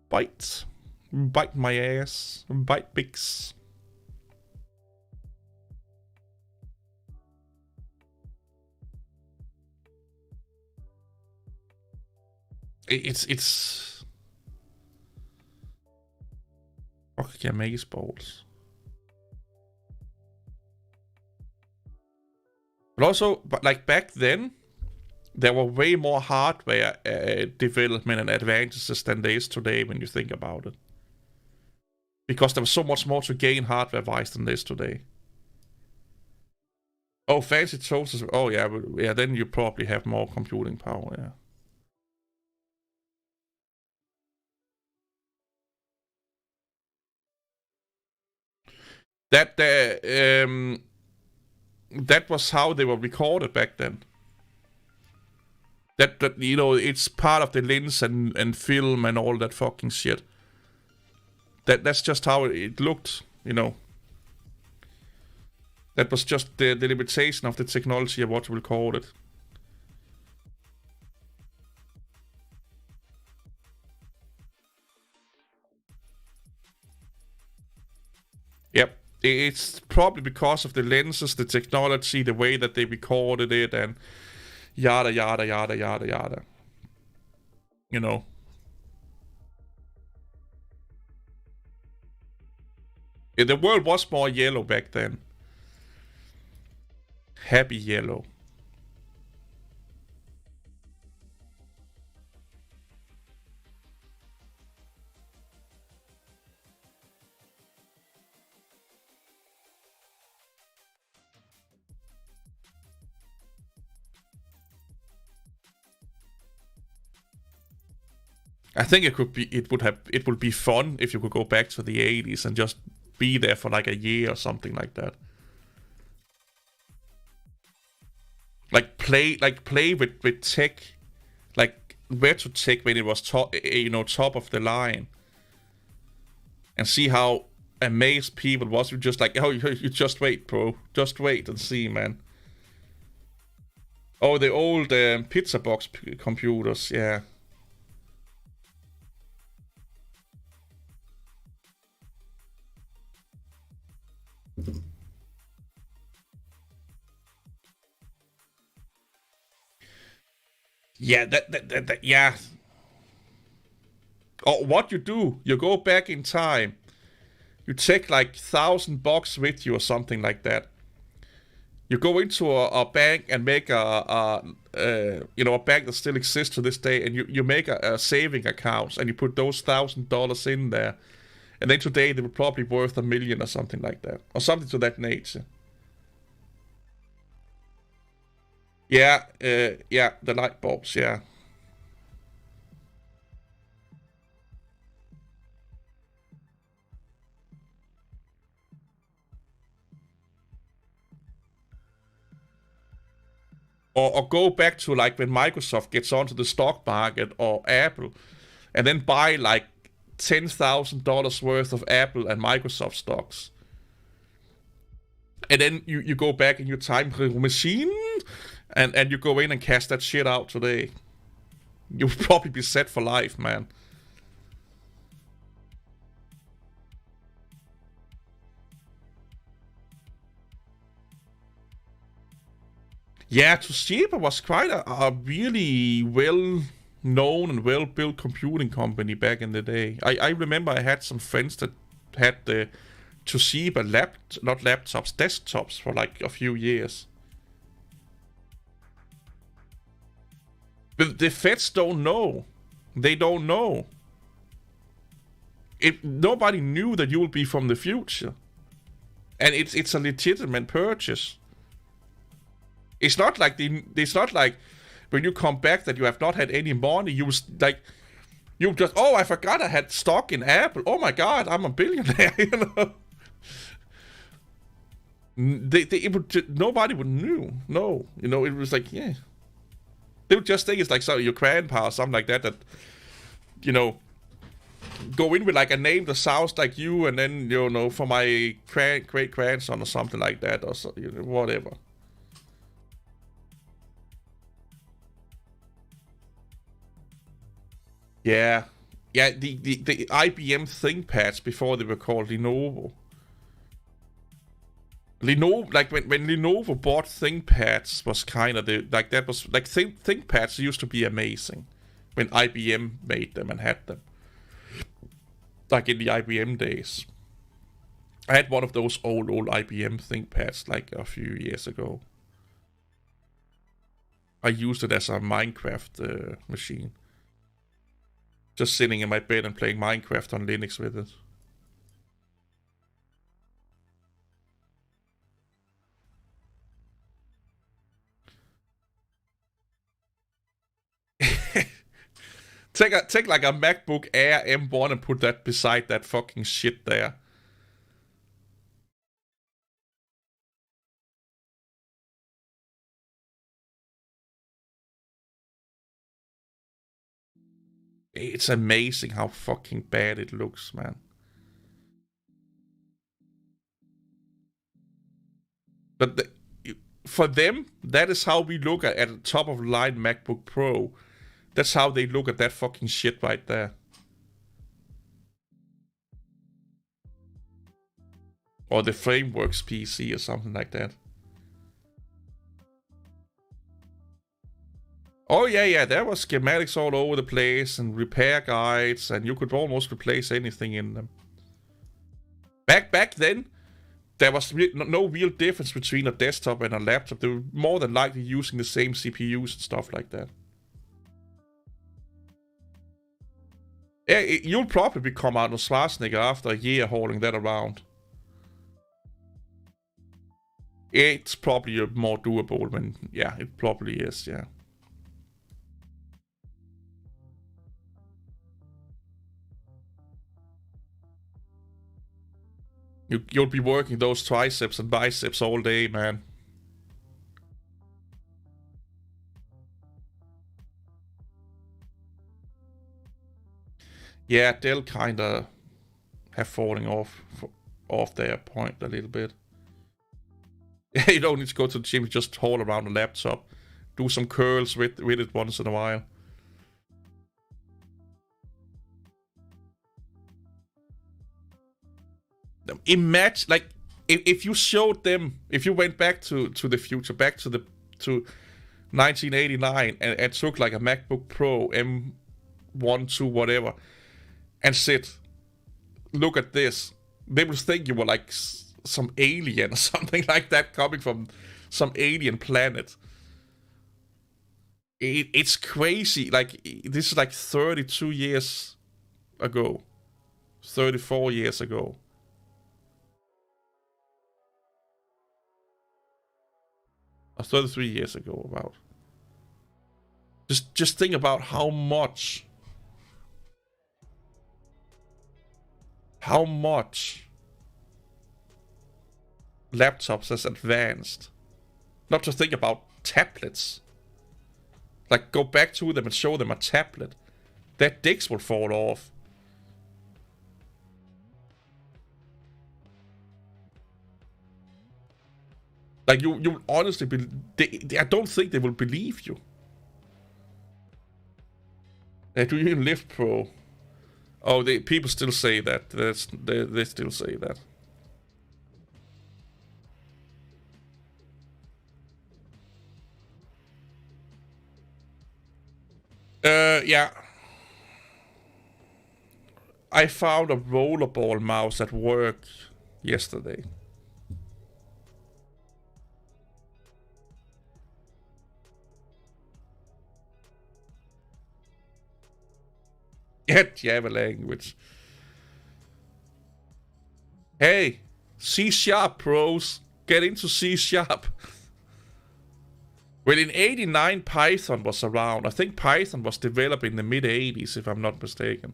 Bite. Bite my ass. Bite Bix. It's fuck yeah, maze balls. But also, like back then, there were way more hardware development and advances than there is today when you think about it. Because there was so much more to gain hardware-wise than there is today. Oh, fancy toasters. Oh yeah, yeah. Then you probably have more computing power. Yeah. That was how they were recorded back then. That you know, it's part of the lens and film and all that fucking shit. That's just how it looked, you know. That was just the limitation of the technology of what we call it. Yep. It's probably because of the lenses, the technology, the way that they recorded it, and yada yada yada yada yada. You know. Yeah, the world was more yellow back then. Happy yellow. I think it would be fun if you could go back to the 80s and just be there for like a year or something like that. Like play with tech, like retro tech when it was top of the line, and see how amazed people was. You just like, oh, you just wait, bro, just wait and see, man. Oh, the old pizza box computers, yeah. Yeah, that yeah. Or what you do, you go back in time. You take like $1,000 with you or something like that. You go into a bank and make a bank that still exists to this day, and you make a saving account and you put those $1,000 in there, and then today they would probably worth $1 million or something like that, or something to that nature. Yeah, yeah, the light bulbs, yeah. Or go back to like when Microsoft gets onto the stock market or Apple, and then buy like $10,000 worth of Apple and Microsoft stocks. And then you go back in your time machine and you go in and cash that shit out today. You'll probably be set for life, man. Yeah, Toshiba was quite a really well-known and well-built computing company back in the day. I remember I had some friends that had the Toshiba not laptops, desktops for like a few years. But the feds don't know. They don't know. Nobody knew that you will be from the future. And it's a legitimate purchase. It's not like it's not like when you come back that you have not had any money. You was like, you just, oh, I forgot I had stock in Apple. Oh my God, I'm a billionaire. You know, nobody would knew. No, you know, it was like, yeah, they would just think it's like your grandpa or something like that. That, you know, go in with like a name that sounds like you, and then, you know, for my great grandson or something like that, or so, you know, whatever. Yeah, yeah. The IBM ThinkPads before they were called Lenovo. Lenovo, like when Lenovo bought ThinkPads, was kind of the like that was like ThinkPads used to be amazing when IBM made them and had them. Like in the IBM days. I had one of those old IBM ThinkPads like a few years ago. I used it as a Minecraft machine. Just sitting in my bed and playing Minecraft on Linux with it. Take like a MacBook Air M1 and put that beside that fucking shit there. It's amazing how fucking bad it looks, man. But for them, that is how we look at the top of the line MacBook Pro. That's how they look at that fucking shit right there. Or the Frameworks PC or something like that. Oh yeah, there was schematics all over the place and repair guides, and you could almost replace anything in them. Back then, there was no real difference between a desktop and a laptop. They were more than likely using the same CPUs and stuff like that. Yeah, you'll probably become Arnold Schwarzenegger after a year hauling that around. It's probably more doable when, yeah, it probably is, yeah. You'll be working those triceps and biceps all day, man. Yeah, they'll kind of have falling off their point a little bit. You don't need to go to the gym, just haul around a laptop. Do some curls with it once in a while. Imagine, like, if you showed them, if you went back to the future, back to 1989, and took like a MacBook Pro M1, 2, whatever, and said, look at this, they would think you were like some alien or something like that, coming from some alien planet. It's crazy. Like, this is like 32 years ago, 34 years ago. Or 33 years ago, about. Just think about how much laptops has advanced. Not to think about tablets. Like, go back to them and show them a tablet. Their dicks will fall off. Like, you honestly I don't think they will believe you. Do you even live Pro? Oh, people still say that. They still say that. Yeah. I found a rollerball mouse at work yesterday. Get Java language. Hey, C# pros, get into C#. Well, in 89, Python was around. I think Python was developed in the mid-80s, if I'm not mistaken.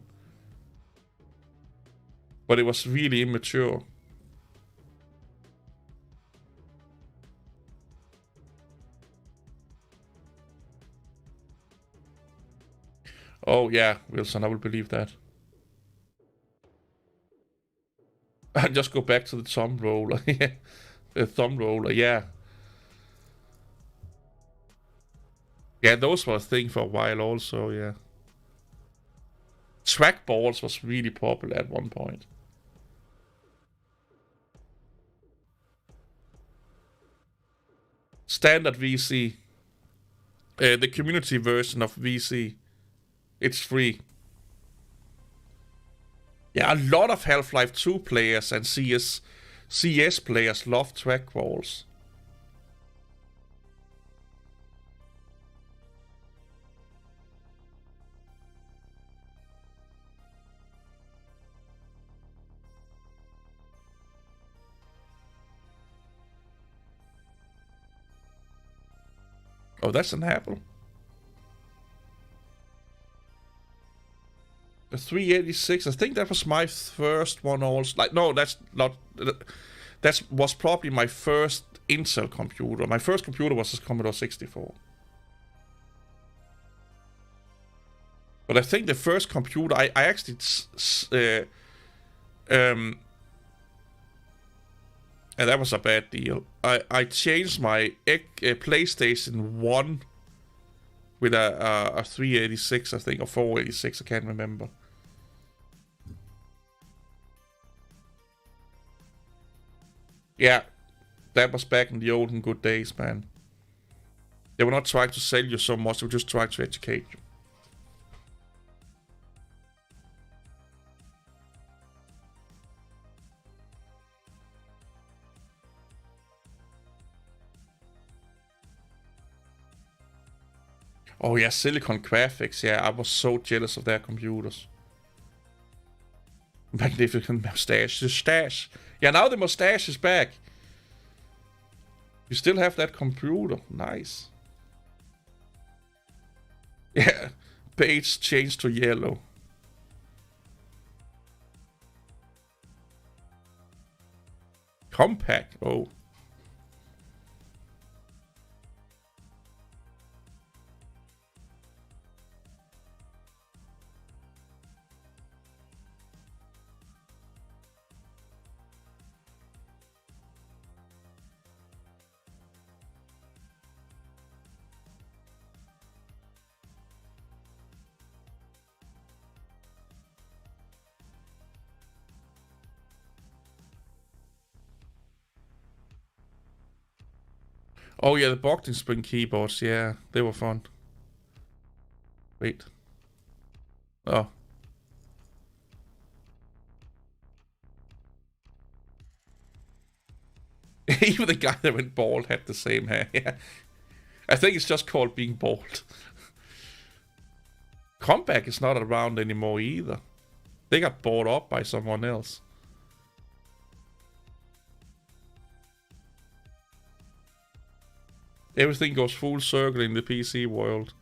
But it was really immature. Oh, yeah, Wilson, I will believe that. I'll just go back to the thumb roller. The thumb roller, yeah. Yeah, those were a thing for a while also, yeah. Trackballs was really popular at one point. Standard VC. The community version of VC. It's free. Yeah, a lot of Half-Life 2 players and CS players love trackballs. Oh, that's an apple. The 386, I think that was my first one also. Like, no, that's not... That was probably my first Intel computer. My first computer was a Commodore 64. But I think the first computer... I actually... and that was a bad deal. I changed my PlayStation 1 with a 386, I think, or 486, I can't remember. Yeah, that was back in the olden good days, man. They were not trying to sell you so much, they were just trying to educate you. Oh yeah, Silicon Graphics, yeah, I was so jealous of their computers. Magnificent mustache. The stash. Yeah, now the mustache is back. You still have that computer. Nice. Yeah. Page changed to yellow. Compact. Oh. Oh yeah, the Bogdan Spring keyboards, yeah, they were fun. Wait. Oh. Even the guy that went bald had the same hair. Yeah. I think it's just called being bald. Compaq is not around anymore either. They got bought up by someone else. Everything goes full circle in the PC world.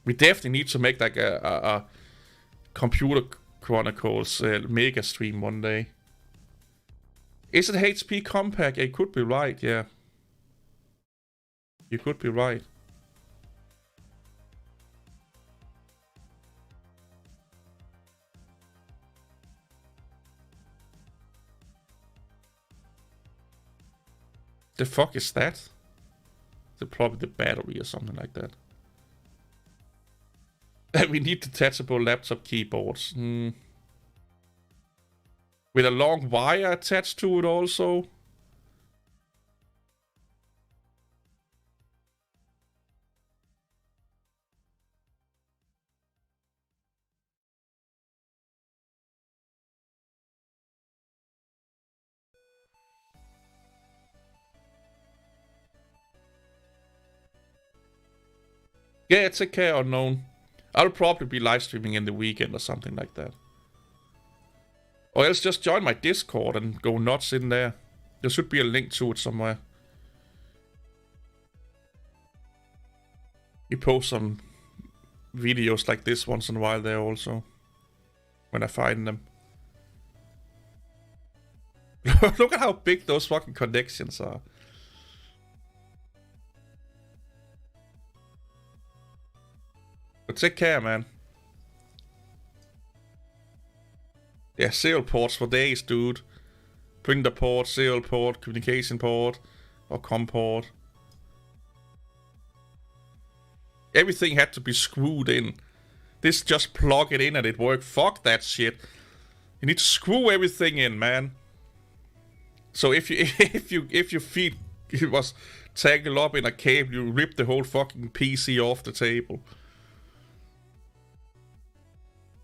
We definitely need to make like a Computer Chronicles mega stream one day. Is it HP Compaq? It could be right, yeah. You could be right. The fuck is that? Probably the battery or something like that. We need detachable laptop keyboards. With a long wire attached to it also. Yeah, it's okay, unknown. I'll probably be live streaming in the weekend or something like that. Or else just join my Discord and go nuts in there. There should be a link to it somewhere. You post some videos like this once in a while there also. When I find them. Look at how big those fucking connections are. But take care, man. Yeah, serial ports for days, dude. Printer port, serial port, communication port, or COM port. Everything had to be screwed in. This just plug it in and it worked. Fuck that shit. You need to screw everything in, man. So if your feet was tangled up in a cable, you rip the whole fucking PC off the table.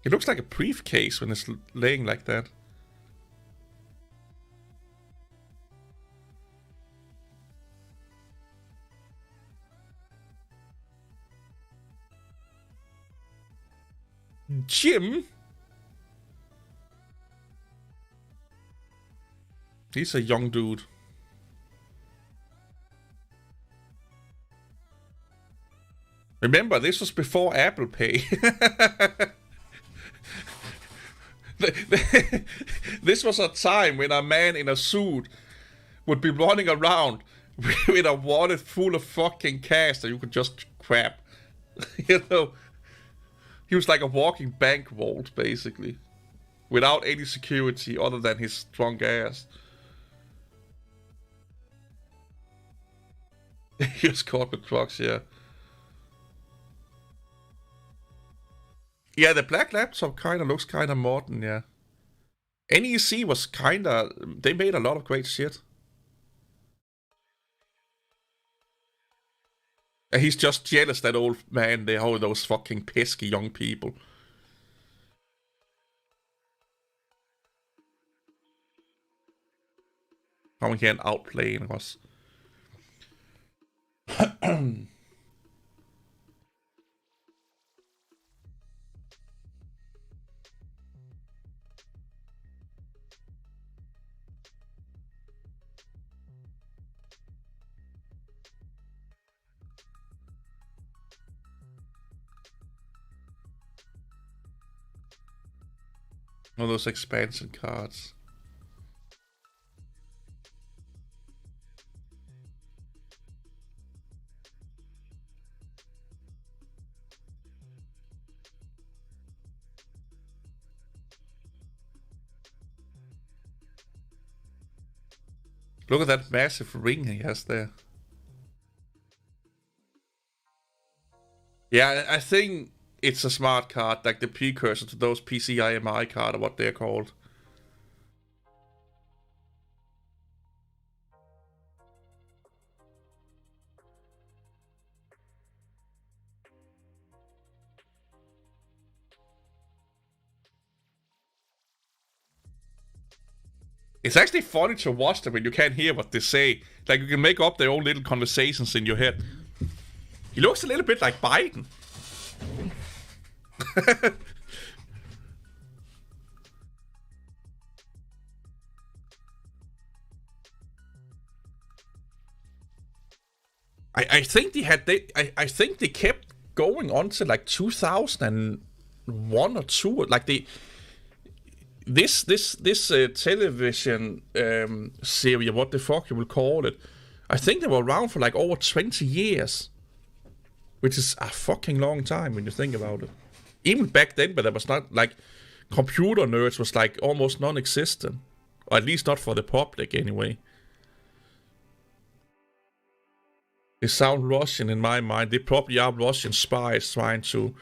It looks like a briefcase when it's laying like that. Jim? He's a young dude. Remember, this was before Apple Pay. This was a time when a man in a suit would be running around with a wallet full of fucking cash that you could just grab. You know? He was like a walking bank vault, basically. Without any security other than his drunk ass. He was caught with drugs, yeah. Yeah, the black laptop kinda looks kinda modern, yeah. NEC was kinda... They made a lot of great shit. And he's just jealous, that old man, they all those fucking pesky young people. Coming here and outplaying us. All those expansion cards. Look at that massive ring he has there. Yeah, I think it's a smart card, like the precursor to those PCIMI card, or what they're called. It's actually funny to watch them when you can't hear what they say. Like, you can make up their own little conversations in your head. He looks a little bit like Biden. I think I think they kept going on to like 2001 or 2. Like this television series, what the fuck you will call it, I think they were around for like over 20 years, which is a fucking long time when you think about it. Even back then, but there was not like computer nerds was like almost non-existent, or at least not for the public anyway. They sound Russian in my mind. They probably are Russian spies trying to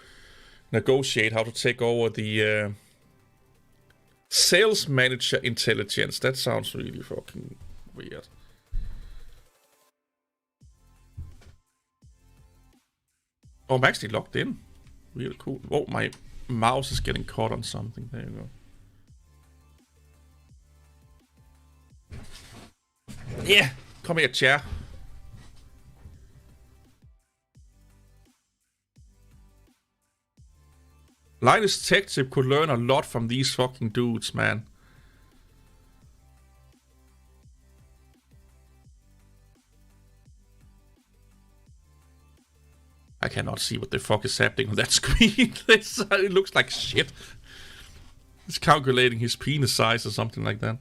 negotiate how to take over the sales manager intelligence. That sounds really fucking weird. Oh, I'm actually logged in. Really cool. Oh, my mouse is getting caught on something. There you go. Yeah, come here, chair. Linus Tech Tip could learn a lot from these fucking dudes, man. I cannot see what the fuck is happening on that screen. It looks like shit. It's calculating his penis size or something like that.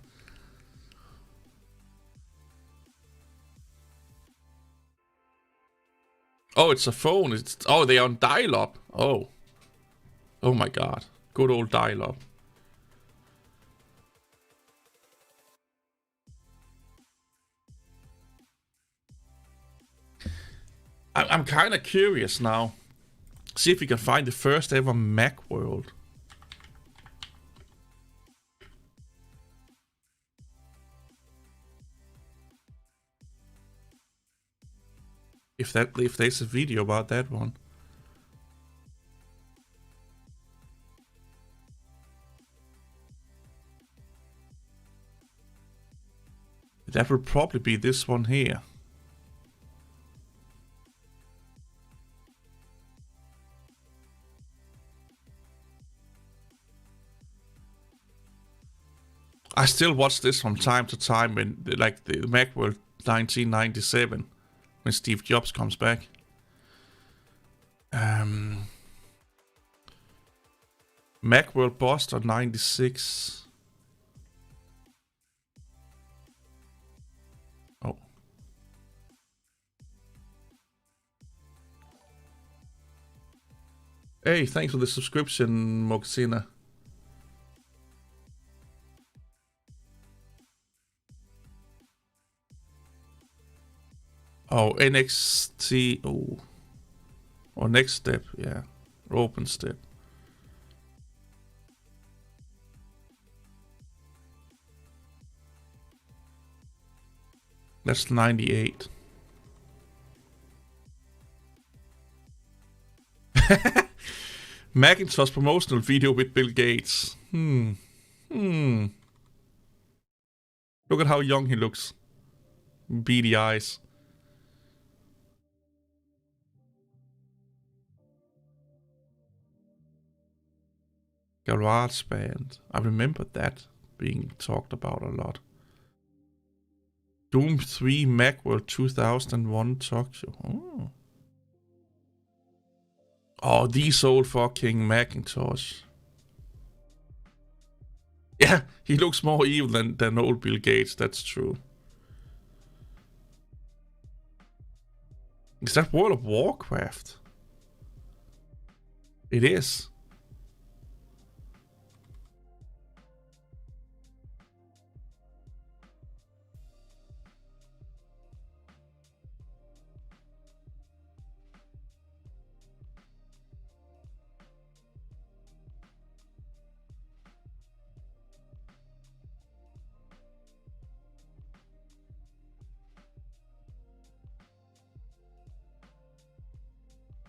Oh, it's a phone. Oh, they're on dial-up. Oh. Oh my god. Good old dial-up. I'm kind of curious now. See if we can find the first ever Macworld. If there's a video about that one. That would probably be this one here. I still watch this from time to time when, like, the Macworld 1997, when Steve Jobs comes back. Macworld Boston 96. Oh. Hey, thanks for the subscription, Moxina. Oh, NXT. Oh. Or Next Step, yeah. Open Step. That's 98. Macintosh promotional video with Bill Gates. Look at how young he looks. Beady eyes. Garage Band. I remember that being talked about a lot. Doom 3 Macworld 2001 talk show. Oh, these old fucking Macintosh. Yeah, he looks more evil than old Bill Gates, that's true. Is that World of Warcraft? It is.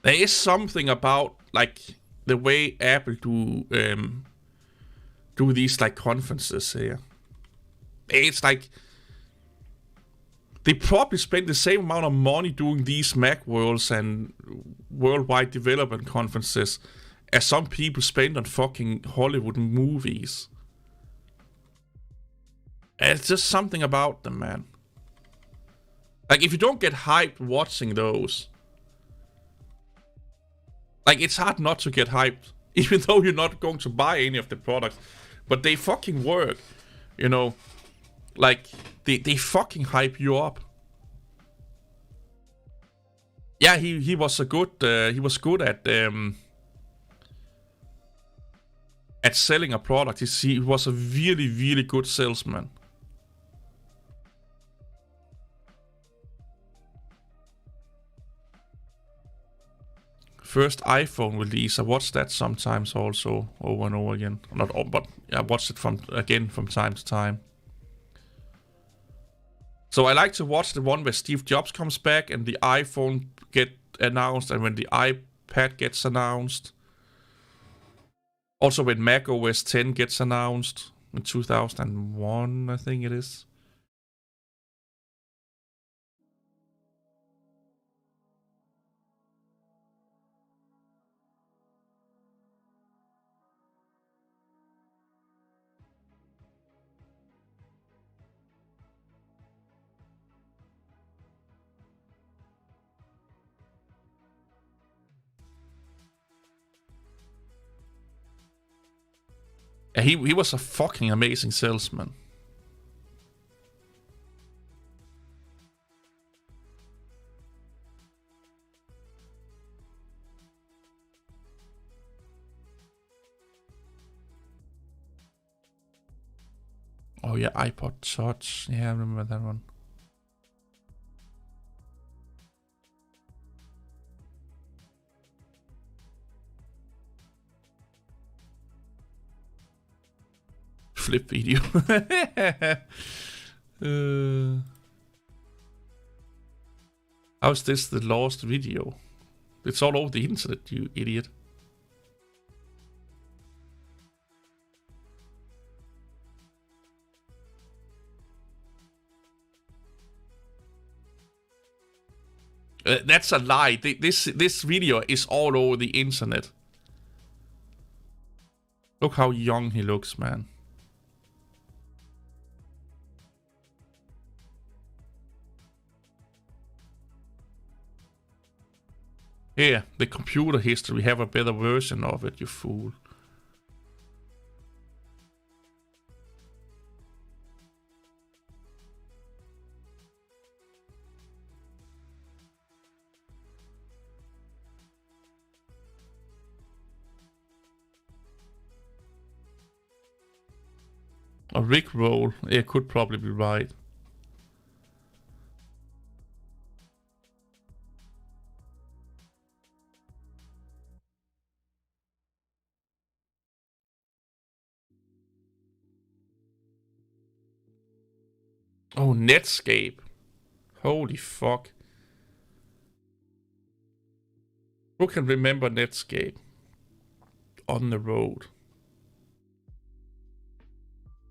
There is something about, like, the way Apple do these, like, conferences here. It's like they probably spend the same amount of money doing these Macworlds and worldwide development conferences as some people spend on fucking Hollywood movies. And it's just something about them, man. Like, if you don't get hyped watching those, like, it's hard not to get hyped, even though you're not going to buy any of the products. But they fucking work, you know. Like, they fucking hype you up. Yeah, he was a good he was good at selling a product. He was a really, really good salesman. First iPhone release, I watched that sometimes also over and over again. Not all, but I watched it from time to time. So I like to watch the one where Steve Jobs comes back and the iPhone get announced, and when the iPad gets announced. Also when Mac OS 10 gets announced in 2001, I think it is. Yeah, he was a fucking amazing salesman. Oh yeah, iPod Touch. Yeah, I remember that one. Flip video. How's this the lost video? It's all over the internet, you idiot. That's a lie. This video is all over the internet. Look how young he looks, man. Here, the computer history. We have a better version of it, you fool. A Rickroll. It could probably be right. Oh, Netscape. Holy fuck. Who can remember Netscape? On the road.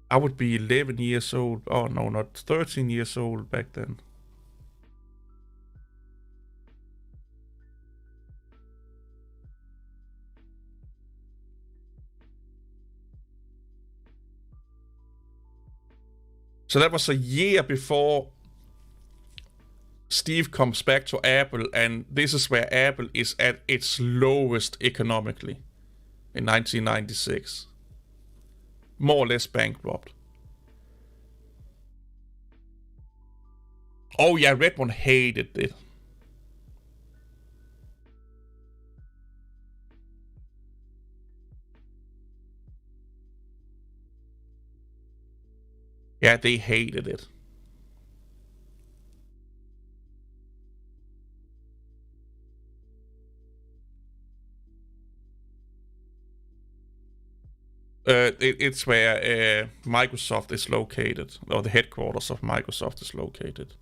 I would be 11 years old. Oh no, not 13 years old back then. So that was a year before Steve comes back to Apple, and this is where Apple is at its lowest economically in 1996. More or less bankrupt. Oh yeah, Redmond hated it. Yeah, they hated it. It's where Microsoft is located, or the headquarters of Microsoft is located.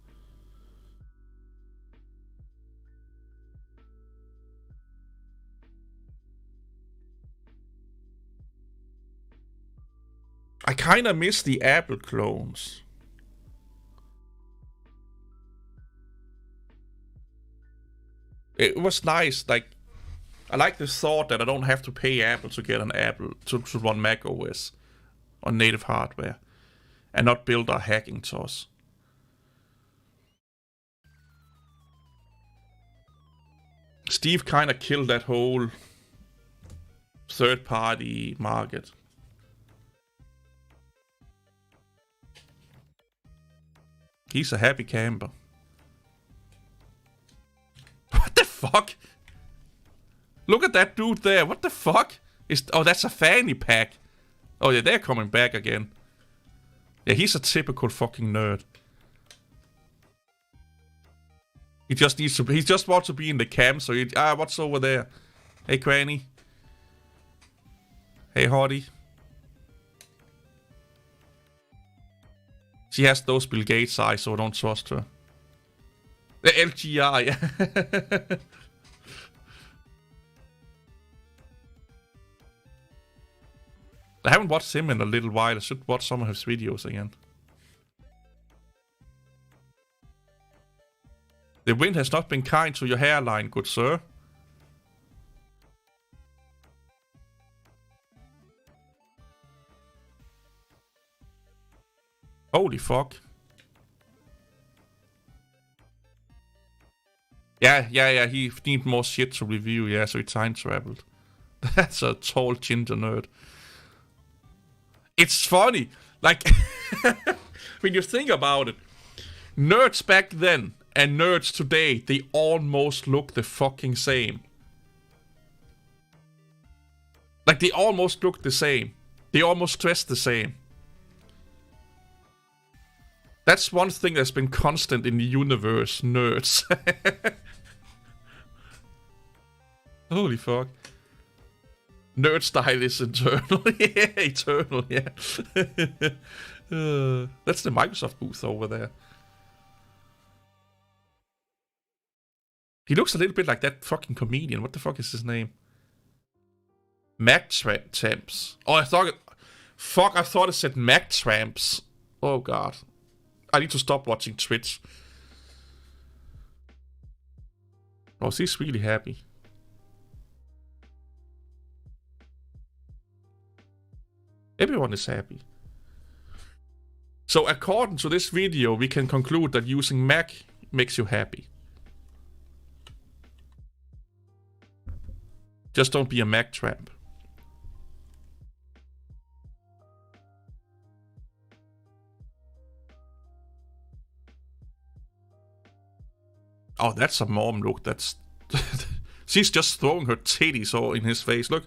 I kind of miss the Apple clones. It was nice, like, I like the thought that I don't have to pay Apple to get an Apple to run Mac OS on native hardware and not build a Hackintosh. Steve kind of killed that whole third-party market. He's a happy camper. What the fuck? Look at that dude there. What the fuck? Oh, that's a fanny pack. Oh yeah, they're coming back again. Yeah, he's a typical fucking nerd. He just needs to. He just wants to be in the camp. So what's over there? Hey, Granny. Hey, Hottie. She has those Bill Gates eyes, so I don't trust her. The LGR, yeah. I haven't watched him in a little while. I should watch some of his videos again. The wind has not been kind to your hairline, good sir. Holy fuck. Yeah, he needed more shit to review, yeah, so he time traveled. That's a tall ginger nerd. It's funny. Like, when you think about it, nerds back then and nerds today, they almost look the fucking same. Like, they almost look the same. They almost dress the same. That's one thing that's been constant in the universe, nerds. Holy fuck. Nerd style is eternal. Yeah, eternal, yeah. That's the Microsoft booth over there. He looks a little bit like that fucking comedian. What the fuck is his name? Mac Tramps. Oh, I thought... Fuck, I thought it said Mac Tramps. Oh, God. I need to stop watching Twitch. Oh, she's really happy. Everyone is happy. So according to this video, we can conclude that using Mac makes you happy. Just don't be a Mac tramp. Oh, that's a mom look. That's... She's just throwing her titties all in his face. Look.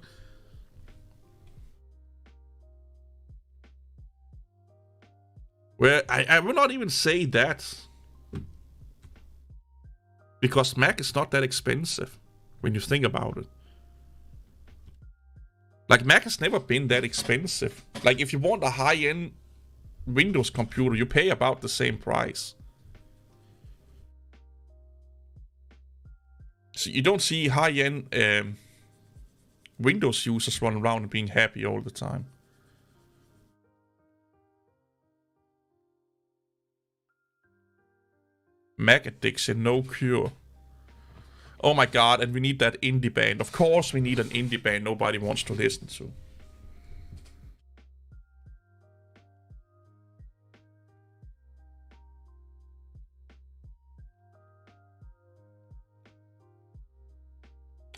Well, I will not even say that. Because Mac is not that expensive. When you think about it. Like, Mac has never been that expensive. Like, if you want a high-end Windows computer, you pay about the same price. So you don't see high-end Windows users running around and being happy all the time. Mac addiction, no cure. Oh my god, and we need that indie band. Of course we need an indie band nobody wants to listen to.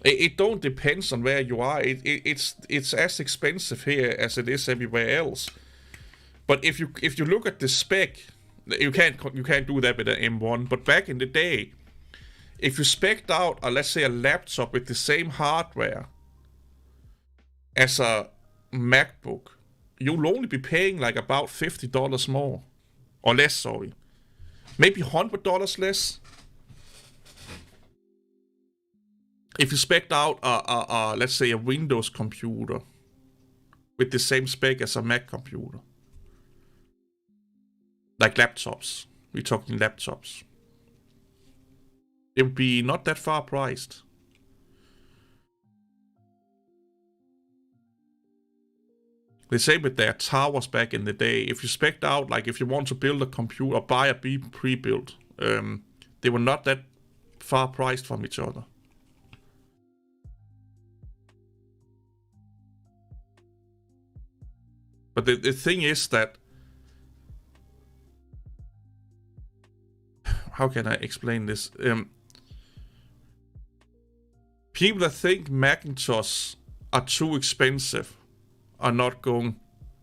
It don't depends on where you are. It's as expensive here as it is everywhere else. But if you look at the spec, you can't do that with an M1. But back in the day, if you spec'd out, let's say, a laptop with the same hardware as a MacBook, you'll only be paying like about $50 more. Or less, sorry. Maybe $100 less. If you spec'd out, let's say, a Windows computer with the same spec as a Mac computer. Like laptops. We're talking laptops. It would be not that far priced. The same with their towers back in the day. If you spec'd out, like if you want to build a computer or buy a pre-built, they were not that far priced from each other. But the thing is that... How can I explain this? People that think Macintosh are too expensive are not going...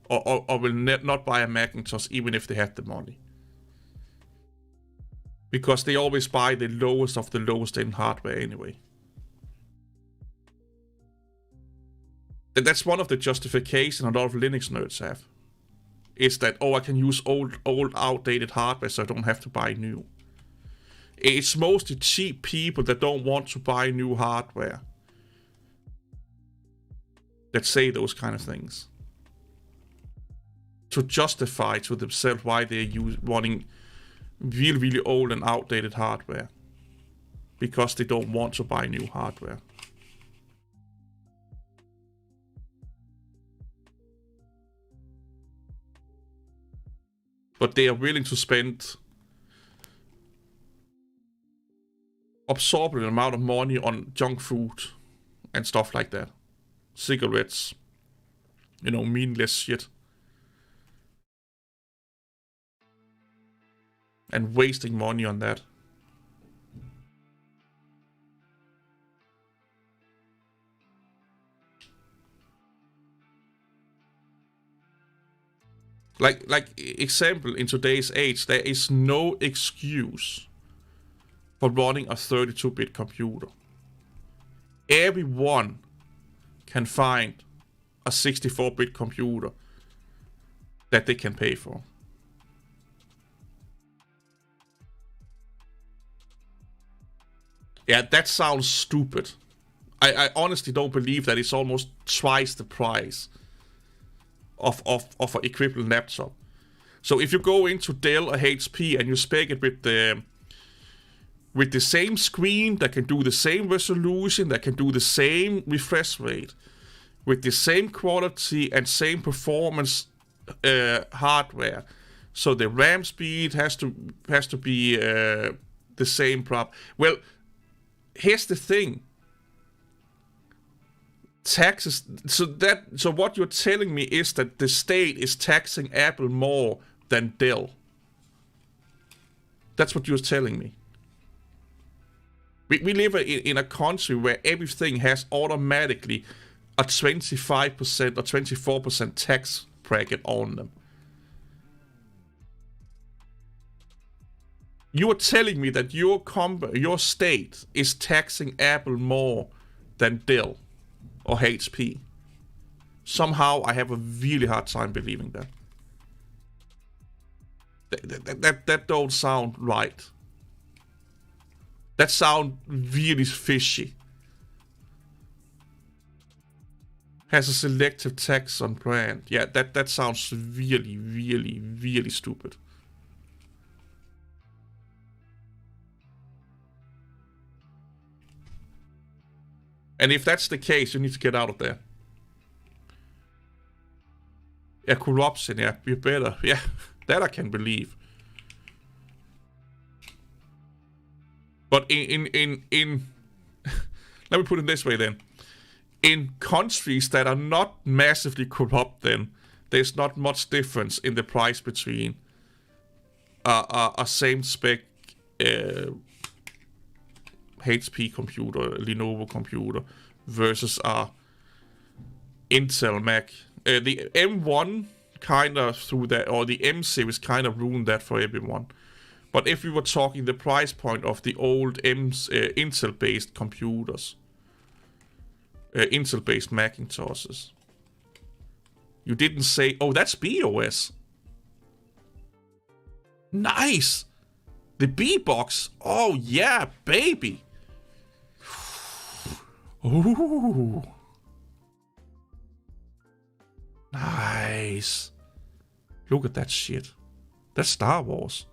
Or will not buy a Macintosh even if they had the money. Because they always buy the lowest of the lowest in hardware anyway. And that's one of the justifications a lot of Linux nerds have. Is that, oh, I can use old outdated hardware so I don't have to buy new. It's mostly cheap people that don't want to buy new hardware that say those kind of things. To justify to themselves why they're wanting really, really old and outdated hardware. Because they don't want to buy new hardware. But they are willing to spend absorbent amount of money on junk food and stuff like that. Cigarettes. You know, meaningless shit. And wasting money on that. Like example, in today's age, there is no excuse for running a 32-bit computer. Everyone can find a 64-bit computer that they can pay for. Yeah, that sounds stupid. I honestly don't believe that it's almost twice the price of an equivalent laptop. So if you go into Dell or HP and you spec it with the same screen that can do the same resolution, that can do the same refresh rate, with the same quality and same performance hardware, so the RAM speed has to be the same prop. Well, here's the thing. Taxes. So what you're telling me is that the state is taxing Apple more than Dell. That's what you're telling me. We live in a country where everything has automatically a 25% or 24% tax bracket on them. You are telling me that your state is taxing Apple more than Dell or HP. Somehow I have a really hard time believing that. That don't sound right. That sounds really fishy. Has a selective tax on brand. Yeah, that sounds really, really, really stupid. And if that's the case, you need to get out of there. Yeah, corruption, yeah, you better. Yeah, that I can believe. But in let me put it this way then. In countries that are not massively corrupt, then there's not much difference in the price between a same spec HP computer, Lenovo computer versus a Intel Mac. The M1 kind of through that, or the M series kind of ruined that for everyone. But if we were talking the price point of the old Intel-based computers, Intel-based Macintoshes, you didn't say, oh, that's BOS. Nice! The B-Box. Oh, yeah, baby. Ooh. Nice. Look at that shit. That's Star Wars.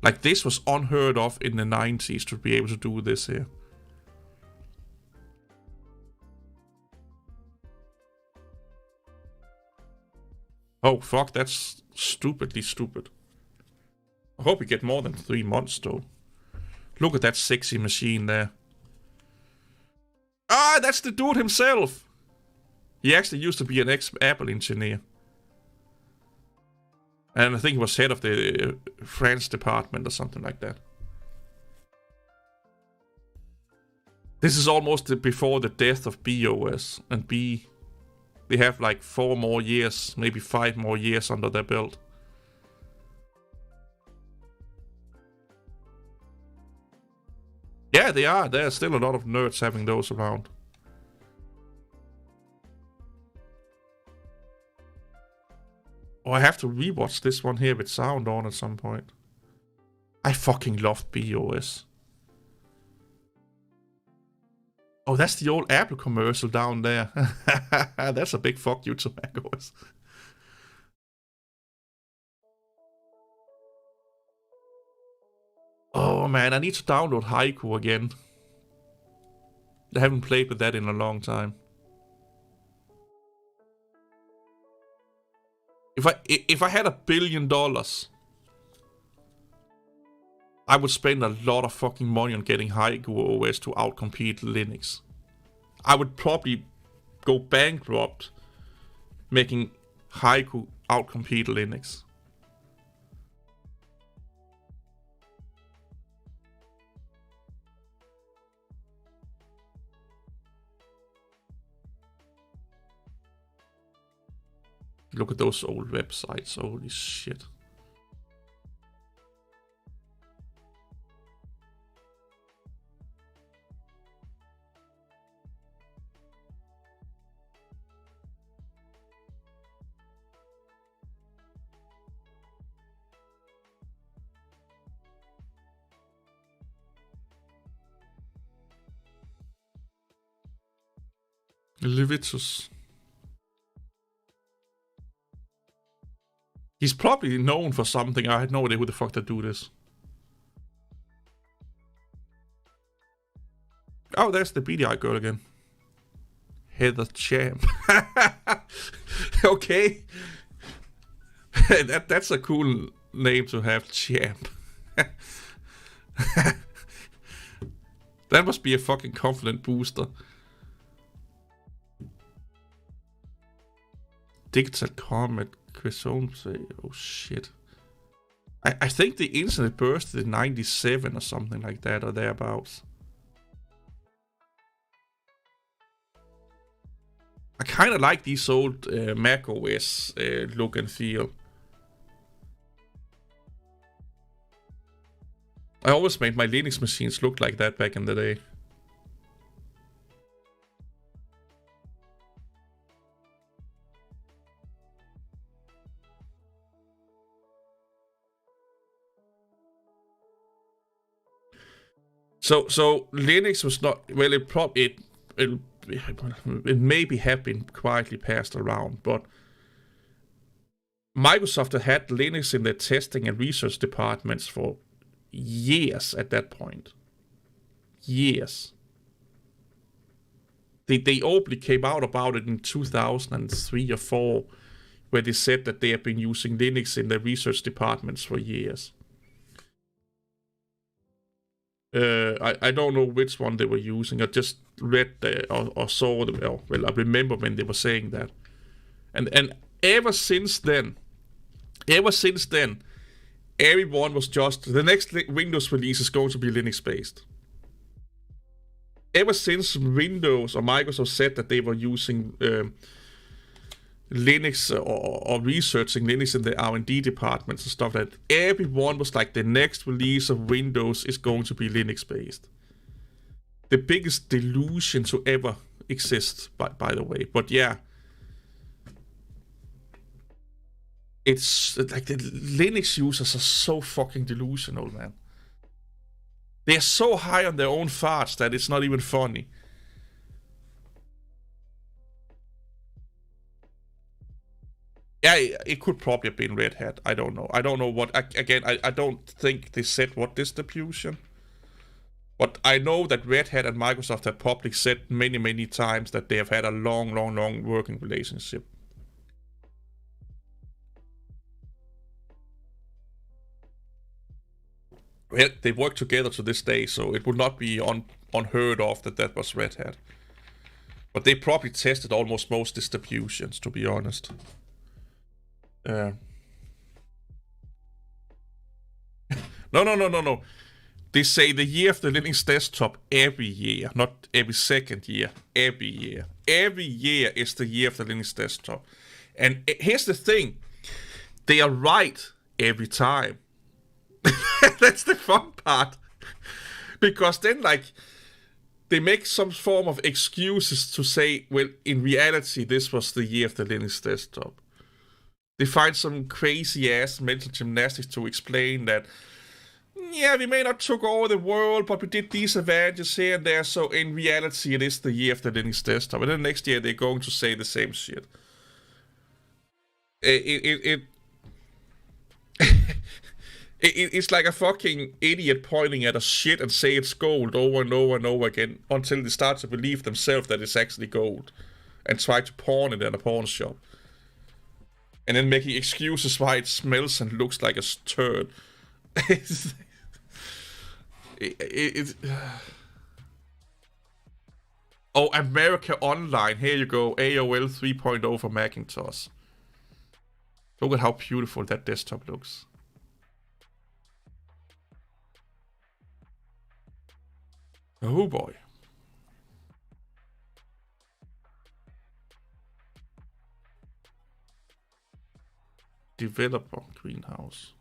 Like, this was unheard of in the 90s to be able to do this here. Oh, fuck, that's stupidly stupid. I hope we get more than 3 months, though. Look at that sexy machine there. Ah, that's the dude himself! He actually used to be an ex-Apple engineer. And I think he was head of the France department or something like that. This is almost before the death of BOS. And they have like 4 more years, maybe 5 more years under their belt. Yeah, they are. There are still a lot of nerds having those around. Oh, I have to rewatch this one here with sound on at some point. I fucking love BOS. Oh, that's the old Apple commercial down there. That's a big fuck you to macOS. Oh man, I need to download Haiku again. I haven't played with that in a long time. If I had $1 billion, I would spend a lot of fucking money on getting Haiku OS to outcompete Linux. I would probably go bankrupt making Haiku outcompete Linux. look at those old websites. Holy shit. Levitus. He's probably known for something. I had no idea who the fuck that dude is. Oh, there's the beady eye girl again. Heather Champ. Okay. That's a cool name to have, Champ. That must be a fucking confident booster. Digital Comet, Chris Holmes. Oh shit. I think the internet bursted in 97 or something like that, or thereabouts. I kind of like these old Mac OS look and feel. I always made my Linux machines look like that back in the day. So Linux was not, well, it maybe have been quietly passed around, but Microsoft had Linux in their testing and research departments for years at that point. Years. They openly came out about it in 2003 or 4, where they said that they have been using Linux in their research departments for years. I don't know which one they were using. I just read or saw them. Well, I remember when they were saying that, and ever since then, everyone was just, the next Windows release is going to be Linux based. Ever since Windows or Microsoft said that they were using Linux or researching Linux in the R&D departments and stuff like that, everyone was like, the next release of Windows is going to be Linux based. The biggest delusion to ever exist, by the way. But yeah, it's like the Linux users are so fucking delusional, man. They're so high on their own farts that it's not even funny. Yeah, it could probably have been Red Hat. I don't know. I don't know what. I don't think they said what distribution. But I know that Red Hat and Microsoft have publicly said many, many times that they have had a long, long, long working relationship. Well, they work together to this day, so it would not be unheard of that was Red Hat. But they probably tested almost most distributions, to be honest. No. They say the year of the Linux desktop every year, not every second year, every year. Every year is the year of the Linux desktop. And here's the thing, they are right every time. That's the fun part. Because then, like, they make some form of excuses to say, well, in reality, this was the year of the Linux desktop. They find some crazy-ass mental gymnastics to explain that, yeah, we may not took over the world, but we did these advantages here and there, so in reality, it is the year of the Linux desktop. And then next year, they're going to say the same shit. It's like a fucking idiot pointing at a shit and say it's gold over and over and over again until they start to believe themselves that it's actually gold and try to pawn it in a pawn shop. And then making excuses why it smells and looks like a turd. Oh, America Online. Here you go. AOL 3.0 for Macintosh. Look at how beautiful that desktop looks. Oh boy. developer greenhouse.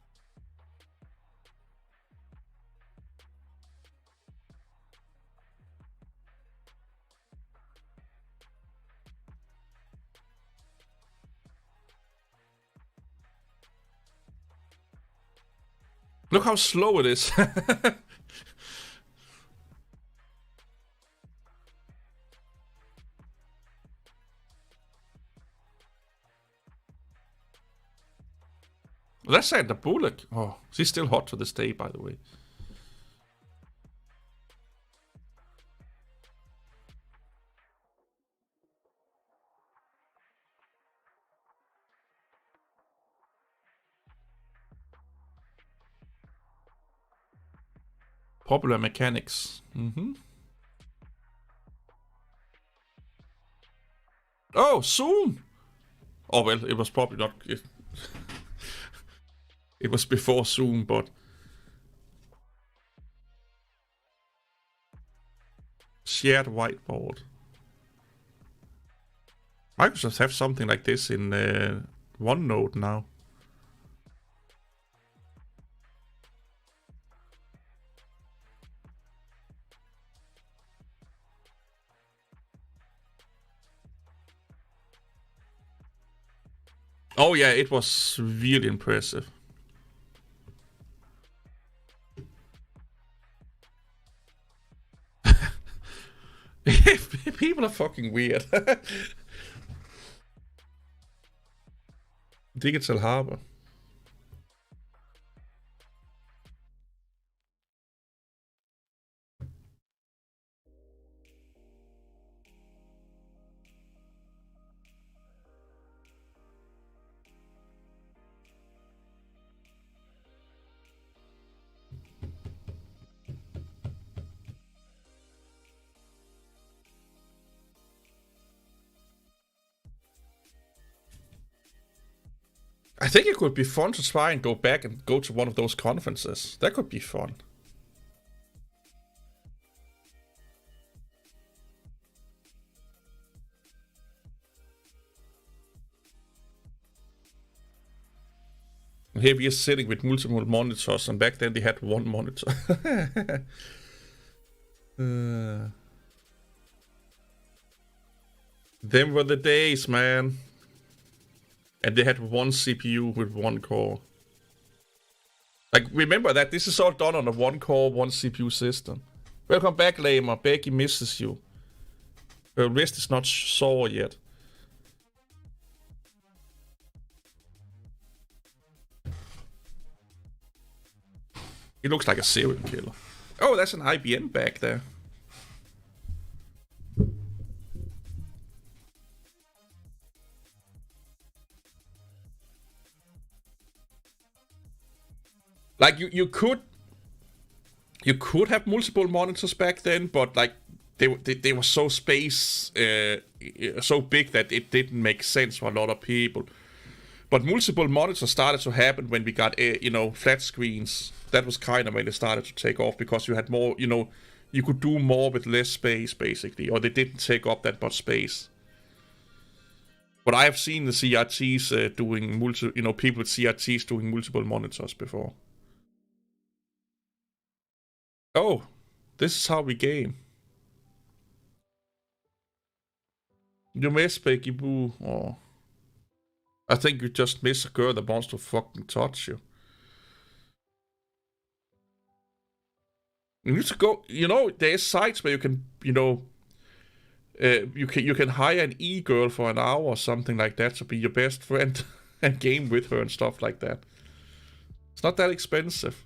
Look how slow it is. Let's say the bullet. Oh, she's still hot to this day, by the way. Popular mechanics. Oh, Zoom! Oh, well, it was probably not... It was before Zoom, but... Shared whiteboard. Microsoft have something like this in OneNote now. Oh yeah, it was really impressive. People are fucking weird. Digital Harbor. I think it could be fun to try and go back and go to one of those conferences. That could be fun. Here we are sitting with multiple monitors, and back then they had one monitor. Them were the days, man. And they had one CPU with one core. Like, remember that this is all done on a one core, one CPU system. Welcome back, Lamer. Becky misses you. Her wrist is not sore yet. He looks like a serial killer. Oh, that's an IBM back there. Like you could have multiple monitors back then, but like they were so so big that it didn't make sense for a lot of people. But multiple monitors started to happen when we got flat screens. That was kind of when they started to take off, because you had more, you could do more with less space basically, or they didn't take up that much space. But I have seen the CRTs doing people with CRTs doing multiple monitors before. Oh, this is how we game. You miss Becky Boo. Oh. I think you just miss a girl that wants to fucking touch you. You need to go, there's sites where you can, you can hire an e-girl for an hour or something like that to be your best friend and game with her and stuff like that. It's not that expensive.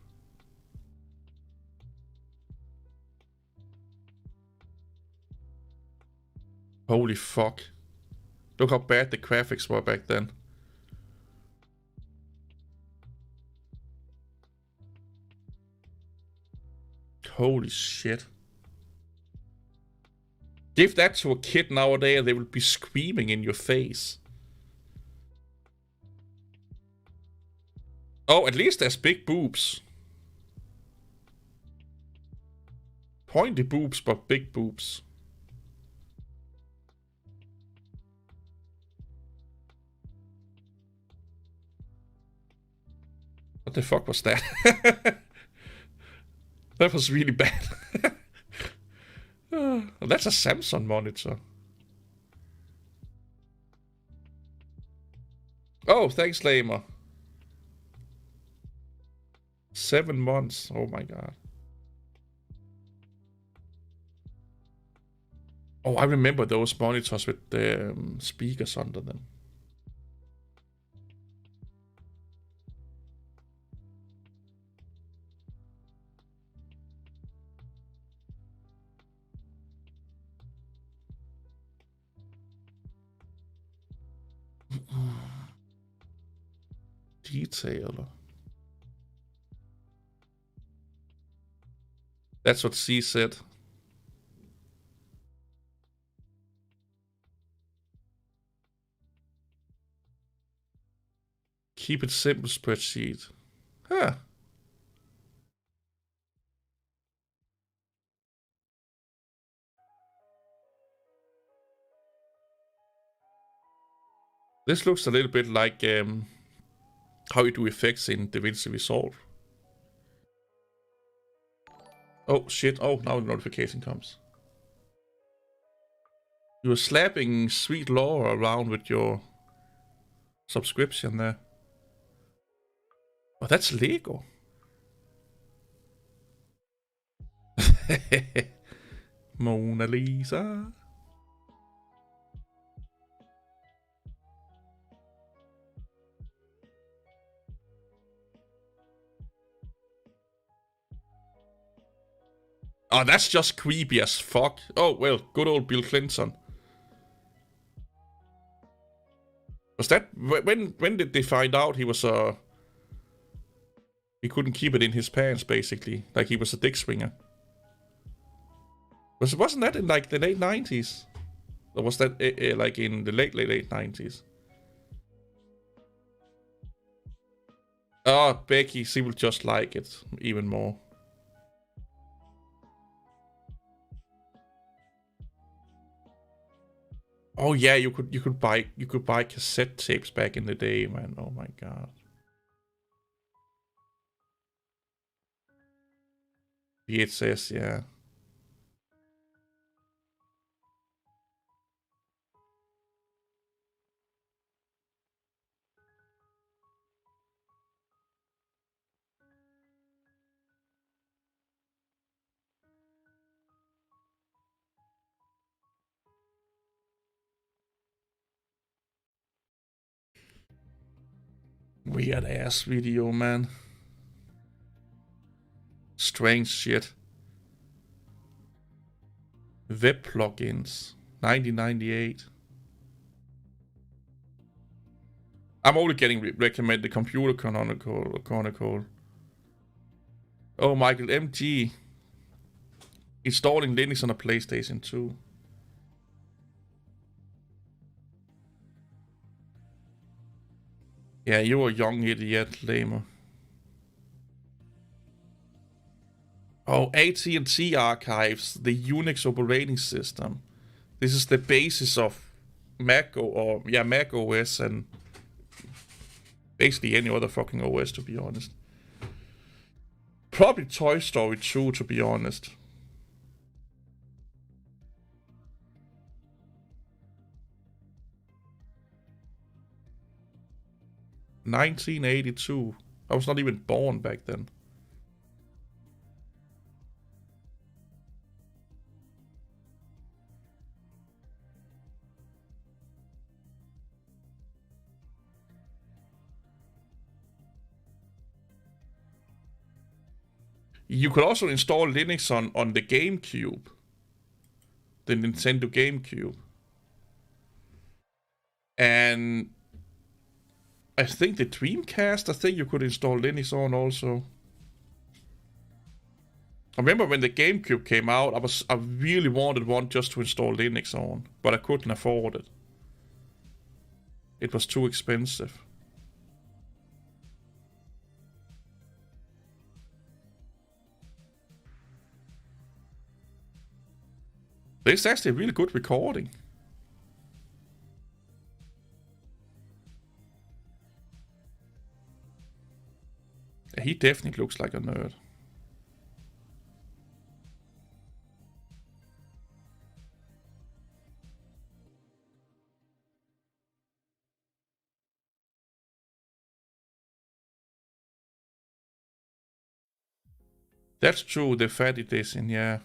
Holy fuck. Look how bad the graphics were back then. Holy shit. Give that to a kid nowadays, they will be screaming in your face. Oh, at least there's big boobs. Pointy boobs, but big boobs. the fuck was that? That was really bad. That's a Samsung monitor. Oh, thanks, Lamer. 7 months. Oh my god. Oh, I remember those monitors with the speakers under them. Detail. That's what C said. Keep it simple spreadsheet. Huh. This looks a little bit like how you do effects in DaVinci Resolve. Oh shit, oh now the notification comes. You were slapping Sweet Laura around with your subscription there. Oh, that's Lego. Mona Lisa. Oh, that's just creepy as fuck. Oh, well, good old Bill Clinton. Was that... When did they find out he was he couldn't keep it in his pants, basically? Like he was a dick swinger. Wasn't that in, like, the late 90s? Or was that, like, in the late 90s? Oh, Becky, she will just like it even more. Oh yeah, you could buy cassette tapes back in the day, man. Oh my god. VHS, yeah. Weird ass video, man. Strange shit. Web plugins. 1998. I'm only getting recommended Computer Chronicle. Oh, Michael MG. Installing Linux on a PlayStation 2. Yeah, you're a young idiot, Lamer. Oh, AT&T Archives, the Unix operating system. This is the basis of Mac OS and basically any other fucking OS, to be honest. Probably Toy Story 2, to be honest. $1982. I was not even born back then. You could also install Linux on the GameCube. The Nintendo GameCube. And I think the Dreamcast, I think you could install Linux on also. I remember when the GameCube came out, I really wanted one just to install Linux on, but I couldn't afford it. It was too expensive. This is actually a really good recording. definitely looks like a nerd. That's true, the fatty dissing, yeah.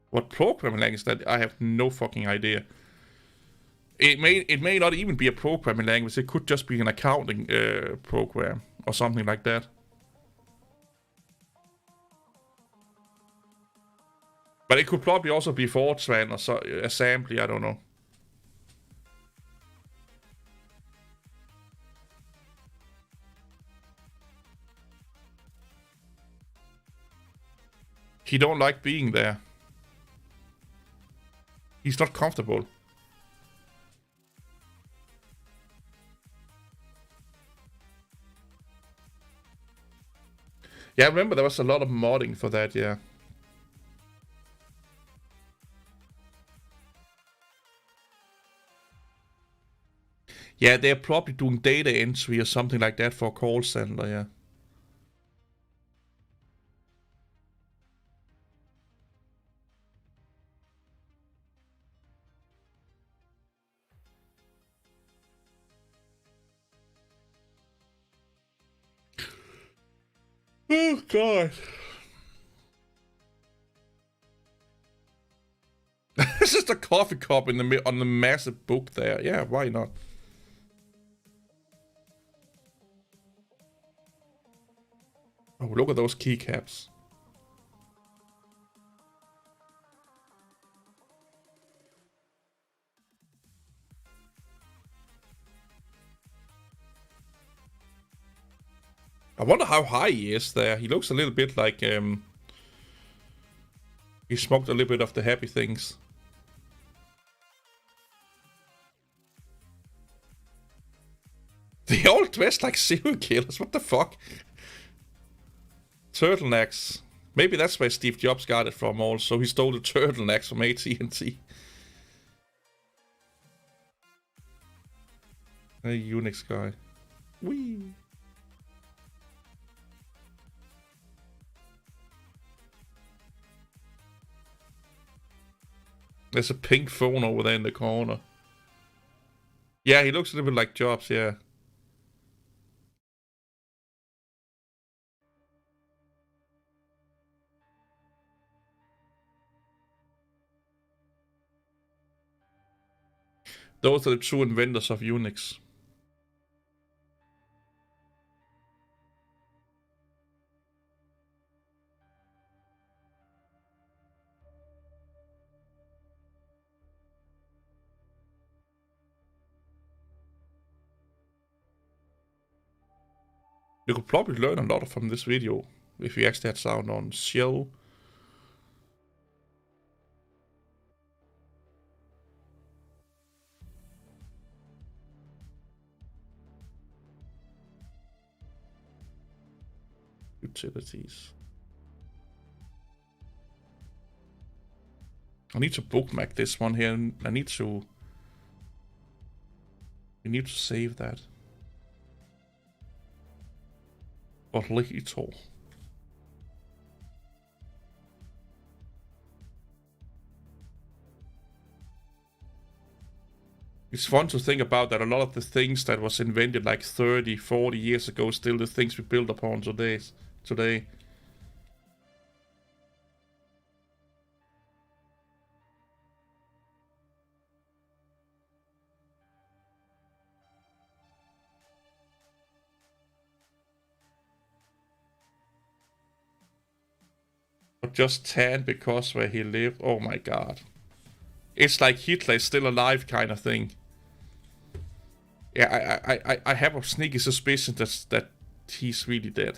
What programming language that? I have no fucking idea. It may not even be a programming language. It could just be an accounting program or something like that. But it could probably also be Fortran or assembly. I don't know. He don't like being there. He's not comfortable. Yeah, I remember there was a lot of modding for that, yeah. Yeah, they're probably doing data entry or something like that for a call center, yeah. Oh god. This is a coffee cup in the on the massive book there. Yeah, why not? Oh, look at those keycaps. I wonder how high he is there. He looks a little bit like he smoked a little bit of the happy things. They all dressed like serial killers. What the fuck? Turtlenecks. Maybe that's where Steve Jobs got it from also. He stole the turtlenecks from AT&T. A Unix guy. Whee! There's a pink phone over there in the corner. Yeah, he looks a little bit like Jobs, yeah. Those are the true inventors of Unix. You could probably learn a lot from this video if you actually had sound on shell. Utilities. I need to bookmark this one here. I need to... You need to save that. Or little. It's fun to think about that a lot of the things that was invented like 30, 40 years ago, still the things we build upon today. But just tan because where he lived, oh my god. It's like Hitler is still alive kind of thing. Yeah, I have a sneaky suspicion that he's really dead.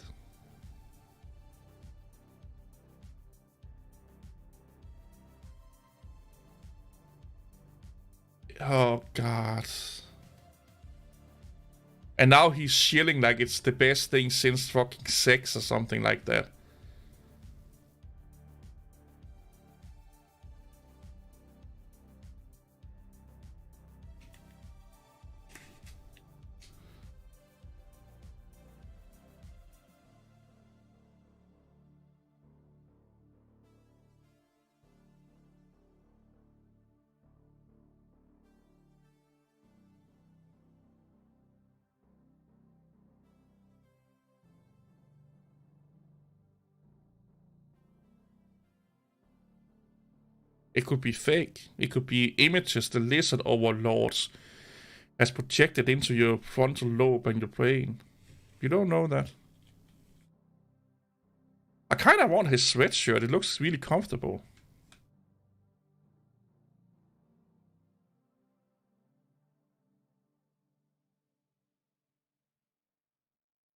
Oh god. And now he's shilling like it's the best thing since fucking sex or something like that. It could be fake. It could be images the lizard overlords has projected into your frontal lobe and your brain. You don't know that. I kind of want his sweatshirt. It looks really comfortable.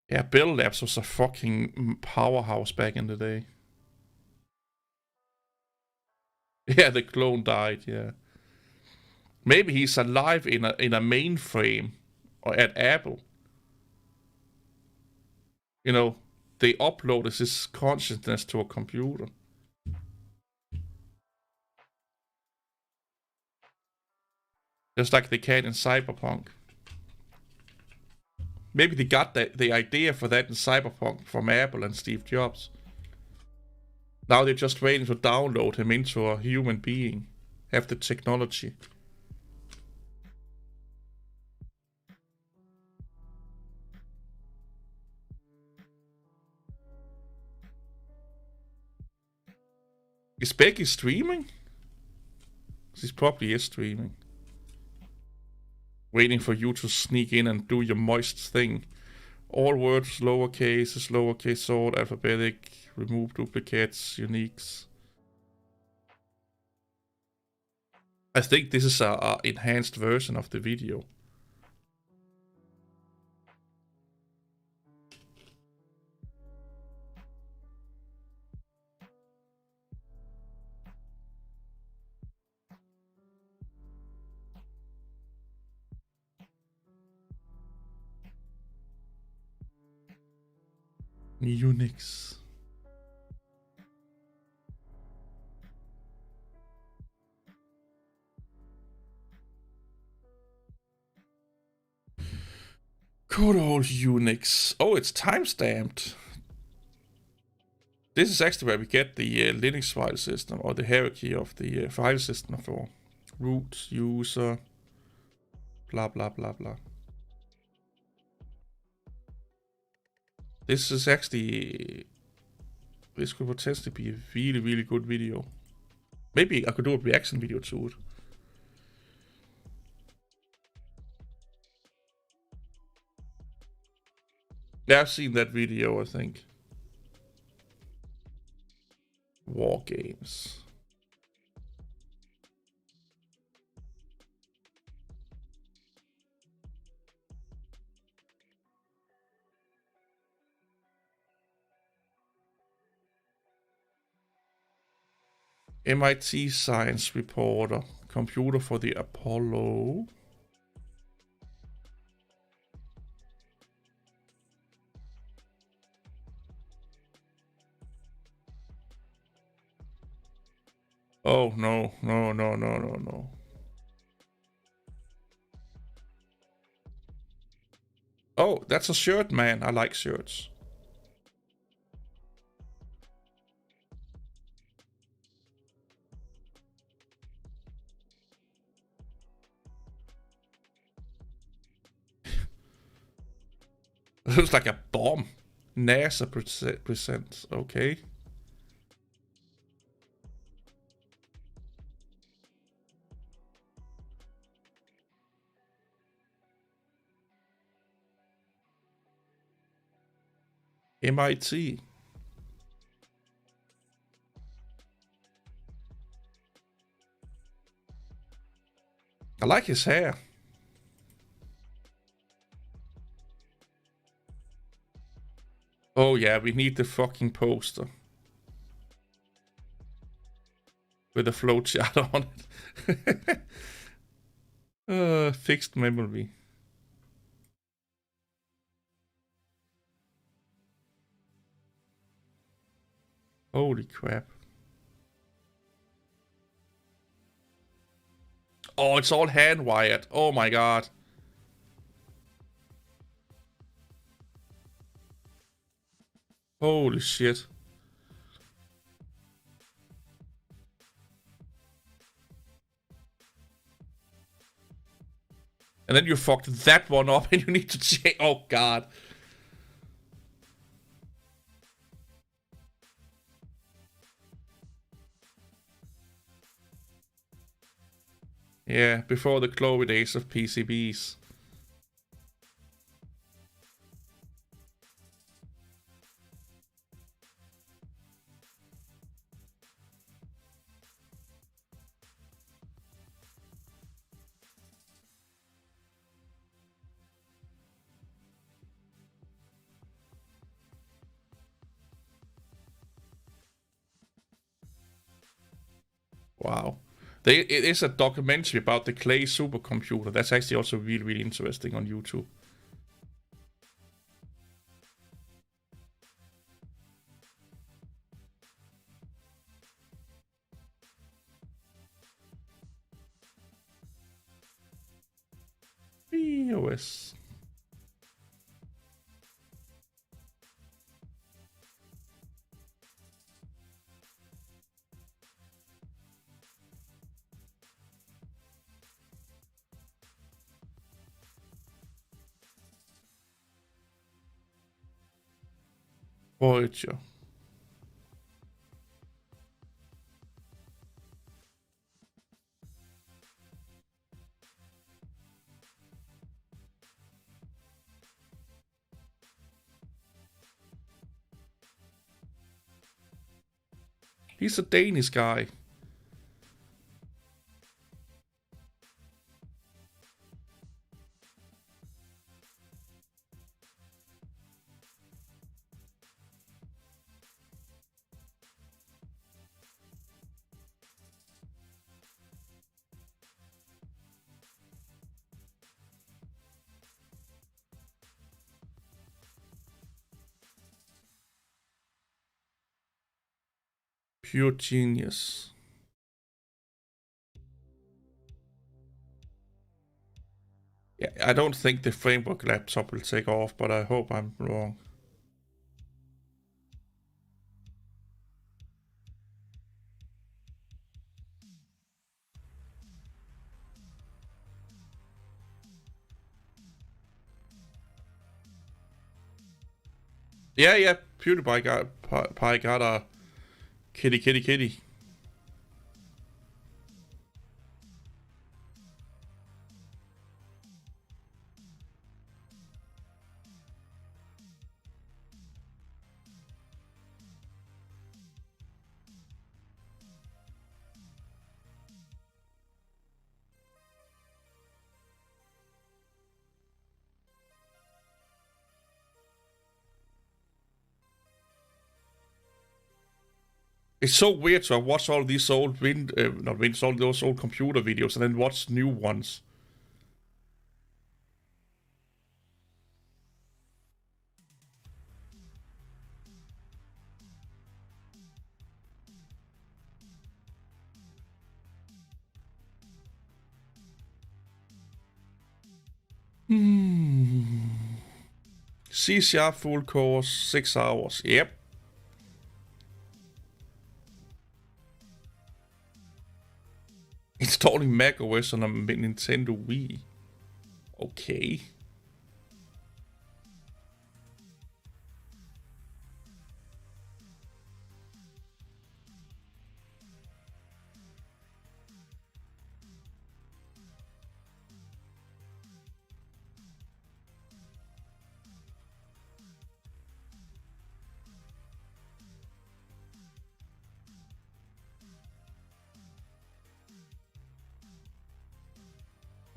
Yeah, Bell Labs was a fucking powerhouse back in the day. Yeah, the clone died, yeah. Maybe he's alive in a mainframe or at Apple. You know, they uploaded his consciousness to a computer. Just like they can in Cyberpunk. Maybe they got the idea for that in Cyberpunk from Apple and Steve Jobs. Now they're just waiting to download him into a human being. Have the technology. Is Becky streaming? She probably is streaming. Waiting for you to sneak in and do your moist thing. All words lowercase, all alphabetic, remove duplicates, uniques. I think this is a enhanced version of the video. Unix. Good old Unix. Oh, it's timestamped. This is actually where we get the Linux file system, or the hierarchy of the file system for root, user, blah blah blah blah. This is actually... This could potentially be a really, really good video. Maybe I could do a reaction video to it. Yeah, I've seen that video, I think. War games. MIT science reporter. Computer for the Apollo. Oh, no. Oh, that's a shirt, man. I like shirts. It looks like a bomb. NASA presents. Okay. MIT. I like his hair. Oh yeah, we need the fucking poster. With a flowchart on it. Fixed memory. Holy crap. Oh, it's all hand wired. Oh my god. Holy shit. And then you fucked that one up and you need to change. Oh god. Yeah, before the glory days of PCBs. Wow. It is a documentary about the Clay supercomputer. That's actually also really, really interesting on YouTube. EOS. Voyager. He's a Danish guy. Pure genius. Yeah, I don't think the framework laptop will take off, but I hope I'm wrong. Yeah, PewDiePie got a kitty. It's so weird to watch all these old all those old computer videos and then watch new ones. C# full course, 6 hours. Yep. Installing macOS on a Nintendo Wii. Okay.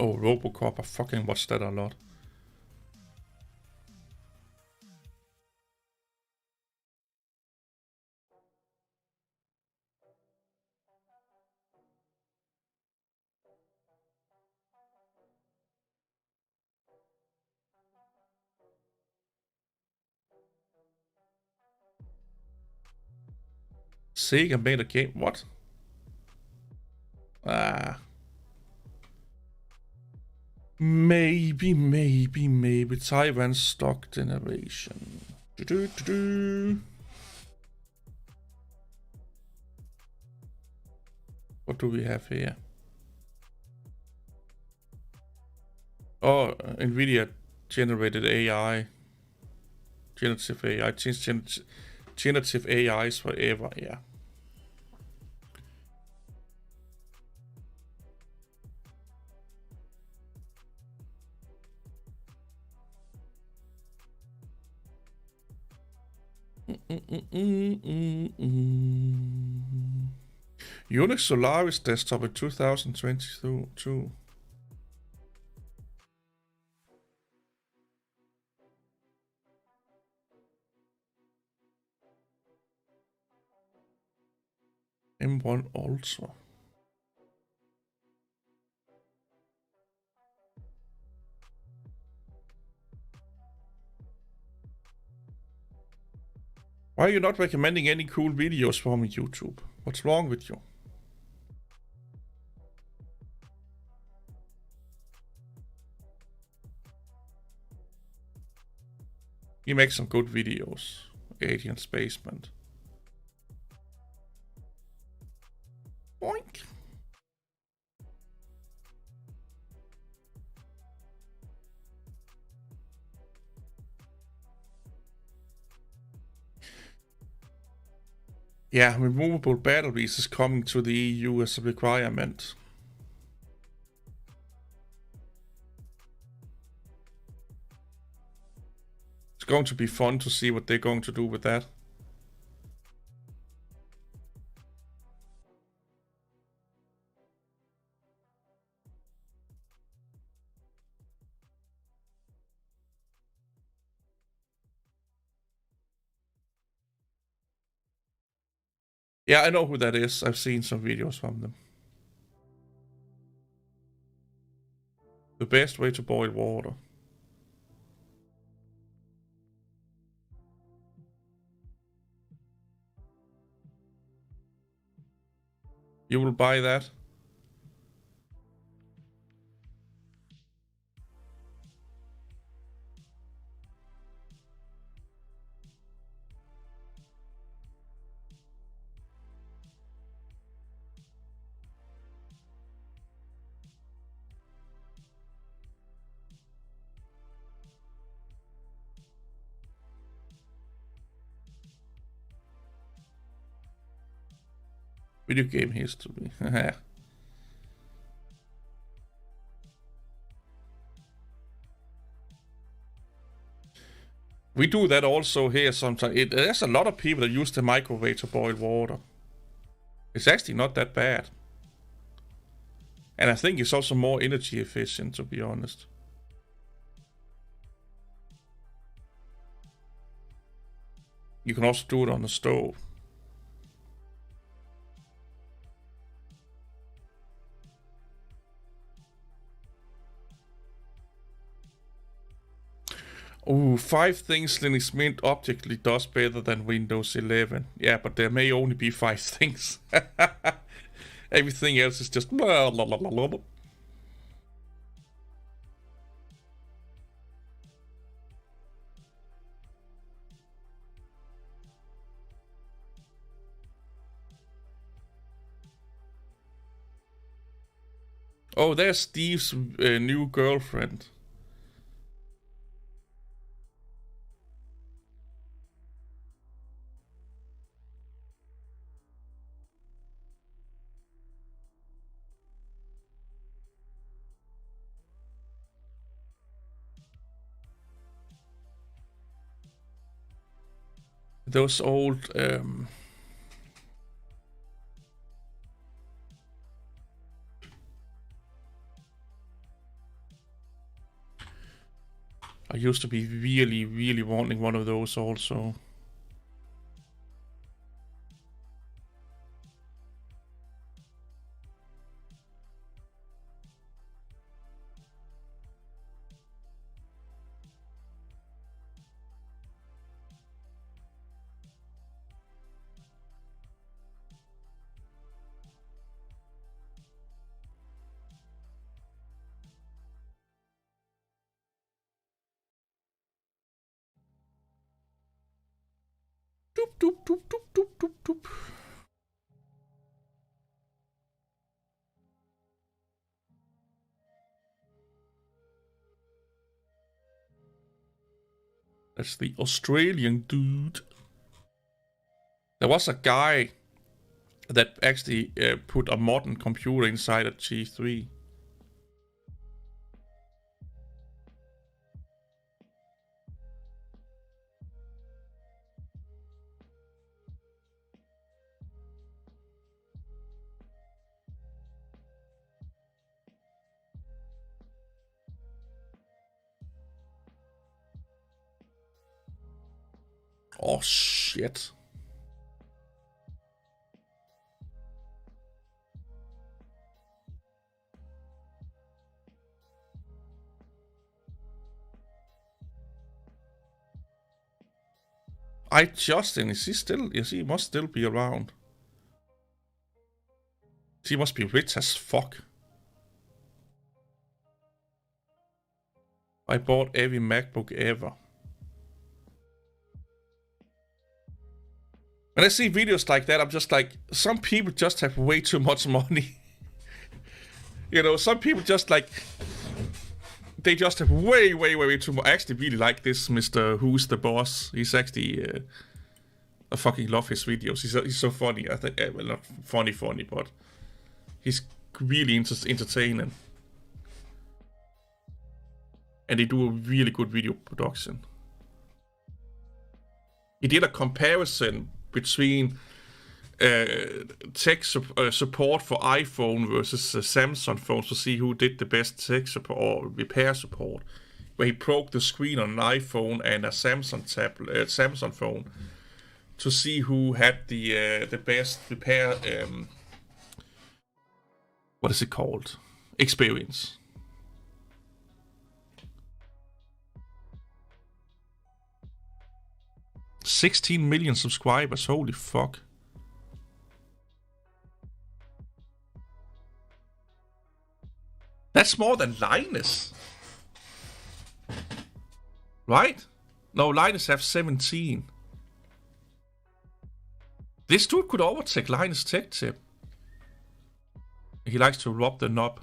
Oh, Robocop, I fucking watched that a lot. Sega made a game. What? Ah. Maybe. Taiwan stock generation. What do we have here? Oh, NVIDIA generated AI. Generative AI. Generative AIs forever, yeah. Unix Solaris desktop in 2022. M1 Ultra. Why are you not recommending any cool videos for me, YouTube? What's wrong with you? You make some good videos. Alien Spaceman. Boink. Yeah, removable batteries is coming to the EU as a requirement. It's going to be fun to see what they're going to do with that. Yeah, I know who that is. I've seen some videos from them. The best way to boil water. You will buy that? Video game history. We do that also here sometimes. There's a lot of people that use the microwave to boil water. It's actually not that bad. And I think it's also more energy efficient, to be honest. You can also do it on the stove. Oh, 5 things Linux Mint objectively does better than Windows 11. Yeah, but there may only be 5 things. Everything else is just blah, blah, blah, blah, blah. Oh, there's Steve's new girlfriend. Those old I used to be really, really wanting one of those also. Doop, doop, doop, doop, doop, doop, doop. That's the Australian dude. There was a guy that actually put a modern computer inside a G3. Oh shit. Justin, is he still? Yes, he must still be around. He must be rich as fuck. I bought every MacBook ever. When I see videos like that, I'm just like, some people just have way too much money. You know, some people just like, they just have way too much. I actually really like this Mr. Who's the Boss. He's actually, I fucking love his videos. He's so funny. I think, well, not funny, but he's really entertaining. And they do a really good video production. He did a comparison between tech support for iPhone versus Samsung phones to see who did the best tech support or repair support. Where he broke the screen on an iPhone and a Samsung phone to see who had the best repair. What is it called? Experience. $16 million subscribers. Holy fuck. That's more than Linus. Right? No, Linus have 17. This dude could overtake Linus Tech Tip. He likes to rub the knob.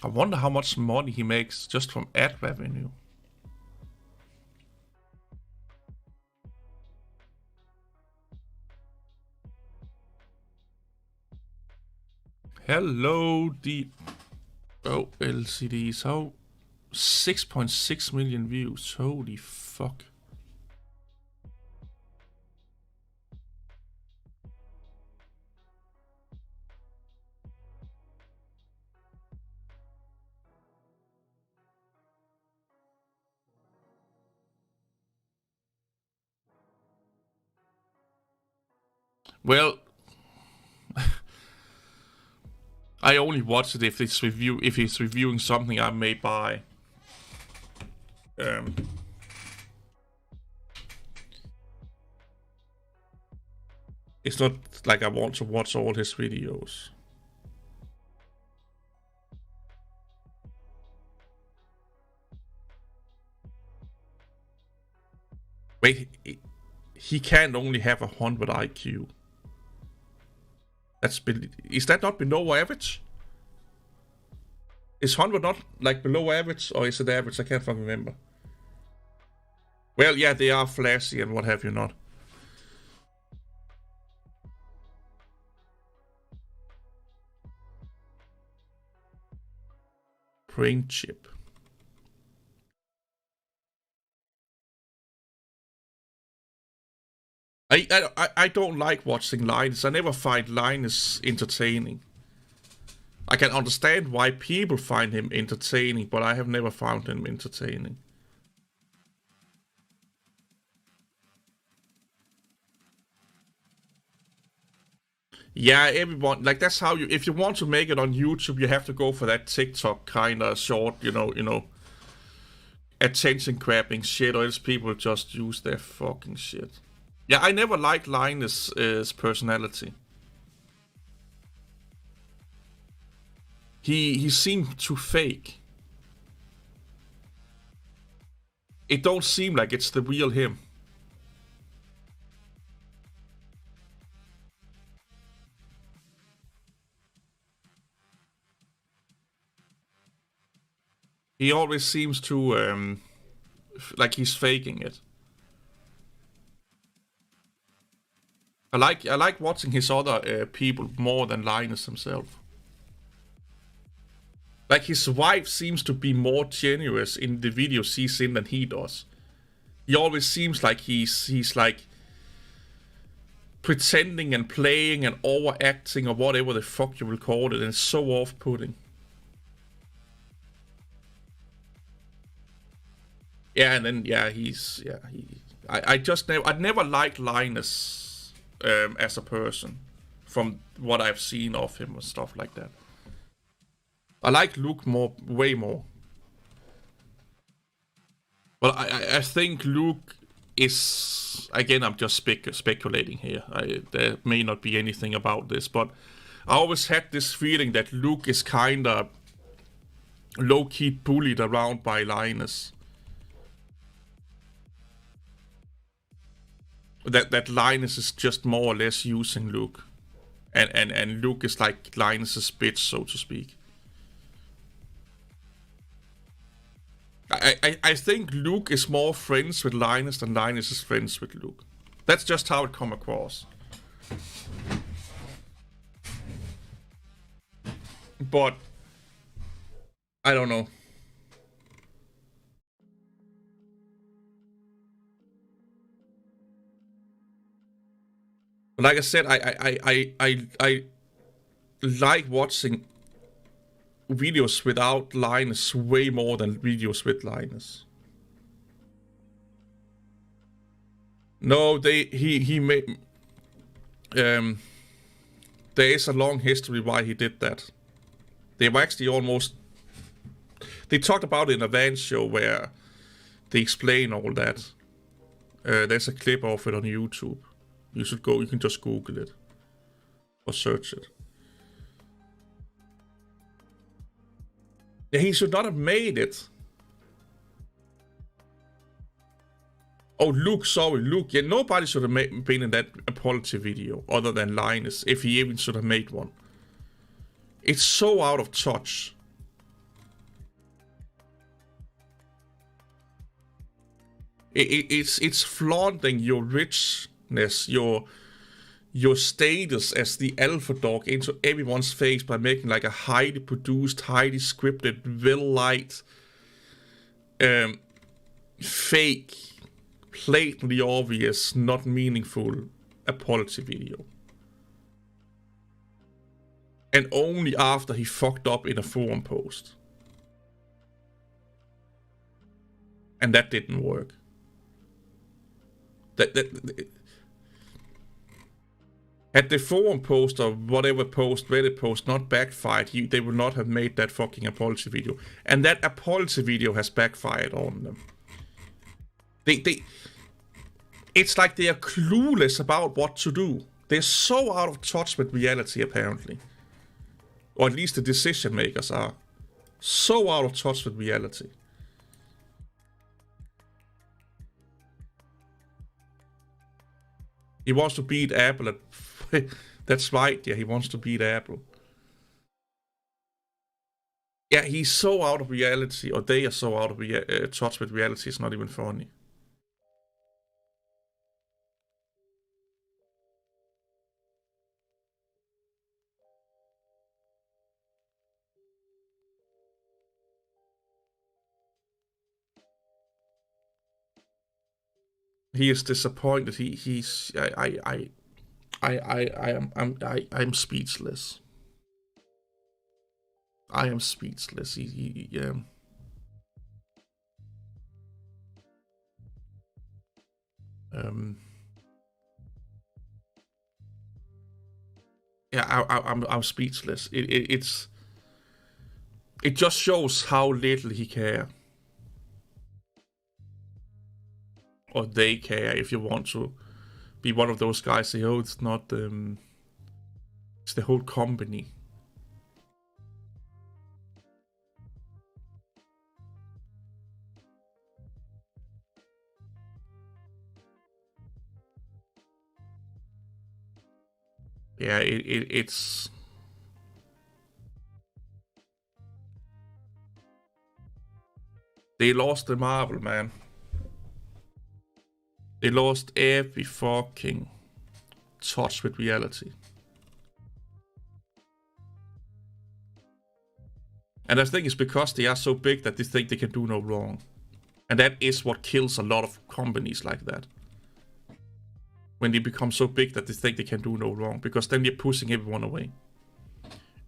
I wonder how much money he makes just from ad revenue. Hello, LCDs. How 6.6 million views. Holy fuck. Well, I only watch it if he's reviewing something I may buy. It's not like I want to watch all his videos. Wait, he can only have 100 IQ. Is that not below average? Is 100 not like below average, or is it average? I can't fucking remember. Well, yeah, they are flashy and what have you not. Brain chip. I don't like watching Linus. I never find Linus entertaining. I can understand why people find him entertaining, but I have never found him entertaining. Yeah, everyone, like, that's how if you want to make it on YouTube, you have to go for that TikTok kind of short, you know, attention grabbing shit, or else people just use their fucking shit. Yeah, I never liked Linus' personality. He seemed too fake. It don't seem like it's the real him. He always seems to like he's faking it. I like watching his other people more than Linus himself. Like, his wife seems to be more generous in the videos he's in than he does. He always seems like he's like pretending and playing and overacting or whatever the fuck you will call it, and it's so off-putting. Yeah, and then I'd never liked Linus as a person from what I've seen of him and stuff like that. I like Luke way more. Well, I think Luke is, again, I'm just speculating here. There may not be anything about this, but I always had this feeling that Luke is kind of low-key bullied around by Linus. That Linus is just more or less using Luke. And Luke is like Linus's bitch, so to speak. I think Luke is more friends with Linus than Linus is friends with Luke. That's just how it come across. But I don't know. Like I said, I like watching videos without Linus way more than videos with Linus. No, he made there is a long history why he did that. They were actually almost, they talked about it in a Van show where they explain all that. There's a clip of it on YouTube. You should go, you can just Google it or search it. Yeah, he should not have made it. Oh, Luke, sorry, Luke. Yeah, nobody should have been in that apology video other than Linus, if he even should have made one. It's so out of touch. It's flaunting your richness, your status as the alpha dog into everyone's face by making like a highly produced, highly scripted, well-light, fake, blatantly obvious, not meaningful apology video. And only after he fucked up in a forum post. And that didn't work. Had the forum post or whatever post, Reddit post, not backfired, they would not have made that fucking apology video. And that apology video has backfired on them. It's like they are clueless about what to do. They're so out of touch with reality, apparently. Or at least the decision makers are. So out of touch with reality. He wants to beat Apple at... That's right, yeah, he wants to beat Apple. Yeah, he's so out of reality, or they are so out of touch with reality, it's not even funny. He is disappointed. I'm speechless. I am speechless. I'm speechless. It just shows how little he cares. Or they care, if you want to be one of those guys say, oh, it's not, it's the whole company. Yeah, it's... They lost the marvel, man. They lost every fucking touch with reality. And I think it's because they are so big that they think they can do no wrong. And that is what kills a lot of companies like that. when they become so big that they think they can do no wrong, because then they're pushing everyone away.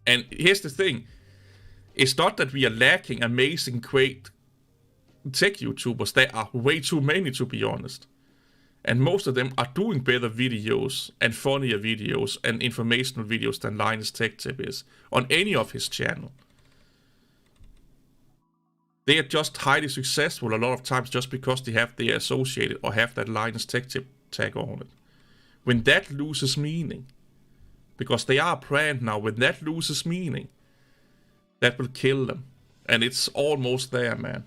And here's the thing. It's not that we are lacking amazing, great tech YouTubers. There are way too many, to be honest. And most of them are doing better videos and funnier videos and informational videos than Linus Tech Tip is on any of his channel. They are just highly successful a lot of times just because they have the associated or have that Linus Tech Tip tag on it. When that loses meaning, because they are a brand now, when that loses meaning, that will kill them. And it's almost there, man.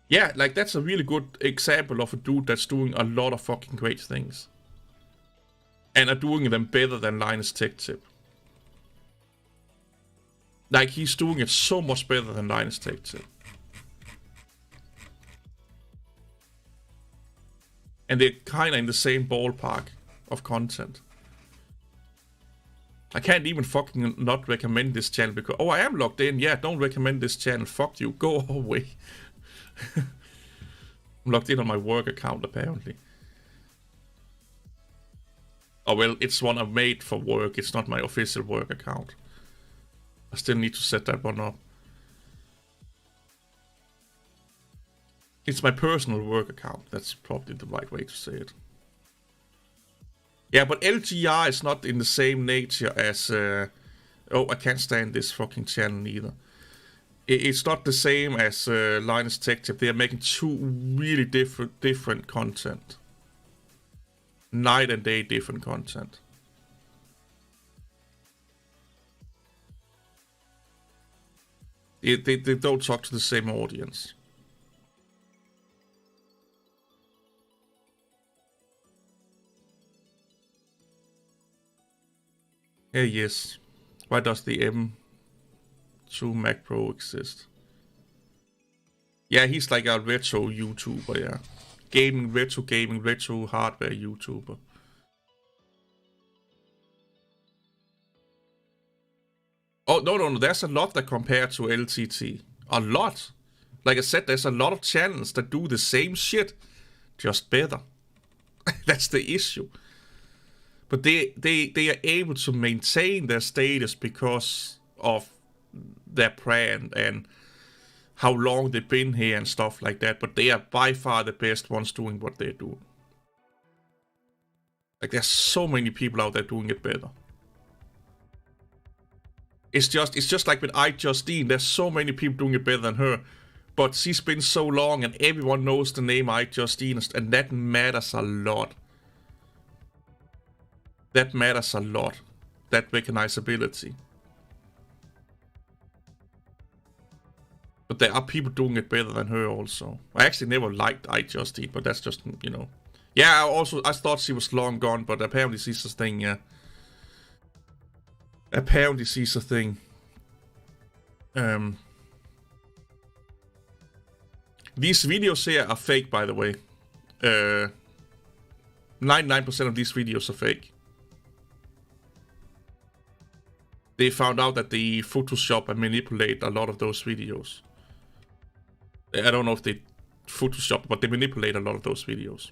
Yeah, like that's a really good example of a dude that's doing a lot of fucking great things. And are doing them better than Linus Tech Tip. Like, he's doing it so much better than Linus Tech Tip. And they're kinda in the same ballpark of content. I can't even fucking not recommend this channel because, oh, I am logged in. Yeah, don't recommend this channel. Fuck you. Go away. I'm logged in on my work account, apparently. Oh, well, it's one I've made for work. It's not my official work account. I still need to set that one up. It's my personal work account. That's probably the right way to say it. Yeah, but LGR is not in the same nature as... oh, I can't stand this fucking channel either. It's not the same as Linus Tech Tip. They are making two really different content. Night and day different content. They don't talk to the same audience. Yes. Why does the M2 Mac Pro exist? Yeah, he's like a retro YouTuber, yeah. Retro hardware YouTuber. Oh, no, there's a lot that compare to LTT. A lot. Like I said, there's a lot of channels that do the same shit, just better. That's the issue. But they are able to maintain their status because of their brand and how long they've been here and stuff like that. But they are by far the best ones doing what they do. Like, there's so many people out there doing it better. It's just like with iJustine. There's so many people doing it better than her. But she's been so long and everyone knows the name iJustine, and that matters a lot. That matters a lot. That recognizability. But there are people doing it better than her also. I actually never liked iJustine, but that's just, you know. Yeah, I thought she was long gone, but apparently she's a thing, yeah. Apparently she's a thing. These videos here are fake, by the way. 99% of these videos are fake. They found out that they Photoshop and manipulate a lot of those videos. I don't know if they Photoshop, but they manipulate a lot of those videos.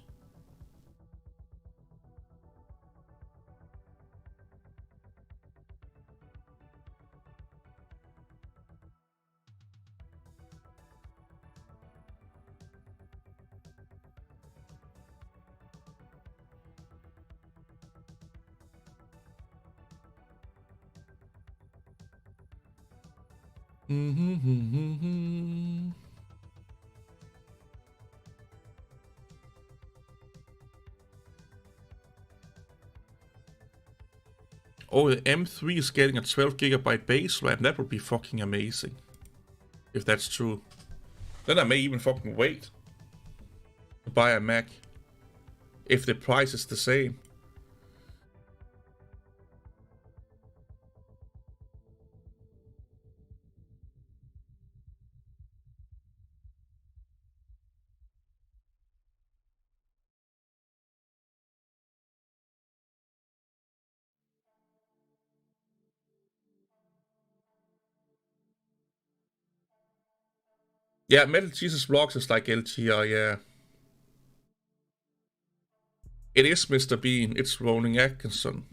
Oh, the M3 is getting a 12GB base RAM. That would be fucking amazing. If that's true. Then I may even fucking wait to buy a Mac. If the price is the same. Yeah, Metal Jesus Vlogs is like LTR, yeah. It is Mr. Bean. It's Rowan Atkinson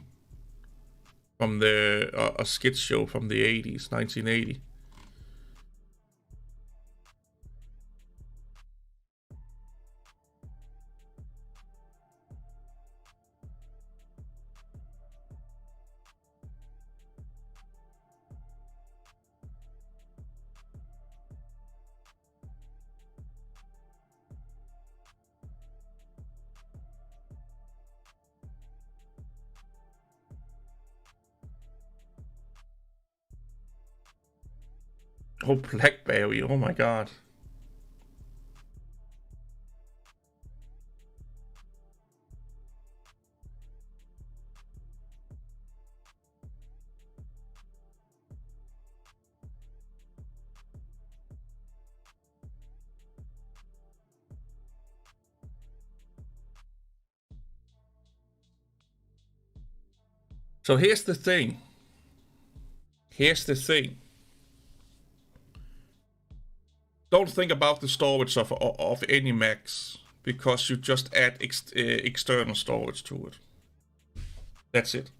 from the a skit show from the 80s, 1980. Oh, Blackberry. Oh my god. So here's the thing. Here's the thing. Don't think about the storage of any Macs, because you just add external storage to it. That's it.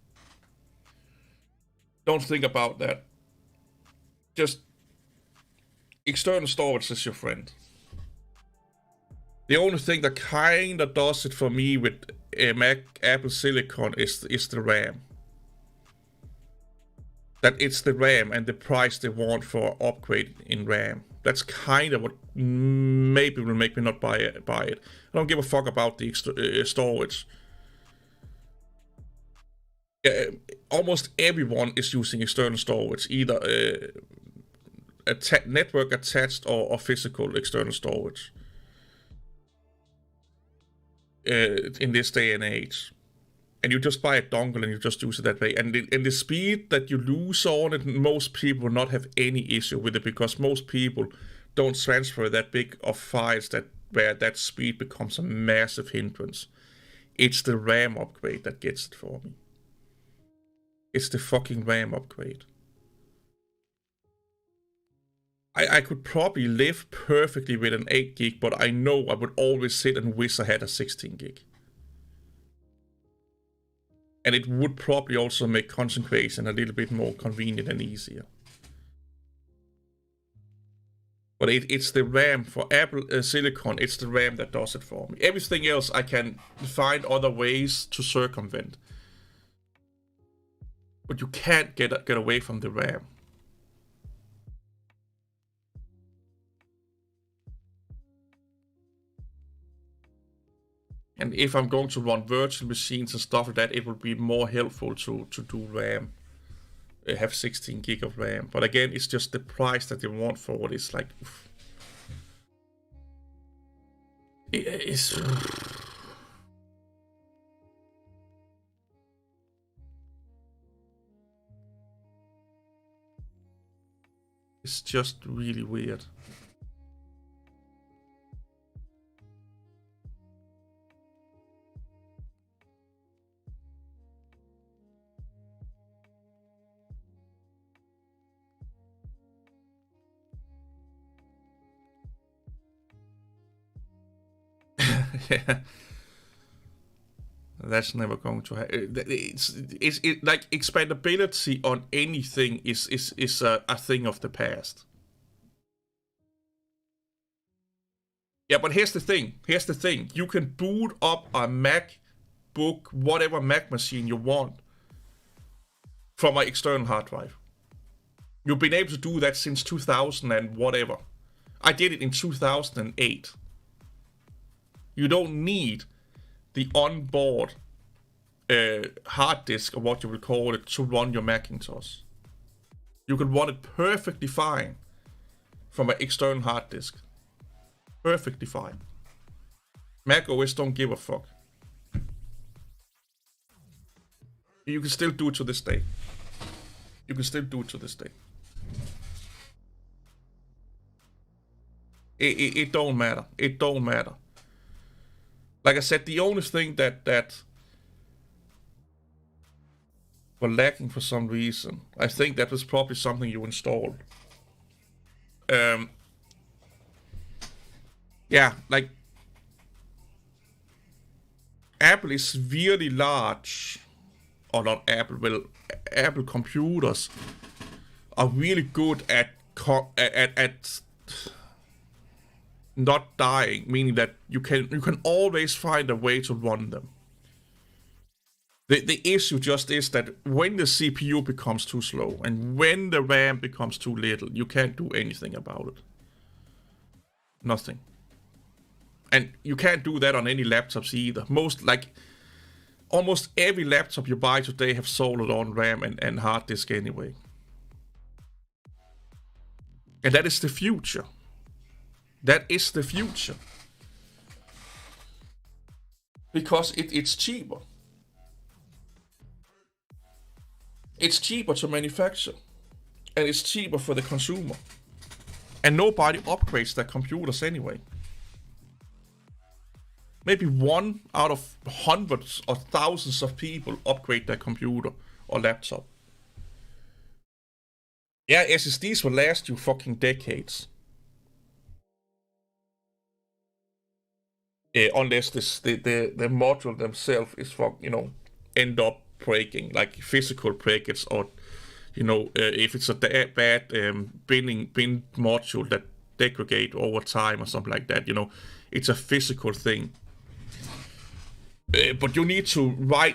Don't think about that. Just external storage is your friend. The only thing that kinda does it for me with Mac Apple Silicon is the RAM. That it's the RAM and the price they want for upgrade in RAM. That's kind of what maybe will make me not buy it. I don't give a fuck about the storage. Almost everyone is using external storage, either network attached or physical external storage in this day and age. And you just buy a dongle and you just use it that way. And the speed that you lose on it, most people will not have any issue with it, because most people don't transfer that big of files where that speed becomes a massive hindrance. It's the RAM upgrade that gets it for me. It's the fucking RAM upgrade. I could probably live perfectly with an 8 gig, but I know I would always sit and wish I had a 16 gig. And it would probably also make content creation a little bit more convenient and easier. But it's the RAM for Apple Silicon. It's the RAM that does it for me. Everything else I can find other ways to circumvent. But you can't get away from the RAM. And if I'm going to run virtual machines and stuff like that, it would be more helpful to do RAM. Have 16 gig of RAM. But again, it's just the price that they want for it. It's like... It's just really weird. Yeah. That's never going to happen. It's like expandability on anything is a thing of the past. Yeah, but here's the thing. You can boot up a MacBook, whatever Mac machine you want, from an external hard drive. You've been able to do that since 2000 and whatever. I did it in 2008. You don't need the onboard hard disk, or what you will call it, to run your Macintosh. You can run it perfectly fine from an external hard disk. Perfectly fine. Mac OS don't give a fuck. You can still do it to this day. It don't matter. It don't matter. Like I said, the only thing that were lacking for some reason, I think that was probably something you installed. Yeah, like Apple is really large, or not Apple, well, Apple computers are really good at not dying, meaning that you can always find a way to run them. The issue just is that when the CPU becomes too slow and when the RAM becomes too little, you can't do anything about it. Nothing. And you can't do that on any laptops either. Almost every laptop you buy today have soldered on RAM and hard disk anyway. And that is the future. That is the future. Because it's cheaper. It's cheaper to manufacture. And it's cheaper for the consumer. And nobody upgrades their computers anyway. Maybe 1 out of hundreds or thousands of people upgrade their computer or laptop. Yeah, SSDs will last you fucking decades. Unless the module themselves is end up breaking, like physical breakage, or if it's a bad bin module that degrade over time or something like that. It's a physical thing. But you need to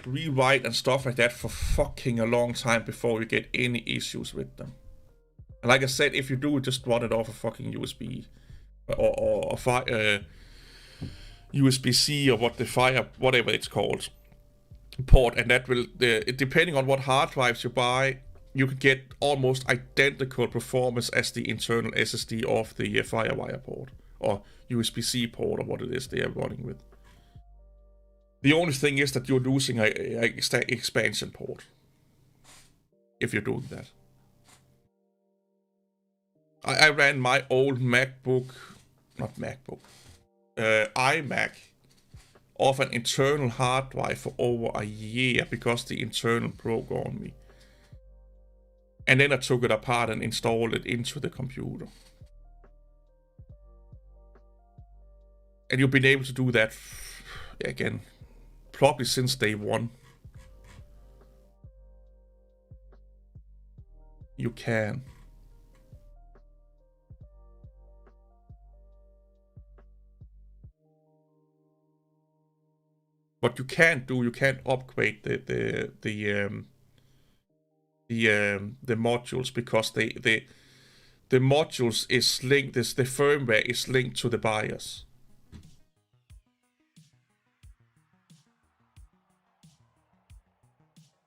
rewrite and stuff like that for fucking a long time before you get any issues with them. And like I said, if you do, just run it off a fucking USB or USB-C or whatever it's called, port, and that will, depending on what hard drives you buy, you can get almost identical performance as the internal SSD of the FireWire port or USB-C port or what it is they are running with. The only thing is that you're losing a expansion port if you're doing that. I ran my old iMac off an internal hard drive for over a year because the internal broke on me. And then I took it apart and installed it into the computer. And you've been able to do that, again, probably since day one. You can. What you can't do, you can't upgrade the modules, because the modules is linked, the firmware is linked to the BIOS.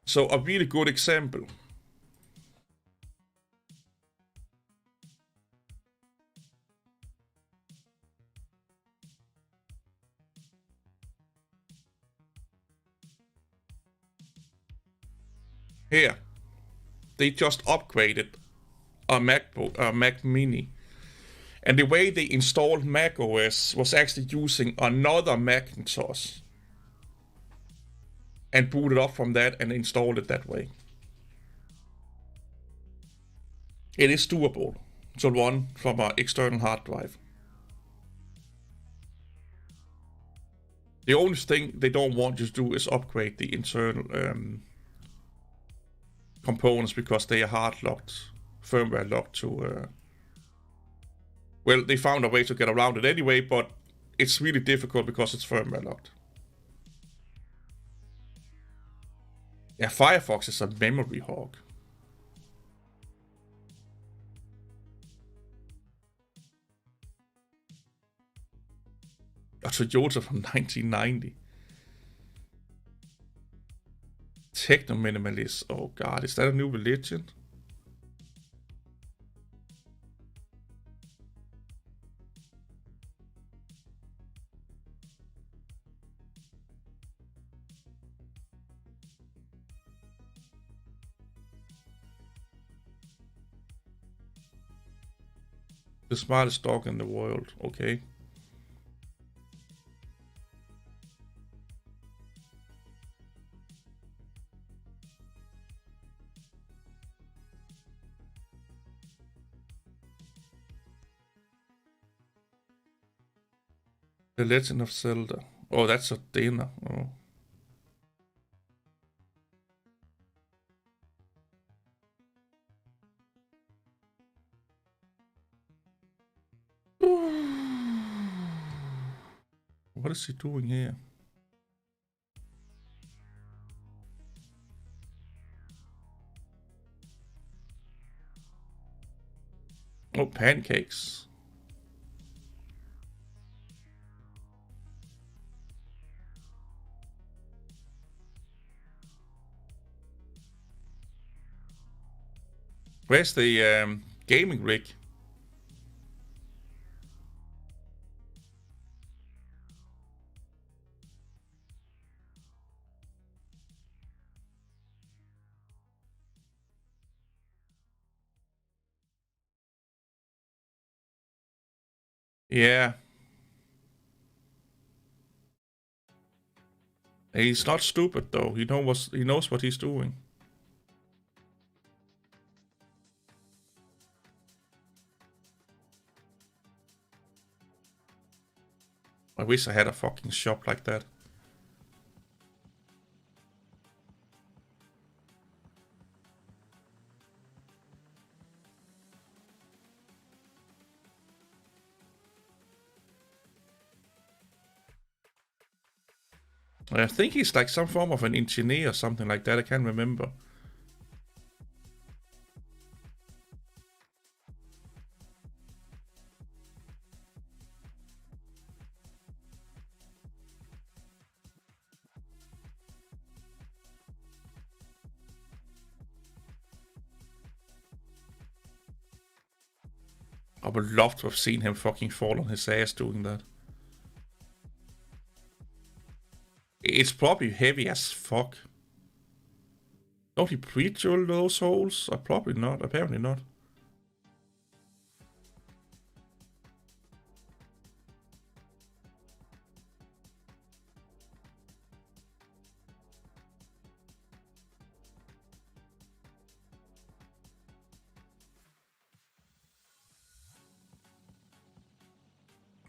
So a really good example. Here, they just upgraded a Mac Mini. And the way they installed Mac OS was actually using another Macintosh and booted up from that and installed it that way. It is doable to run from an external hard drive. The only thing they don't want you to do is upgrade the internal components, because they are hard locked, firmware locked to. Well, they found a way to get around it anyway, but it's really difficult because it's firmware locked. Yeah, Firefox is a memory hog. A Toyota from 1990. Techno minimalist. Oh god, is that a new religion? The smartest dog in the world. Okay. The Legend of Zelda. Oh, that's a dinner. Oh. What is he doing here? Oh, pancakes. Where's the gaming rig? Yeah. He's not stupid though. He knows what he's doing. I wish I had a fucking shop like that. I think he's like some form of an engineer or something like that. I can't remember. I would love to have seen him fucking fall on his ass doing that. It's probably heavy as fuck. Don't he pre-drill those holes? Probably not. Apparently not.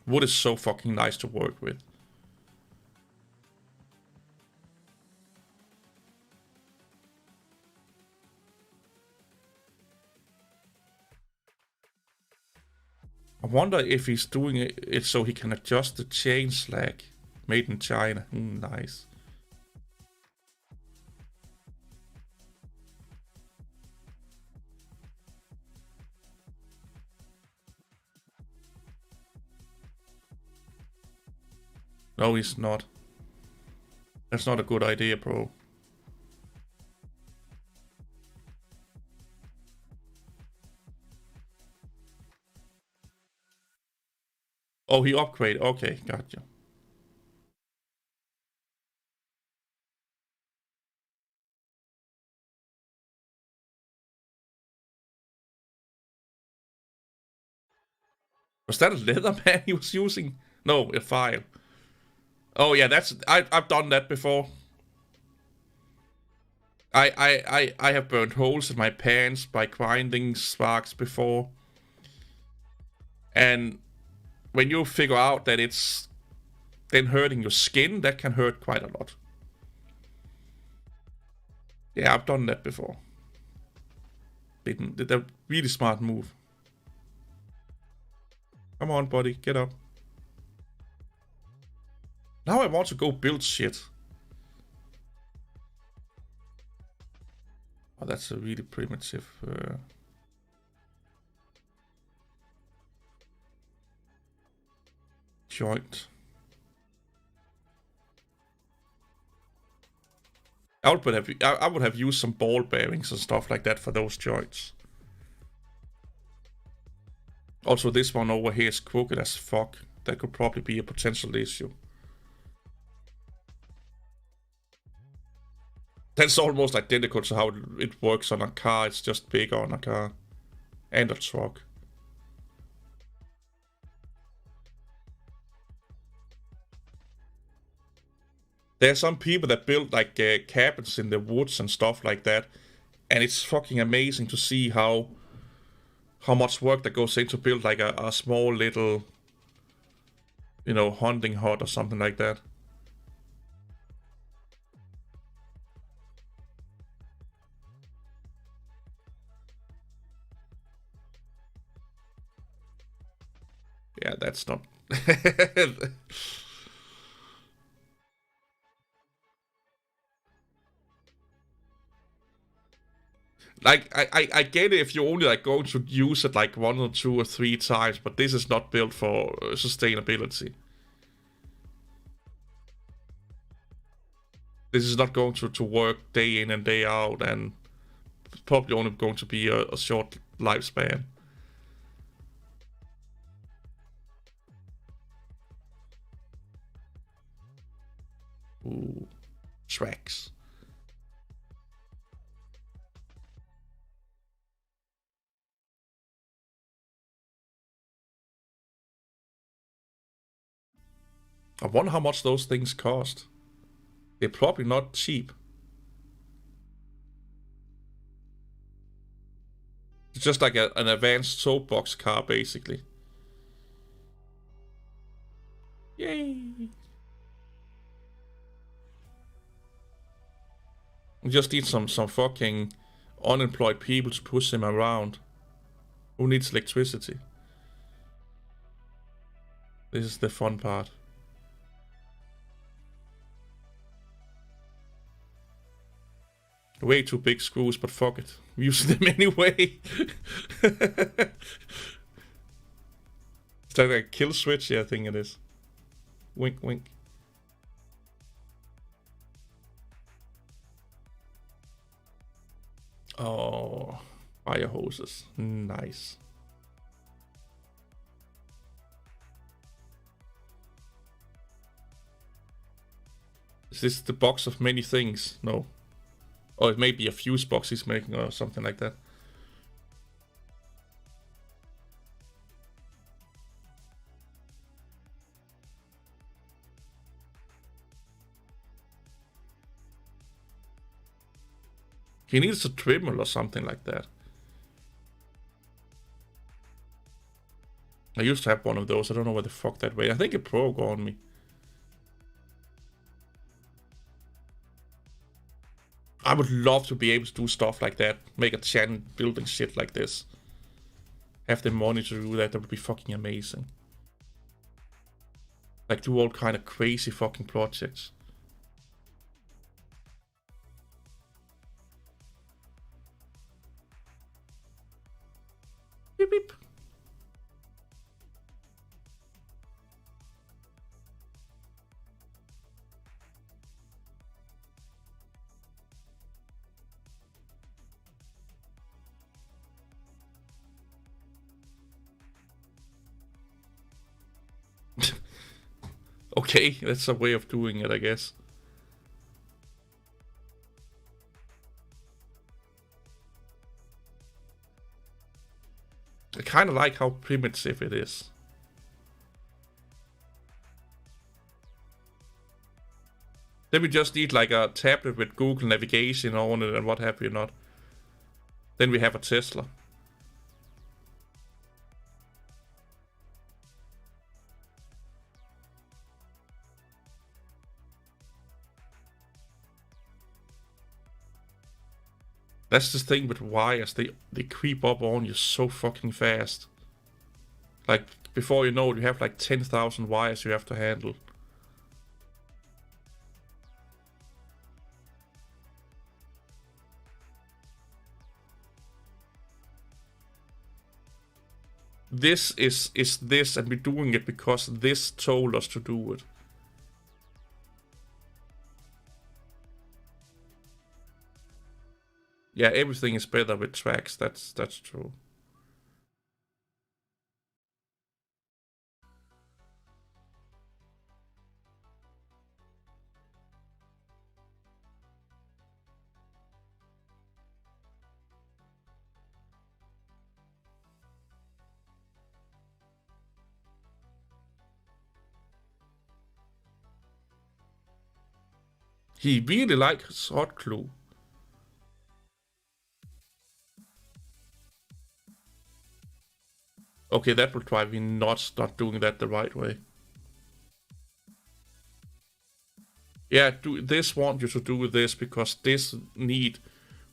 Wood is so fucking nice to work with. I wonder if he's doing it so he can adjust the chain slack. Made in China. Nice. No, he's not. That's not a good idea, bro. Oh, he upgraded. Okay, gotcha. Was that a Leatherman he was using? No, a file. Oh yeah, I've done that before. I have burned holes in my pants by grinding sparks before. And when you figure out that it's then hurting your skin, that can hurt quite a lot. Yeah, I've done that before. Did a really smart move. Come on, buddy, get up. Now I want to go build shit. Oh, that's a really primitive... joint. I would have used some ball bearings and stuff like that for those joints. Also, this one over here is crooked as fuck. That could probably be a potential issue. That's almost identical to how it works on a car. It's just bigger on a car. And a truck. There are some people that build like cabins in the woods and stuff like that. And it's fucking amazing to see how much work that goes into build like a small little, you know, hunting hut or something like that. Yeah, that's not... Like, I get it if you're only like going to use it like 1 or 2 or 3 times, but this is not built for sustainability. This is not going to work day in and day out, and it's probably only going to be a short lifespan. Ooh, tracks. I wonder how much those things cost. They're probably not cheap. It's just like an advanced soapbox car, basically. Yay! We just need some fucking unemployed people to push him around. Who needs electricity? This is the fun part. Way too big screws, but fuck it. We use them anyway. Is that a kill switch? Yeah, I think it is. Wink, wink. Oh, fire hoses. Nice. Is this the box of many things? No. Or it may be a fuse box he's making or something like that. He needs a Dremel or something like that. I used to have one of those. I don't know where the fuck that way. I think it broke on me. I would love to be able to do stuff like that. Make a channel building shit like this. Have the money to do that. That would be fucking amazing. Like do all kind of crazy fucking projects. Beep beep. Okay, that's a way of doing it, I guess. I kind of like how primitive it is. Then we just need like a tablet with Google navigation on it and what have you not. Then we have a Tesla. That's the thing with wires, they creep up on you so fucking fast. Like, before you know it, you have like 10,000 wires you have to handle. This is this, and we're doing it because this told us to do it. Yeah, everything is better with tracks, that's true. He really likes hot glue. Okay, that will drive me nuts not doing that the right way. Yeah, this want you to do this because this need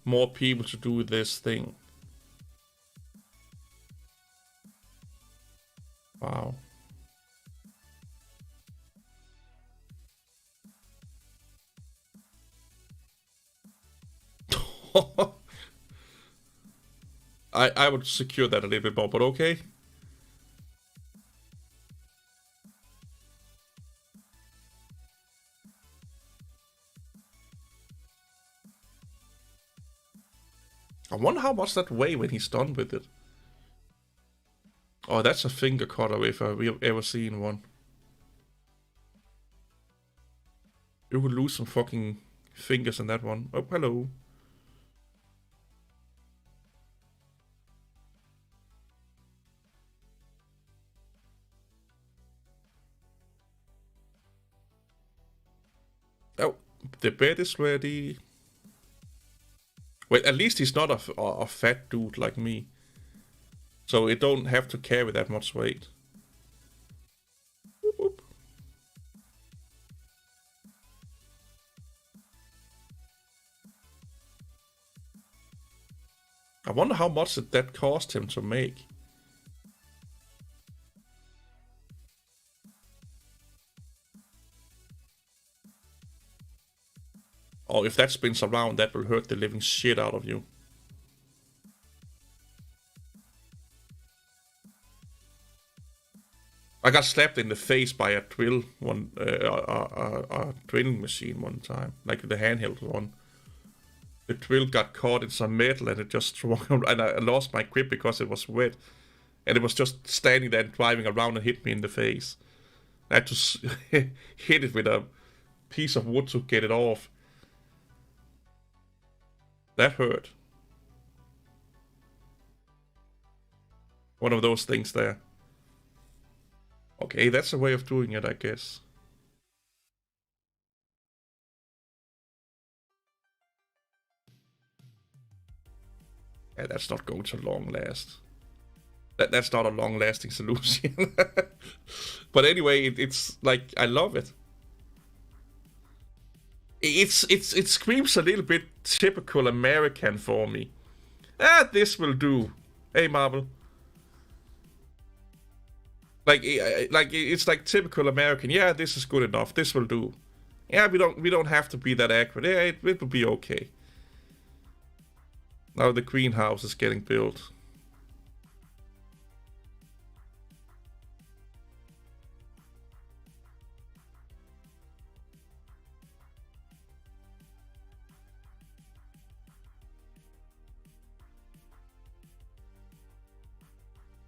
more people to do this thing. Wow. I would secure that a little bit more, but okay. I wonder how much that weigh when he's done with it. Oh, that's a finger cutter if I've ever seen one. You could lose some fucking fingers in that one. Oh, hello. Oh, the bed is ready. Well, at least he's not a fat dude like me. So it don't have to carry that much weight. Whoop, whoop. I wonder how much did that cost him to make. Or if that spins around, that will hurt the living shit out of you. I got slapped in the face by a drill a drilling machine one time, like the handheld one. The drill got caught in some metal and it just swung, and I lost my grip because it was wet, and it was just standing there and driving around and hit me in the face. I had to hit it with a piece of wood to get it off. That hurt. One of those things there. Okay, that's a way of doing it, I guess. Yeah, that's not going to long last. That's not a long-lasting solution. But anyway, it's like I love it. It screams a little bit typical American for me. This will do. Hey, Marvel. Like it's like typical American. Yeah, this is good enough. This will do. Yeah, we don't have to be that accurate. Yeah, it will be okay. Now the greenhouse is getting built.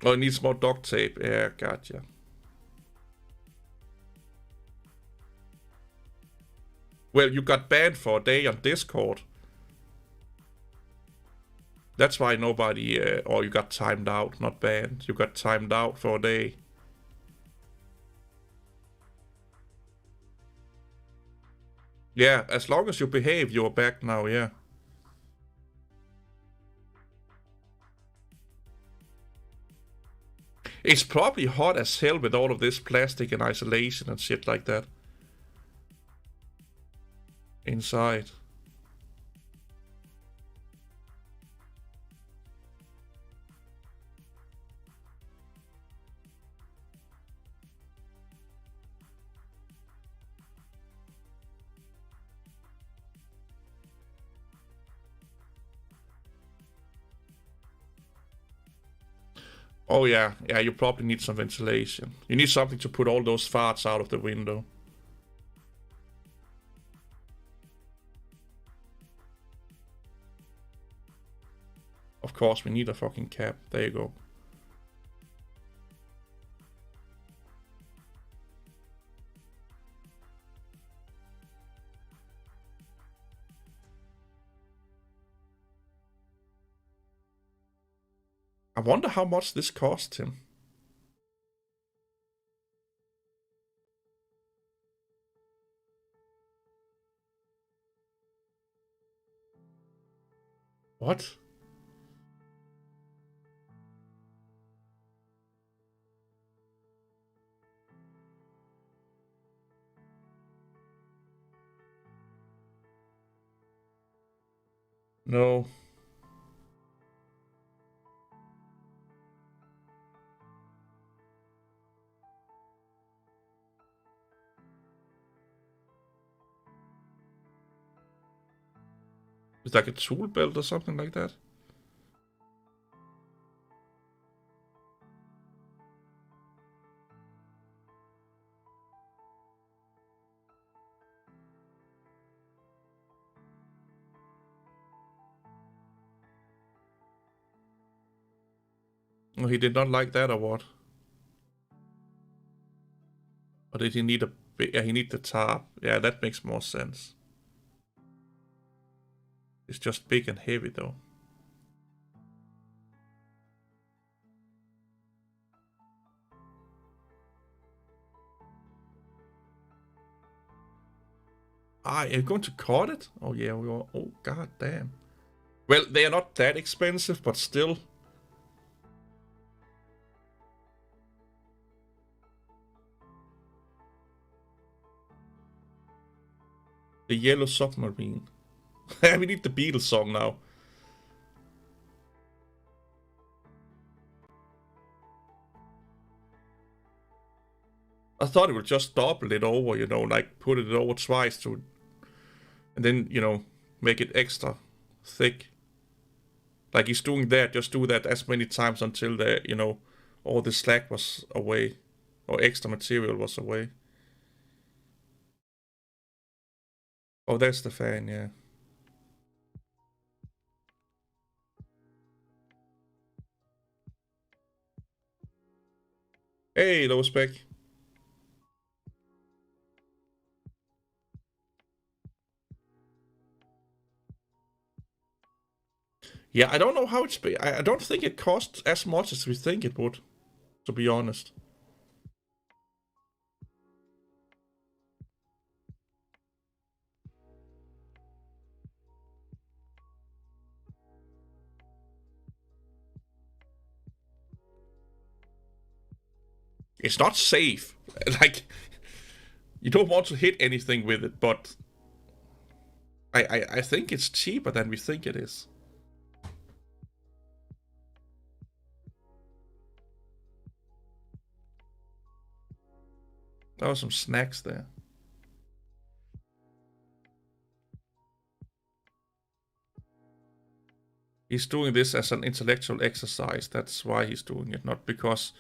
Oh, it needs more duct tape. Yeah, gotcha. Well, you got banned for a day on Discord. That's why nobody, or you got timed out, not banned. You got timed out for a day. Yeah, as long as you behave, you're back now, yeah. It's probably hot as hell with all of this plastic and isolation and shit like that. Inside. Oh yeah, you probably need some ventilation. You need something to put all those farts out of the window. Of course, we need a fucking cap. There you go. I wonder how much this cost him. What? No. It's like a tool belt or something like that. Oh, he did not like that or what? Or did he need a... Yeah, he need the tarp. Yeah, that makes more sense. It's just big and heavy though. Ah, you're going to cut it? Oh yeah, we are. Oh god damn. Well, they are not that expensive, but still. The Yellow Submarine. We need the Beatles song now. I thought it would just double it over, you know, like put it over twice to, and then, you know, make it extra thick. Like he's doing that, just do that as many times until the, you know, all the slack was away, or extra material was away. Oh, that's the fan, yeah. Hey, low spec. Yeah, I don't know how it's. I don't think it costs as much as we think it would, to be honest. It's not safe. Like, you don't want to hit anything with it, but I think it's cheaper than we think it is. There were some snacks there. He's doing this as an intellectual exercise. That's why he's doing it, not because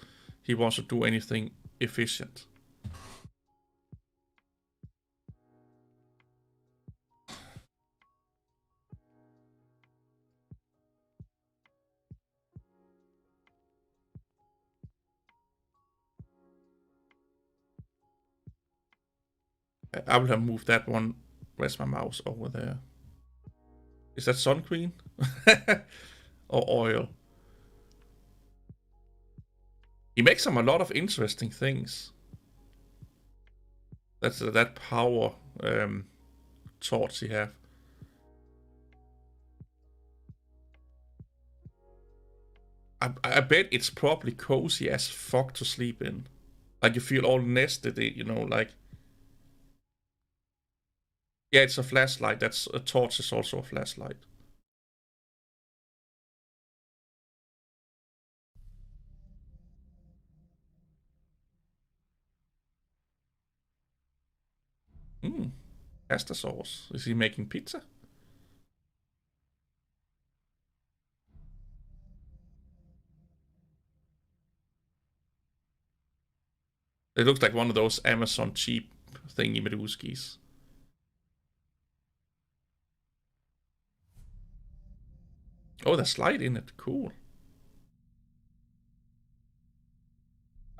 he wants to do anything efficient. I will have moved that one. Where's my mouse? Over there. Is that Sun Queen? Or oil? He makes some a lot of interesting things. That's that power torch he have. I bet it's probably cozy as fuck to sleep in. Like you feel all nested, you know, like. Yeah, it's a flashlight. That's a torch is also a flashlight. Hmm. Pasta sauce. Is he making pizza? It looks like one of those Amazon cheap thingy Medooskis. Oh, there's light in it. Cool.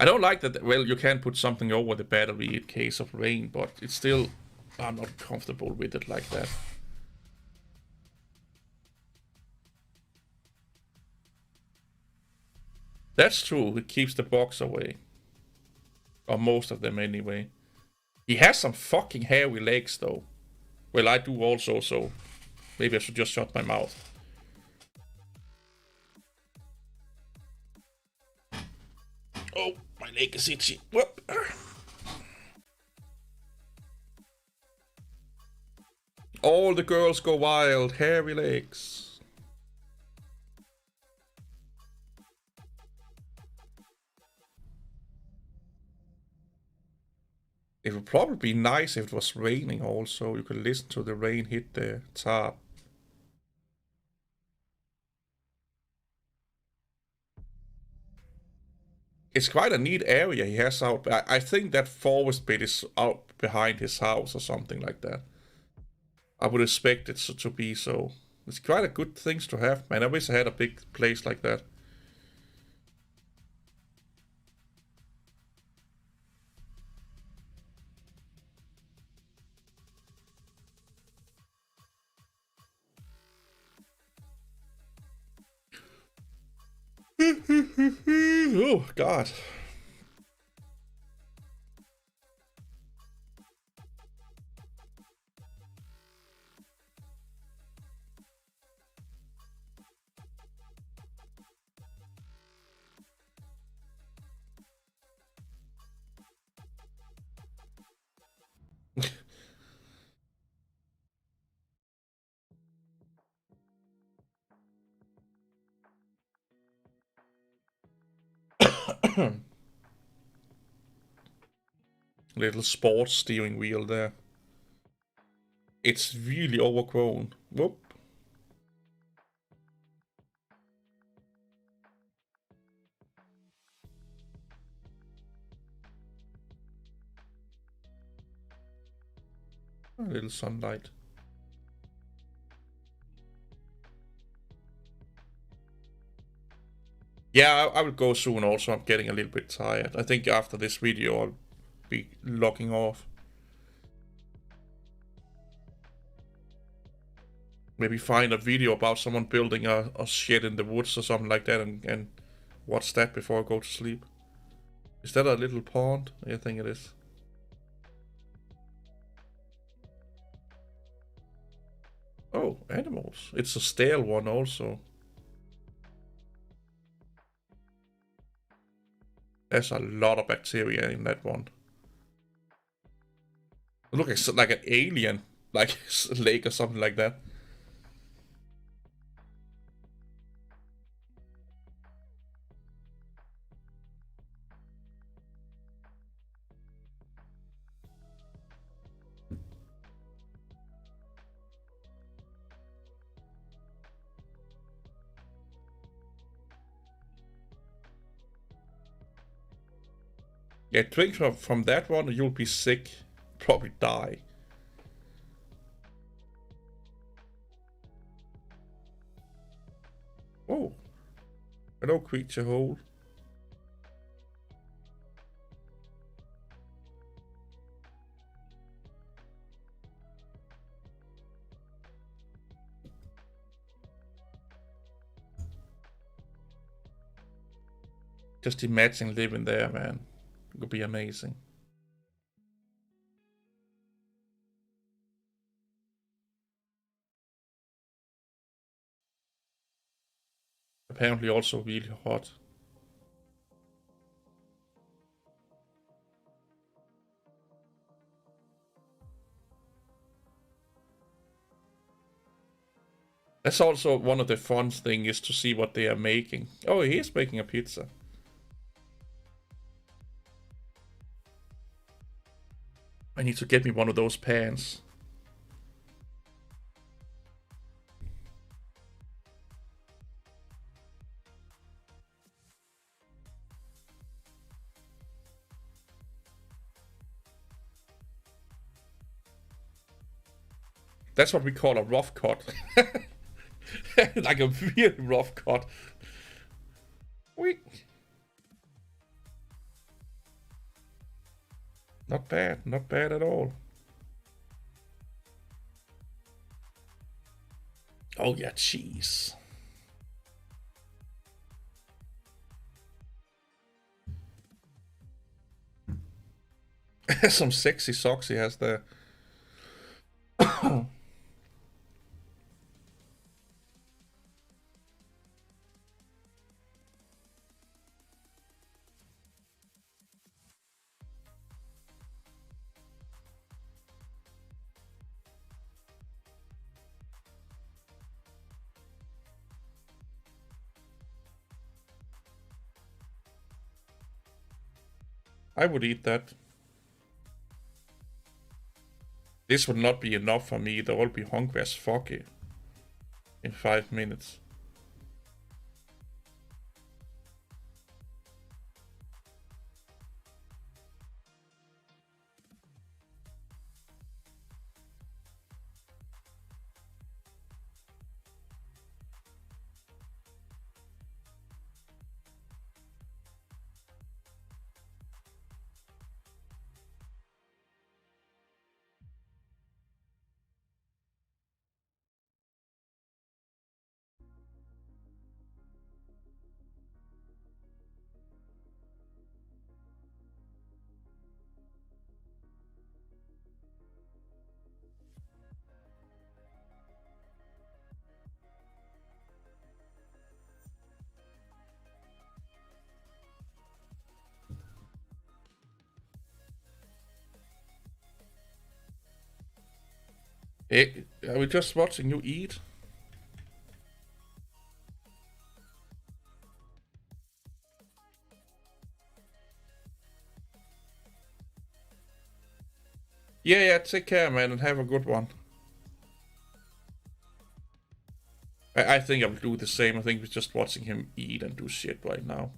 I don't like that. Well, you can put something over the battery in case of rain, but it's still. I'm not comfortable with it like that. That's true. It keeps the bugs away. Or most of them anyway. He has some fucking hairy legs though. Well, I do also, so maybe I should just shut my mouth. Oh, my leg is itchy. Whoop. All the girls go wild. Hairy legs. It would probably be nice if it was raining also. You could listen to the rain hit the top. It's quite a neat area he has out. I think that forest bit is out behind his house or something like that. I would expect it to be so. It's quite a good things to have, man. I wish I had a big place like that. Oh, God. Little sports steering wheel there. It's really overgrown. Whoop. A little sunlight. Yeah, I will go soon also. I'm getting a little bit tired. I think after this video I'll be logging off. Maybe find a video about someone building a shed in the woods or something like that and watch that before I go to sleep. Is that a little pond? I think it is. Oh, animals. It's a stale one also. There's a lot of bacteria in that one. It looks like an alien, like lake or something like that. Yeah, drink from that one, you'll be sick. Probably die. Oh, hello, creature hole. Just imagine living there, man. It would be amazing. Apparently also really hot. That's also one of the fun things is to see what they are making. Oh, he is making a pizza. I need to get me one of those pans. That's what we call a rough cut. Like a really rough cut. Wait. Not bad, not bad at all. Oh yeah, cheese. Some sexy socks he has there. I would eat that. This would not be enough for me. They will be hungry as fuck in 5 minutes. Hey, are we just watching you eat? Yeah, take care, man, and have a good one. I think I will do the same. I think we're just watching him eat and do shit right now.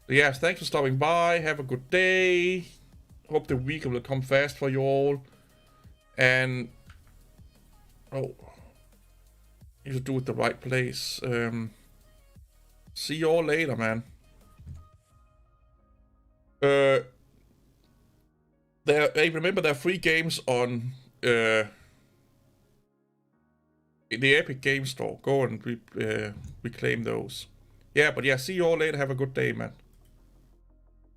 But yeah, thanks for stopping by. Have a good day. Hope the week will come fast for you all. And oh, you should do it the right place. See you all later, man. Hey, remember there are free games on the Epic Game Store. Go and reclaim those. Yeah, but yeah, see you all later. Have a good day, man.